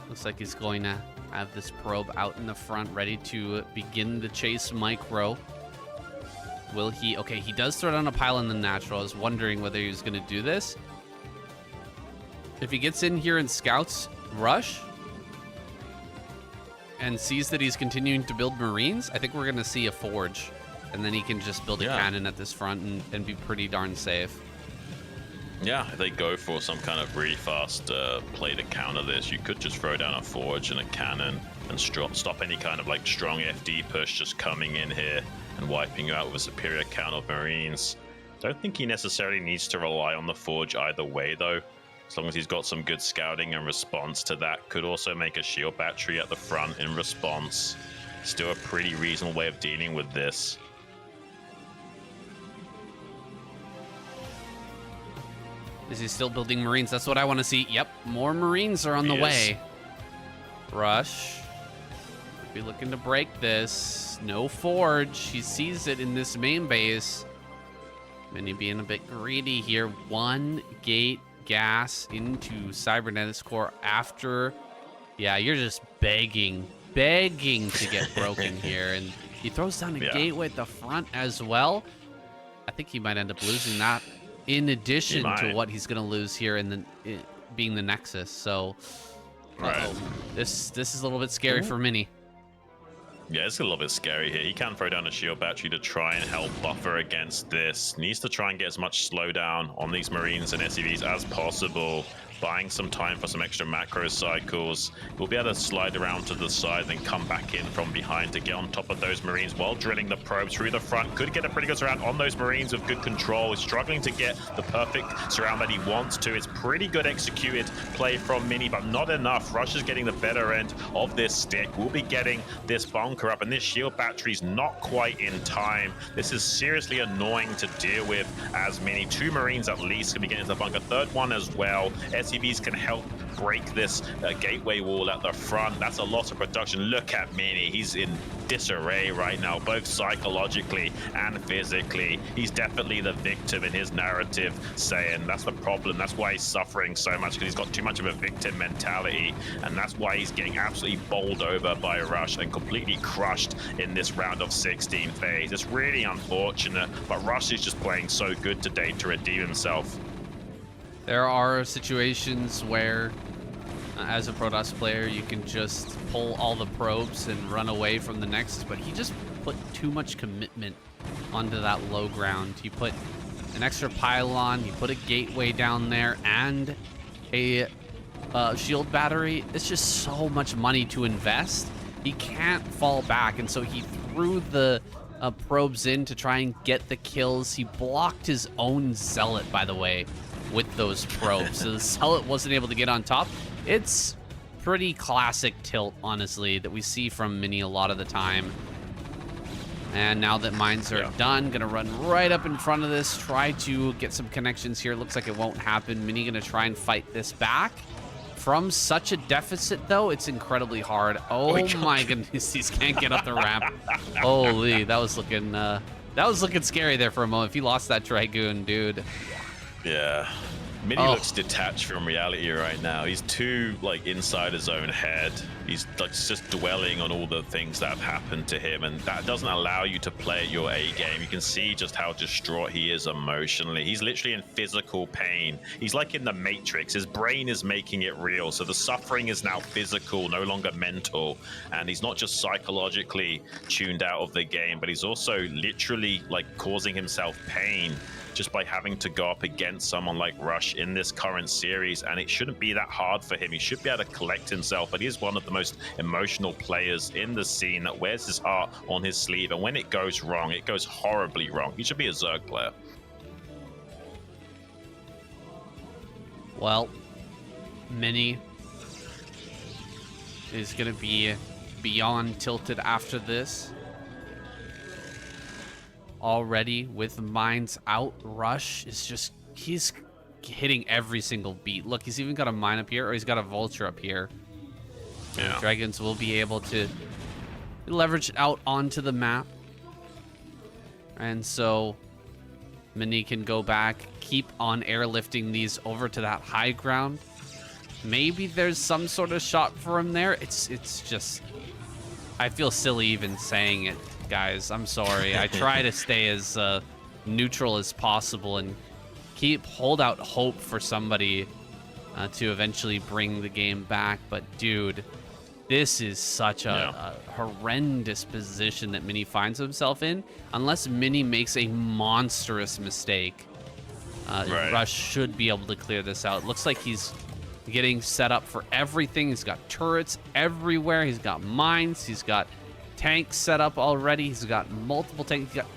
Looks like he's going to have this probe out in the front, ready to begin the chase micro. Will he? Okay, he does throw down a pile in the natural. I was wondering whether he was going to do this. If he gets in here and scouts Rush and sees that he's continuing to build Marines, I think we're going to see a forge. And then he can just build a cannon at this front and be pretty darn safe. Yeah, if they go for some kind of really fast play to counter this, you could just throw down a forge and a cannon and stop any kind of like strong FD push just coming in here and wiping you out with a superior count of Marines. Don't think he necessarily needs to rely on the forge either way, though. As long as he's got some good scouting and response to that. Could also make a shield battery at the front in response. Still a pretty reasonable way of dealing with this. Is he still building Marines? That's what I want to see. Yep, more Marines are on the way. Rush. Be looking to break this. No forge. He sees it in this main base. Mini being a bit greedy here. One gate gas into Cybernetics Core after. Yeah, you're just begging to get broken here. And he throws down a gateway at the front as well. I think he might end up losing that. In addition to what he's going to lose here in the being the Nexus. So this is a little bit scary for Mini. Yeah, it's a little bit scary here. He can throw down a shield battery to try and help buffer against this. Needs to try and get as much slowdown on these Marines and SCVs as possible. buying some time for some extra macro cycles. We'll be able to slide around to the side, then come back in from behind to get on top of those Marines while drilling the probe through the front. Could get a pretty good surround on those Marines with good control. He's struggling to get the perfect surround that he wants to. It's pretty good executed play from Mini, but not enough. Rush is getting the better end of this stick. We'll be getting this bunker up, and this shield battery's not quite in time. This is seriously annoying to deal with as Mini. 2 Marines at least can be getting into the bunker. Third one as well. SCVs can help break this gateway wall at the front. That's a lot of production. Look at Mini. He's in disarray right now, both psychologically and physically. He's definitely the victim in his narrative, Saiyan. That's the problem. That's why he's suffering so much, because he's got too much of a victim mentality, and that's why he's getting absolutely bowled over by Rush and completely crushed in this round of 16 phase. It's really unfortunate, but Rush is just playing so good today to redeem himself. There are situations where, as a Protoss player, you can just pull all the probes and run away from the Nexus, but he just put too much commitment onto that low ground. He put an extra pylon, he put a gateway down there, and a shield battery. It's just so much money to invest. He can't fall back, and so he threw the probes in to try and get the kills. He blocked his own Zealot, by the way, with those probes. So the Zealot wasn't able to get on top. It's pretty classic tilt, honestly, that we see from Mini a lot of the time. And now that mines are done, gonna run right up in front of this, try to get some connections here. Looks like it won't happen. Mini gonna try and fight this back. From such a deficit, though, it's incredibly hard. Oh my goodness, these can't get up the ramp. Holy, that was looking scary there for a moment. If he lost that Dragoon, dude. Yeah. Mini looks detached from reality right now. He's too inside his own head. He's just dwelling on all the things that have happened to him, and that doesn't allow you to play at your A game. You can see just how distraught he is emotionally. He's literally in physical pain. He's like in the Matrix. His brain is making it real. So the suffering is now physical, no longer mental. And he's not just psychologically tuned out of the game, but he's also literally causing himself pain just by having to go up against someone like Rush in this current series, and it shouldn't be that hard for him. He should be able to collect himself, but he is one of the most emotional players in the scene that wears his heart on his sleeve, and when it goes wrong, it goes horribly wrong. He should be a Zerg player. Well, Mini is going to be beyond tilted after this. Already with mines out, Rush is just, he's hitting every single beat. Look, he's even got a mine up here, or he's got a vulture up here. Yeah. Dragons will be able to leverage out onto the map. And so Mini can go back, keep on airlifting these over to that high ground. Maybe there's some sort of shot for him there. It's just, I feel silly even saying it, guys. I'm sorry. I try to stay as neutral as possible and hold out hope for somebody to eventually bring the game back. But dude, this is such a horrendous position that Mini finds himself in. Unless Mini makes a monstrous mistake, Rush should be able to clear this out. Looks like he's getting set up for everything. He's got turrets everywhere. He's got mines. He's got tanks set up already. He's got multiple tanks. He's got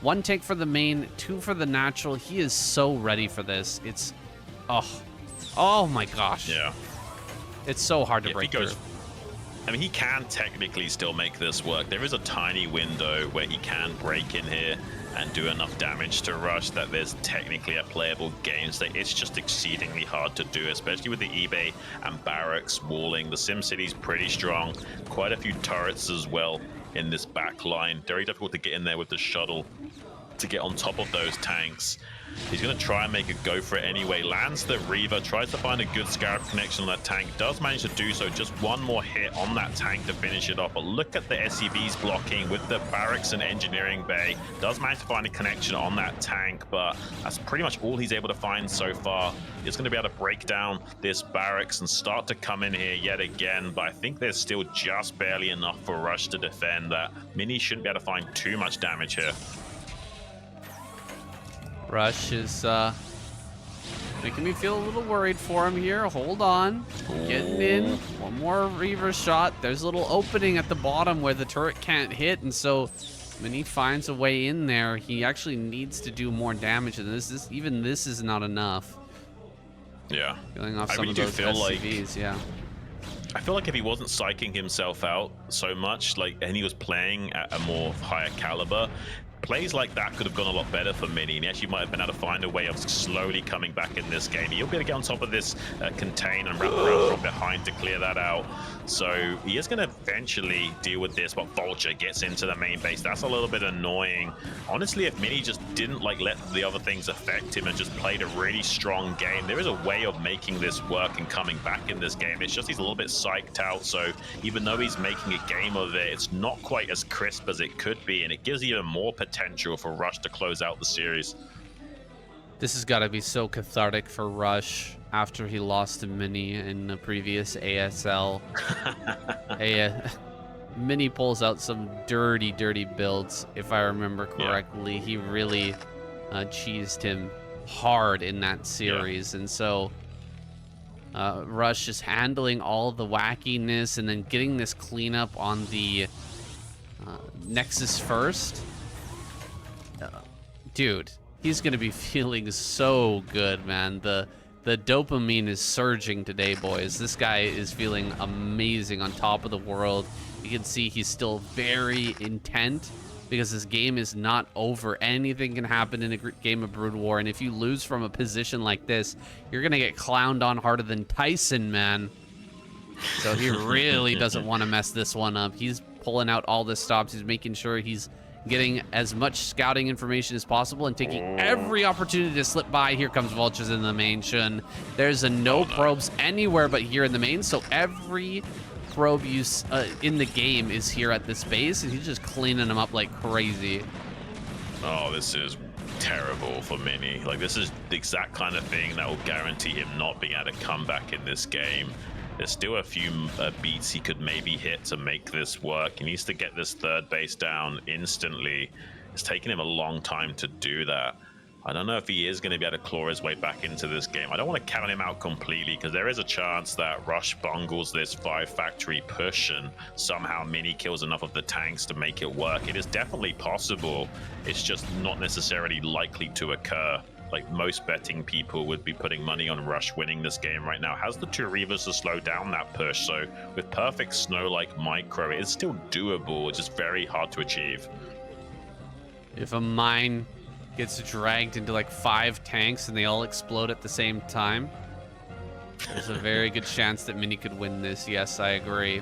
1 tank for the main, 2 for the natural. He is so ready for this. It's, oh my gosh. Yeah. It's so hard to break through. I mean, he can technically still make this work. There is a tiny window where he can break in here and do enough damage to Rush that there's technically a playable game state. It's just exceedingly hard to do, especially with the eBay and barracks walling. The SimCity's pretty strong. Quite a few turrets as well in this back line. Very difficult to get in there with the shuttle to get on top of those tanks. He's going to try and make a go for it anyway. Lands the Reaver, tries to find a good Scarab connection on that tank. Does manage to do so. Just one more hit on that tank to finish it off. But look at the SCVs blocking with the barracks and engineering bay. Does manage to find a connection on that tank, but that's pretty much all he's able to find so far. He's going to be able to break down this barracks and start to come in here yet again. But I think there's still just barely enough for Rush to defend that. Mini shouldn't be able to find too much damage here. Rush is Making me feel a little worried for him here. Hold on. Getting in. One more Reaver shot. There's a little opening at the bottom where the turret can't hit, and so when he finds a way in there, he actually needs to do more damage, and even this is not enough. Yeah. Feeling off I some really of do those feel SCVs, yeah. I feel like if he wasn't psyching himself out so much, and he was playing at a more higher caliber, plays like that could have gone a lot better for Mini, and he actually might have been able to find a way of slowly coming back in this game. He'll be able to get on top of this contain and wrap around from behind to clear that out. So he is going to eventually deal with this, but Vulture gets into the main base. That's a little bit annoying. Honestly, if Mini just didn't let the other things affect him and just played a really strong game, there is a way of making this work and coming back in this game. It's just he's a little bit psyched out, so even though he's making a game of it, it's not quite as crisp as it could be, and it gives even more potential for Rush to close out the series. This has got to be so cathartic for Rush after he lost to Mini in the previous ASL. Mini pulls out some dirty builds, if I remember correctly. Yeah. He really cheesed him hard in that series, and so Rush is handling all the wackiness and then getting this cleanup on the Nexus first. Dude, he's gonna be feeling so good, man. The dopamine is surging today, boys. This guy is feeling amazing, on top of the world. You can see he's still very intent because this game is not over. Anything can happen in a game of Broodwar, and if you lose from a position like this, you're gonna get clowned on harder than Tyson, man. So he really doesn't want to mess this one up. He's pulling out all the stops. He's making sure he's getting as much scouting information as possible and taking every opportunity to slip by. Here comes Vultures in the main, Xun. There's no probes anywhere but here in the main, so every probe use in the game is here at this base, and he's just cleaning them up like crazy. Oh, this is terrible for Mini. Like, this is the exact kind of thing that will guarantee him not being able to come back in this game. There's still a few beats he could maybe hit to make this work. He needs to get this third base down instantly. It's taken him a long time to do that. I don't know if he is going to be able to claw his way back into this game. I don't want to count him out completely, because there is a chance that Rush bungles this 5-factory push and somehow Mini kills enough of the tanks to make it work. It is definitely possible. It's just not necessarily likely to occur. Like, most betting people would be putting money on Rush winning this game right now. Has the 2 Reavers to slow down that push, so with perfect snow-like micro, it is still doable. It's just very hard to achieve. If a mine gets dragged into like 5 tanks and they all explode at the same time, there's a very good chance that Mini could win this. Yes, I agree.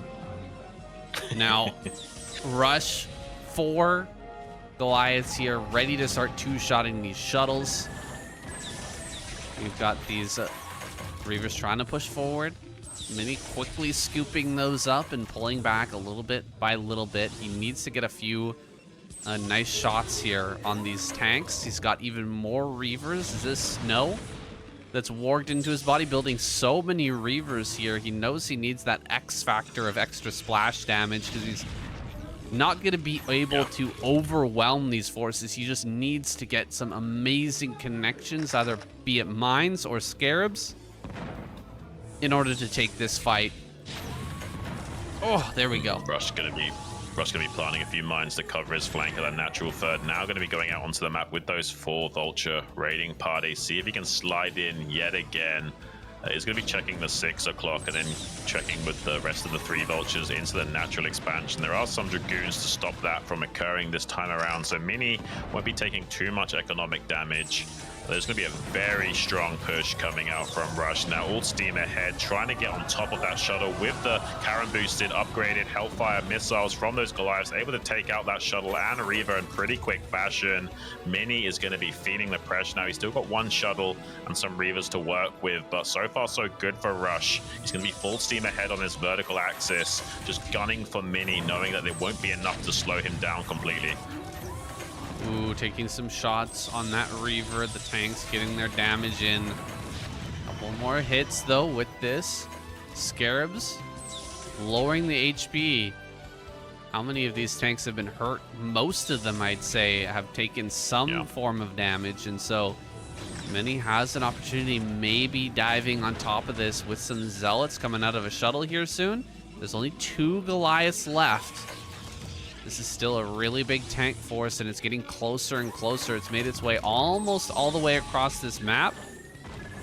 Now, Rush 4 Goliaths here, ready to start 2-shotting these shuttles. We've got these Reavers trying to push forward. Mini quickly scooping those up and pulling back a little bit by little bit. He needs to get a few nice shots here on these tanks. He's got even more Reavers. Is this snow that's warged into his body, building so many Reavers here? He knows he needs that X factor of extra splash damage because he's not going to be able to overwhelm these forces. He just needs to get some amazing connections, either be it mines or scarabs, in order to take this fight. Oh, there we go. Rush gonna be planting a few mines to cover his flank of that natural third. Now going to be going out onto the map with those 4 Vulture raiding parties. See if he can slide in yet again. He's going to be checking the 6 o'clock and then checking with the rest of the 3 Vultures into the natural expansion. There are some Dragoons to stop that from occurring this time around, so Mini won't be taking too much economic damage. There's going to be a very strong push coming out from Rush. Now all steam ahead, trying to get on top of that shuttle with the Karen boosted, upgraded Hellfire missiles from those Goliaths, able to take out that shuttle and Reaver in pretty quick fashion. Mini is going to be feeling the pressure now. He's still got 1 shuttle and some Reavers to work with, but so far so good for Rush. He's going to be full steam ahead on his vertical axis, just gunning for Mini, knowing that there won't be enough to slow him down completely. Ooh, taking some shots on that Reaver. The tanks getting their damage in. Couple more hits, though, with this. Scarabs lowering the HP. How many of these tanks have been hurt? Most of them, I'd say, have taken some form of damage. And so Mini has an opportunity, maybe diving on top of this with some Zealots coming out of a shuttle here soon. There's only 2 Goliaths left. This is still a really big tank force, and it's getting closer and closer. It's made its way almost all the way across this map.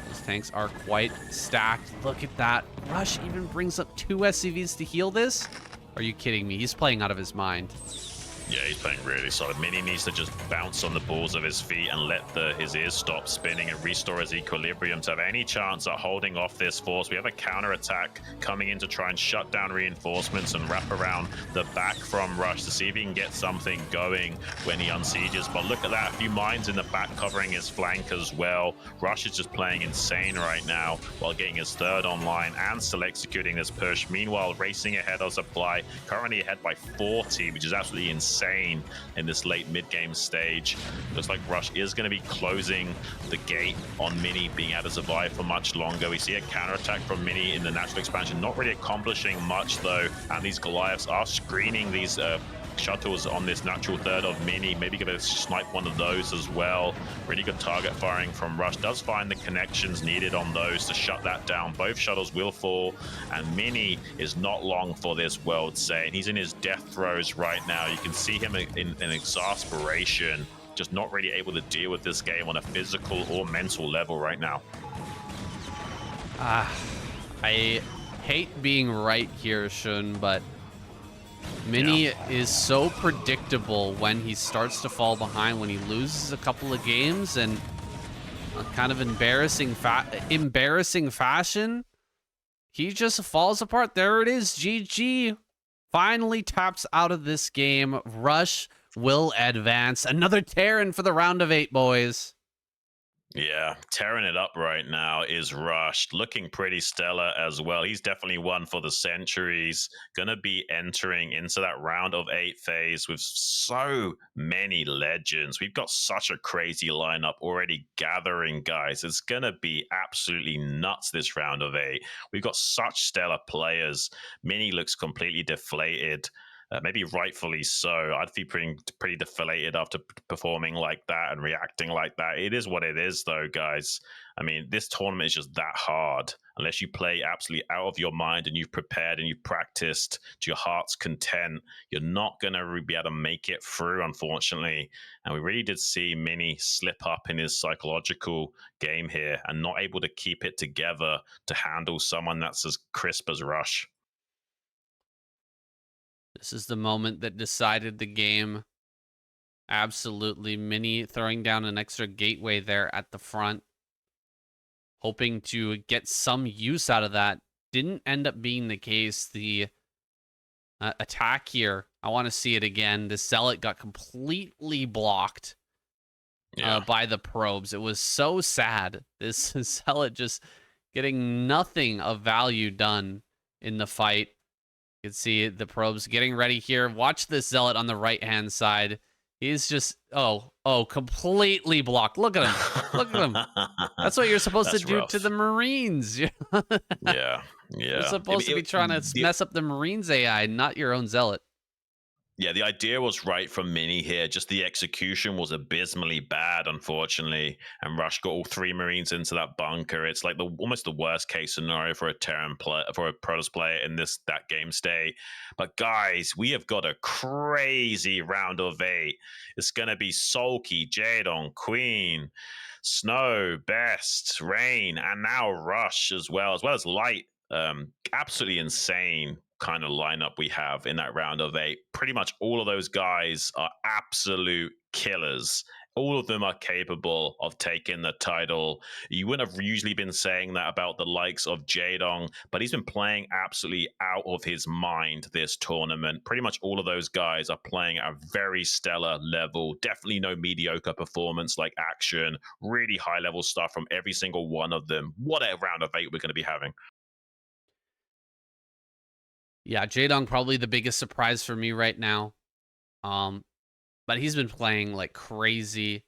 Those tanks are quite stacked. Look at that. Rush even brings up 2 SCVs to heal this. Are you kidding me? He's playing out of his mind. Yeah, he's playing really solid. Mini needs to just bounce on the balls of his feet and let his ears stop spinning and restore his equilibrium to have any chance at holding off this force. We have a counterattack coming in to try and shut down reinforcements and wrap around the back from Rush to see if he can get something going when he unsieges. But look at that, a few mines in the back covering his flank as well. Rush is just playing insane right now while getting his third online and still executing this push. Meanwhile, racing ahead of supply, currently ahead by 40, which is absolutely insane in this late mid-game stage. Looks like Rush is going to be closing the gate on Mini being able to survive for much longer. We see a counterattack from Mini in the natural expansion, not really accomplishing much though, and these Goliaths are screening these shuttles on this natural third of Mini. Maybe gonna snipe one of those as well. Really good target firing from Rush. Does find the connections needed on those to shut that down. Both shuttles will fall, and Mini is not long for this world saying. He's in his death throes right now. You can see him in exasperation, just not really able to deal with this game on a physical or mental level right now. I hate being right here, Xun, but Mini is so predictable when he starts to fall behind, when he loses a couple of games, and a kind of embarrassing fashion, he just falls apart. There it is, GG. Finally taps out of this game. Rush will advance. Another Terran for the round of 8, boys. Yeah, tearing it up right now is Rush, looking pretty stellar as well. He's definitely one for the centuries. Gonna be entering into that round of 8 phase with so many legends. We've got such a crazy lineup already gathering, guys. It's gonna be absolutely nuts this round of 8. We've got such stellar players. Mini looks completely deflated. Maybe rightfully so. I'd be pretty deflated after performing like that and reacting like that. It is what it is, though, guys. I mean, this tournament is just that hard. Unless you play absolutely out of your mind and you've prepared and you've practiced to your heart's content, you're not going to be able to make it through, unfortunately. And we really did see Mini slip up in his psychological game here and not able to keep it together to handle someone that's as crisp as Rush. This is the moment that decided the game. Absolutely. Mini throwing down an extra gateway there at the front, hoping to get some use out of that. Didn't end up being the case. The attack here, I want to see it again. The Zealot got completely blocked by the probes. It was so sad. This Zealot just getting nothing of value done in the fight. You can see the probes getting ready here. Watch this Zealot on the right-hand side. He's just, completely blocked. Look at him. Look at him. That's what you're supposed to do to the Marines. Yeah. You're supposed to be trying to mess up the Marines AI, not your own Zealot. Yeah, the idea was right from Mini here. Just the execution was abysmally bad, unfortunately. And Rush got all 3 Marines into that bunker. It's like almost the worst case scenario for a Terran player, for a Protoss player in that game state. But guys, we have got a crazy round of 8. It's gonna be Sulky, Jaedong, Queen, Snow, Best, Rain, and now Rush as well as Light. Absolutely insane kind of lineup we have in that round of 8. Pretty much all of those guys are absolute killers. All of them are capable of taking the title. You wouldn't have usually been saying that about the likes of Jaedong, but he's been playing absolutely out of his mind this tournament. Pretty much all of those guys are playing at a very stellar level. Definitely no mediocre performance like action. Really high level stuff from every single one of them. What a round of 8 we're going to be having. Yeah, Jaedong probably the biggest surprise for me right now. But he's been playing like crazy,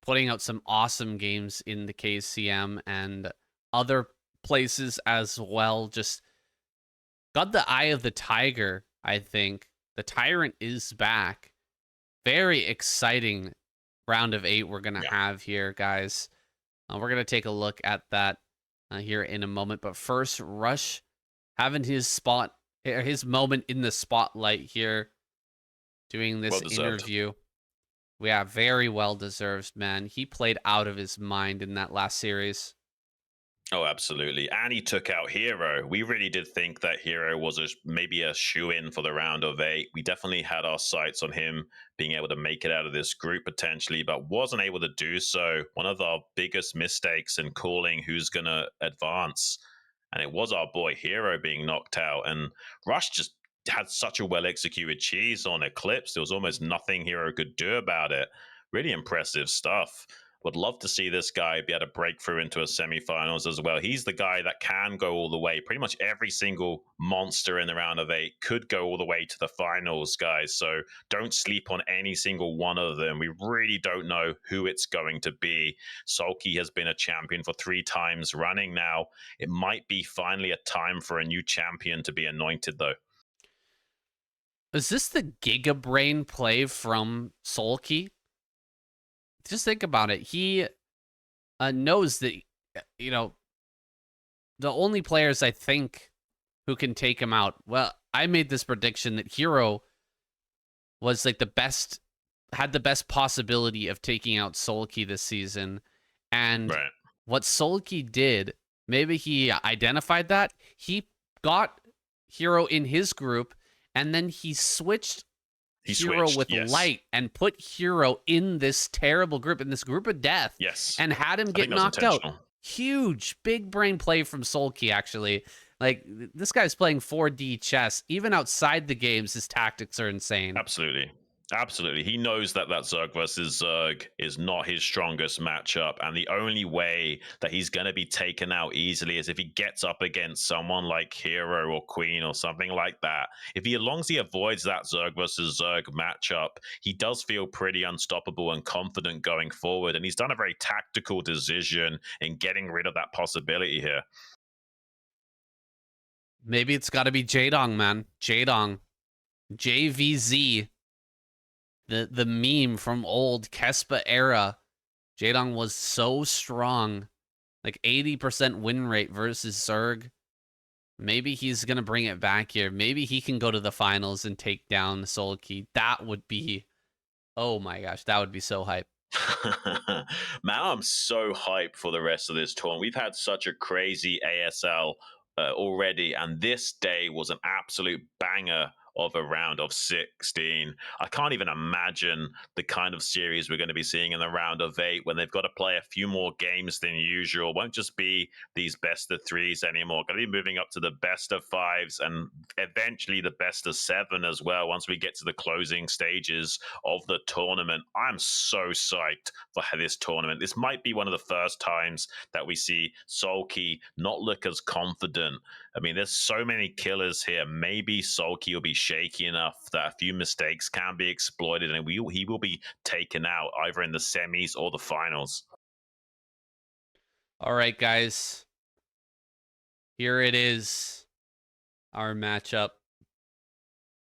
putting out some awesome games in the KCM and other places as well. Just got the eye of the tiger, I think. The Tyrant is back. Very exciting round of 8 we're going to have here, guys. We're going to take a look at that here in a moment. But first, Rush having his moment in the spotlight here, doing this interview. Yeah, very well deserved, man. He played out of his mind in that last series. Oh, absolutely. And he took out Hero. We really did think that Hero was maybe a shoe-in for the round of 8. We definitely had our sights on him being able to make it out of this group potentially, but wasn't able to do so. One of our biggest mistakes in calling who's going to advance. And it was our boy Hero being knocked out. And Rush just had such a well-executed cheese on Eclipse. There was almost nothing Hero could do about it. Really impressive stuff. Would love to see this guy be able to break through into a semifinals as well. He's the guy that can go all the way. Pretty much every single monster in the round of 8 could go all the way to the finals, guys. So don't sleep on any single one of them. We really don't know who it's going to be. Sulky has been a champion for 3 times running now. It might be finally a time for a new champion to be anointed, though. Is this the Giga Brain play from Sulky? Just think about it. He knows that, you know, the only players I think who can take him out. Well, I made this prediction that Hero was like had the best possibility of taking out Sulky this season. And what Sulky did, maybe he identified that. He got Hero in his group, and then he switched Hero with Light and put Hero in this terrible group, in this group of death, and had him get knocked out. Huge, big brain play from Sulky, actually. Like, this guy's playing 4D chess. Even outside the games, his tactics are insane. Absolutely. Absolutely. He knows that Zerg versus Zerg is not his strongest matchup. And the only way that he's going to be taken out easily is if he gets up against someone like Hero or Queen or something like that. As long as he avoids that Zerg versus Zerg matchup, he does feel pretty unstoppable and confident going forward. And he's done a very tactical decision in getting rid of that possibility here. Maybe it's got to be Jaedong, man. Jaedong. JVZ. The meme from old Kespa era. Jaedong was so strong. Like 80% win rate versus Zerg. Maybe he's going to bring it back here. Maybe he can go to the finals and take down Sulky. That would be... Oh my gosh, that would be so hype. Man, I'm so hyped for the rest of this tournament. We've had such a crazy ASL already, and this day was an absolute banger of a round of 16. I can't even imagine the kind of series we're going to be seeing in the round of 8 when they've got to play a few more games than usual. It won't just be these best of 3s anymore. Going to be moving up to the best of 5s and eventually the best of 7 as well once we get to the closing stages of the tournament. I'm so psyched for this tournament. This might be one of the first times that we see Sulky not look as confident. I mean, there's so many killers here. Maybe Sulky will be shaky enough that a few mistakes can be exploited and he will be taken out either in the semis or the finals. All right, guys. Here it is. Our matchup.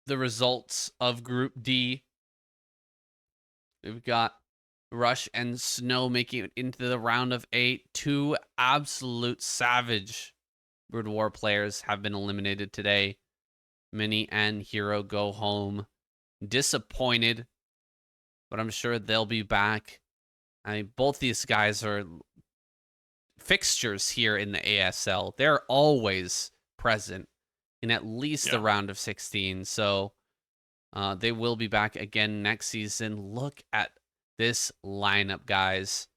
The results of Group D. We've got Rush and Snow making it into the round of 8. 2 absolute savage Broodwar players have been eliminated today. Mini and Hero go home disappointed, but I'm sure they'll be back. I mean, both these guys are fixtures here in the ASL. They're always present in at least the round of 16. So they will be back again next season. Look at this lineup, guys.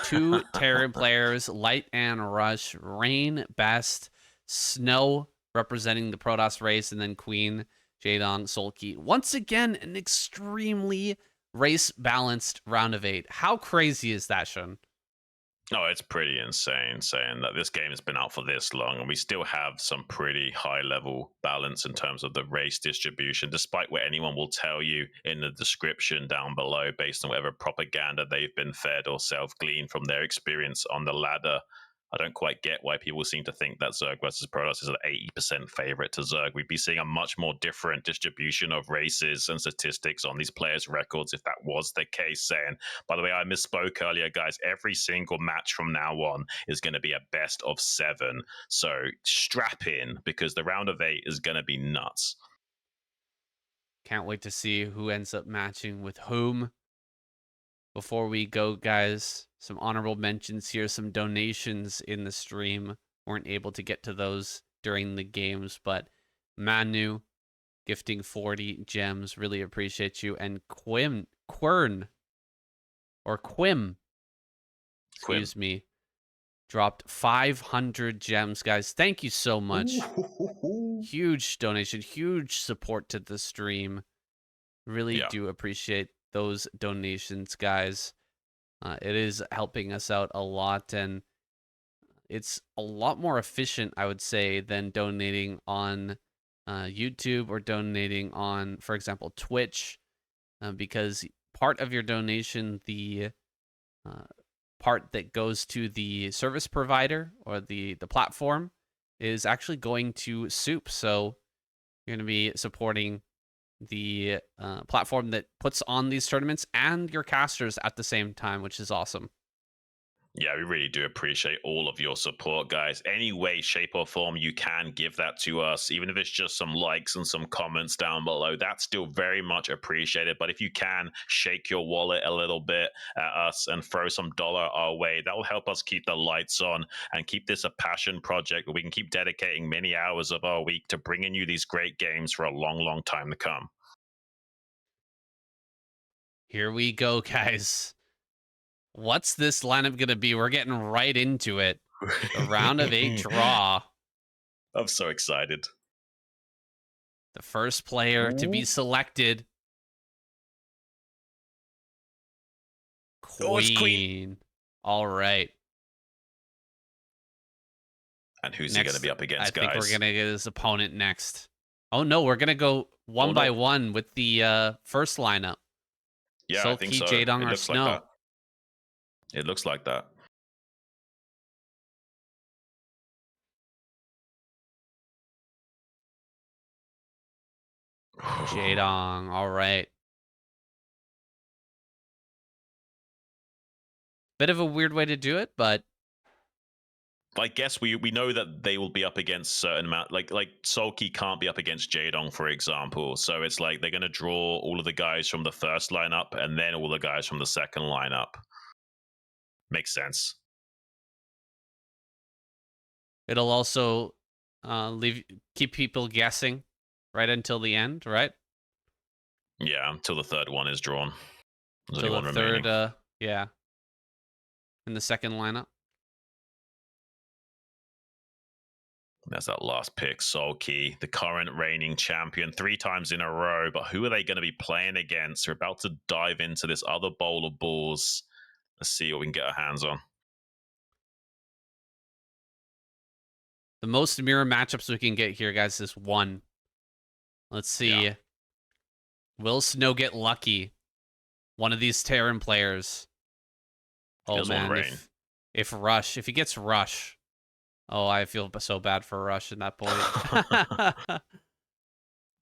2 Terran players, Light and Rush, Rain best, Snow representing the Protoss race, and then Queen, Jaedong, Sulky. Once again, an extremely race-balanced round of 8. How crazy is that, Xun? Oh, it's pretty insane saying that this game has been out for this long and we still have some pretty high-level balance in terms of the race distribution, despite what anyone will tell you in the description down below based on whatever propaganda they've been fed or self-gleaned from their experience on the ladder. I don't quite get why people seem to think that Zerg versus Protoss is an 80% favorite to Zerg. We'd be seeing a much more different distribution of races and statistics on these players' records if that was the case. Saying, by the way, I misspoke earlier, guys. Every single match from now on is going to be a best of 7. So strap in, because the round of 8 is going to be nuts. Can't wait to see who ends up matching with whom. Before we go, guys, some honorable mentions here, some donations in the stream. Weren't able to get to those during the games, but Manu gifting 40 gems. Really appreciate you. And Quim, excuse me, dropped 500 gems, guys. Thank you so much. Huge donation, huge support to the stream. Really do appreciate those donations, guys. It is helping us out a lot, and it's a lot more efficient, I would say, than donating on YouTube or donating on, for example, Twitch, because part of your donation, the part that goes to the service provider or the platform, is actually going to Soup. So you're going to be supporting the platform that puts on these tournaments and your casters at the same time, which is awesome. Yeah, we really do appreciate all of your support, guys. Any way, shape, or form you can give that to us, even if it's just some likes and some comments down below, that's still very much appreciated. But if you can shake your wallet a little bit at us and throw some dollar our way, that will help us keep the lights on and keep this a passion project where we can keep dedicating many hours of our week to bringing you these great games for a long, long time to come. Here we go, guys. What's this lineup going to be? We're getting right into it. The round of 8 draw. I'm so excited. The first player to be selected. Queen. Oh, it's Queen. All right. And who's he going to be up against, guys? I think we're going to get his opponent next. Oh, no, we're going to go one by one with the first lineup. Yeah, Sulky, I think so. Jaedong, or Snow. Like it looks like that. Jaedong, all right. Bit of a weird way to do it, but I guess we know that they will be up against certain amount, like Sulky can't be up against Jaedong, for example. So it's like they're going to draw all of the guys from the first lineup and then all the guys from the second lineup. Makes sense. It'll also keep people guessing right until the end, right? Yeah, until the third one is drawn. There's only one remaining. Yeah. In the second lineup. There's that last pick, Sulky, the current reigning champion 3 times in a row. But who are they going to be playing against? We're about to dive into this other bowl of balls. Let's see what we can get our hands on. The most mirror matchups we can get here, guys, is 1. Let's see. Yeah. Will Snow get lucky? One of these Terran players. Oh, man. If he gets Rush. Oh, I feel so bad for Rush in that point.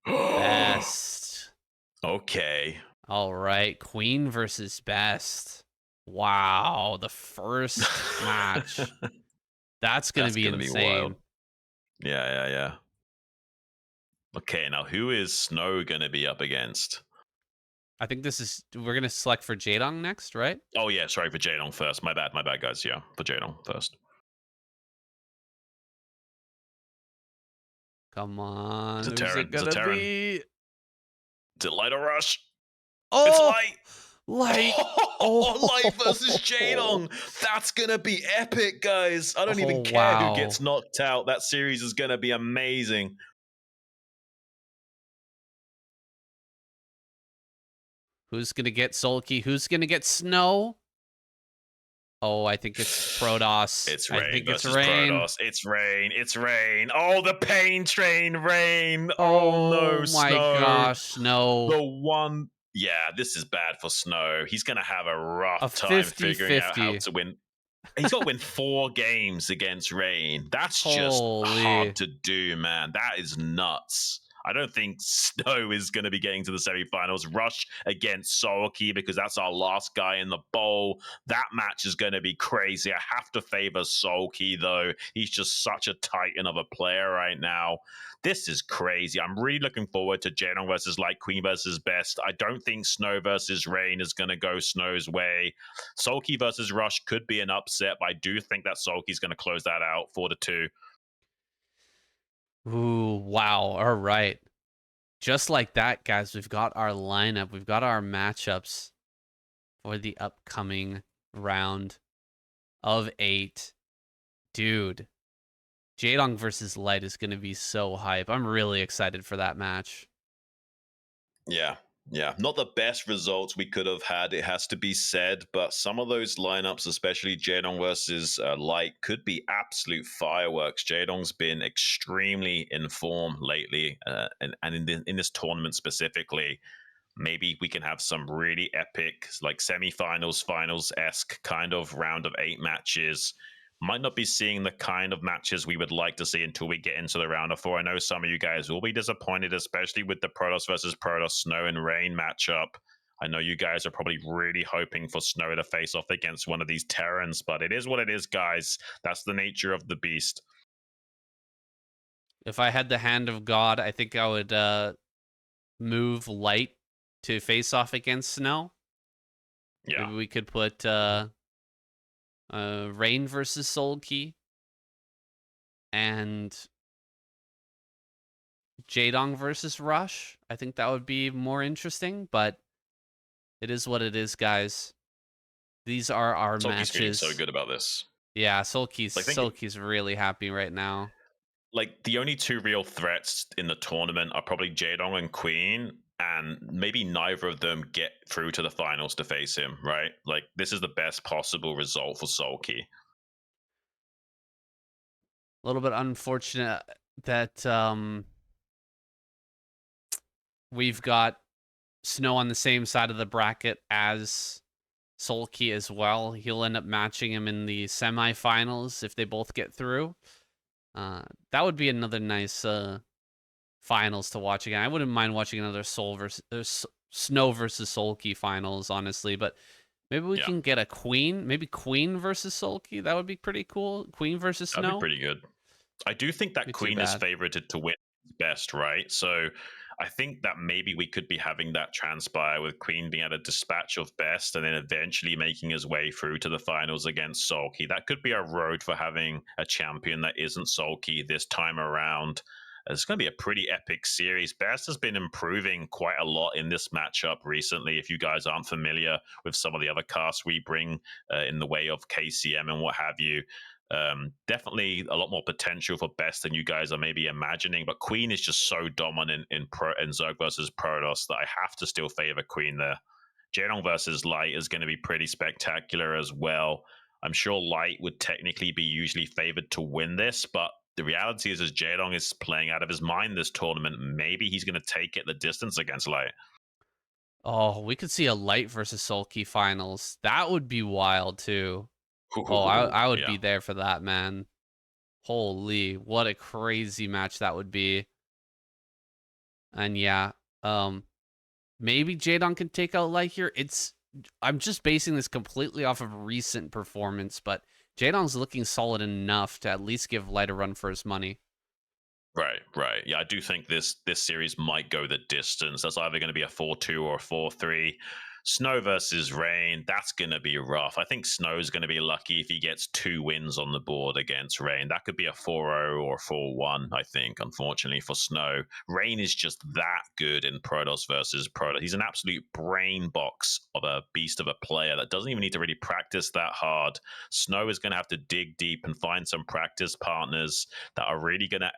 Best. Okay. All right. Queen versus Best. Wow. The first match. That's going to be insane. Yeah. Okay, now who is Snow going to be up against? I think we're going to select for Jaedong next, right? Oh, yeah. Sorry, for Jaedong first. My bad, guys. Yeah, for Jaedong first. Come on. Who's it going to be? Is it Light or Rush? Oh, it's Light. Light. Light versus Jaedong. That's going to be epic, guys. I don't even care who gets knocked out. That series is going to be amazing. Who's going to get Sulky? Who's going to get Snow? Oh, I think it's Protoss. It's Rain versus Protoss. It's Rain. Oh, the pain train, Rain. Oh no, my gosh, Snow. The one. Yeah, this is bad for Snow. He's going to have a rough time figuring out how to win. He's got to win 4 games against Rain. That's just Holy. hard to do, man. That is nuts. I don't think Snow is going to be getting to the semifinals. Rush against Solky because that's our last guy in the bowl. That match is going to be crazy. I have to favor Solky, though. He's just such a titan of a player right now. This is crazy. I'm really looking forward to Genyk versus Light Queen versus Best. I don't think Snow versus Rain is going to go Snow's way. Solky versus Rush could be an upset, but I do think that Solky's going to close that out 4-2. Ooh, wow. All right. Just like that, guys, we've got our lineup. We've got our matchups for the upcoming round of 8. Dude, Jaedong versus Light is going to be so hype. I'm really excited for that match. Yeah. Not the best results we could have had, it has to be said, but some of those lineups, especially Jaedong versus Light, could be absolute fireworks. Jaedong's been extremely in form lately, and in this tournament specifically. Maybe we can have some really epic, like semifinals, finals-esque kind of round of 8 matches. Might not be seeing the kind of matches we would like to see until we get into the round of 4. I know some of you guys will be disappointed, especially with the Protoss versus Protoss Snow and Rain matchup. I know you guys are probably really hoping for Snow to face off against one of these Terrans, but it is what it is, guys. That's the nature of the beast. If I had the hand of God, I think I would move Light to face off against Snow. Yeah. Maybe we could put Rain versus Solky and Jaedong versus Rush. I think that would be more interesting, but it is what it is, guys. These are our Solky's feeling matches. so good about this. Yeah, Solky's really happy right now. Like the only 2 real threats in the tournament are probably Jaedong and Queen, and maybe neither of them get through to the finals to face him, right? Like this is the best possible result for Solky. A little bit unfortunate that we've got Snow on the same side of the bracket as Solky as well. He'll end up matching him in the semifinals if they both get through. That would be another nice finals to watch again. I wouldn't mind watching another Snow versus Solky finals, honestly, but maybe we can get a Queen, maybe Queen versus Solky. That would be pretty cool. Queen versus Snow. That'd be pretty good. I do think that Queen is favorited to win best, right? So I think that maybe we could be having that transpire with Queen being at a dispatch of best and then eventually making his way through to the finals against Solky. That could be a road for having a champion that isn't Solky this time around. It's going to be a pretty epic series. Best has been improving quite a lot in this matchup recently. If you guys aren't familiar with some of the other casts we bring in the way of KCM and what have you, definitely a lot more potential for Best than you guys are maybe imagining. But Queen is just so dominant in Zerg versus Protoss that I have to still favor Queen there. Jaedong versus Light is going to be pretty spectacular as well. I'm sure Light would technically be usually favored to win this, but the reality is, as Jaedong is playing out of his mind this tournament, maybe he's going to take it the distance against Light. Oh, we could see a Light versus Solky finals. That would be wild too. Oh, I would be there for that, man. Holy, what a crazy match that would be. And yeah, maybe Jaedong can take out Light here. I'm just basing this completely off of recent performance, but Jaedong's looking solid enough to at least give Light a run for his money. Right. Yeah, I do think this series might go the distance. That's either going to be a 4-2 or a 4-3. Snow versus Rain, that's going to be rough. I think Snow's going to be lucky if he gets 2 wins on the board against Rain. That could be a 4-0 or 4-1, I think, unfortunately, for Snow. Rain is just that good in Protoss versus Protoss. He's an absolute brain box of a beast of a player that doesn't even need to really practice that hard. Snow is going to have to dig deep and find some practice partners that are really going to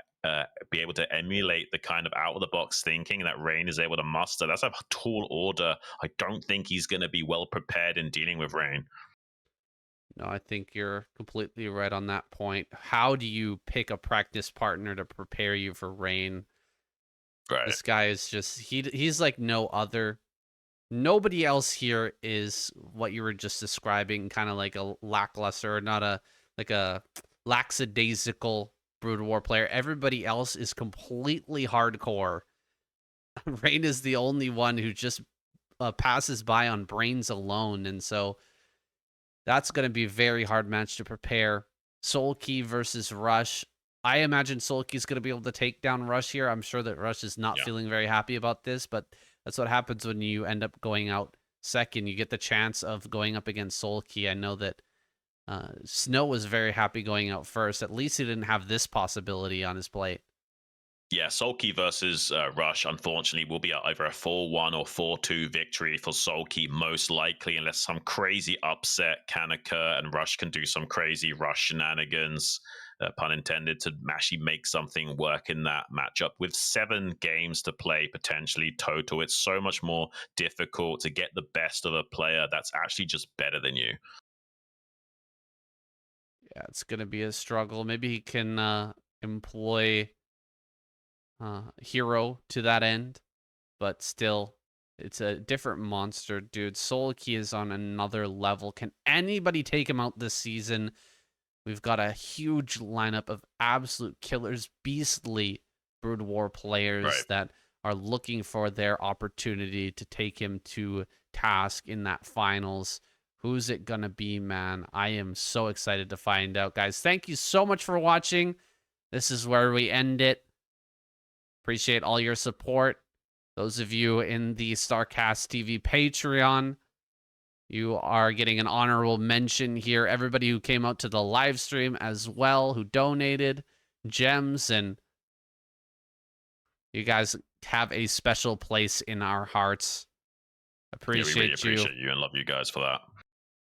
be able to emulate the kind of out-of-the-box thinking that Rain is able to muster. That's a tall order. I don't think he's going to be well prepared in dealing with Rain. No, I think you're completely right on that point. How do you pick a practice partner to prepare you for Rain? Right. This guy is just he's like no other. Nobody else here is what you were just describing, kind of like a lackluster, not a like a lackadaisical Brood War player. Everybody else is completely hardcore. Rain is the only one who just passes by on brains alone, and so that's going to be a very hard match to prepare. Soulkey versus Rush. I imagine Soulkey's going to be able to take down Rush here. I'm sure that Rush is not feeling very happy about this, but that's what happens when you end up going out second. You get the chance of going up against Soulkey. I know that Snow was very happy going out first. At least he didn't have this possibility on his plate. Yeah, Soulkey versus Rush, unfortunately, will be either a 4-1 or 4-2 victory for Soulkey, most likely, unless some crazy upset can occur and Rush can do some crazy Rush shenanigans, pun intended, to actually make something work in that matchup. With 7 games to play, potentially total, it's so much more difficult to get the best of a player that's actually just better than you. Yeah, it's going to be a struggle. Maybe he can employ Hero to that end, but still, it's a different monster, dude. Soulkey is on another level. Can anybody take him out this season? We've got a huge lineup of absolute killers, beastly Brood War players that are looking for their opportunity to take him to task in that finals. Who's it gonna be, man? I am so excited to find out, guys. Thank you so much for watching. This is where we end it. Appreciate all your support. Those of you in the StarCastTV Patreon, you are getting an honorable mention here. Everybody who came out to the live stream as well, who donated gems, and you guys have a special place in our hearts. Appreciate we really appreciate you and love you guys for that.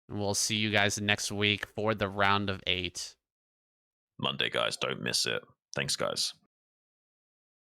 And we'll see you guys next week for the round of 8. Monday, guys. Don't miss it. Thanks, guys.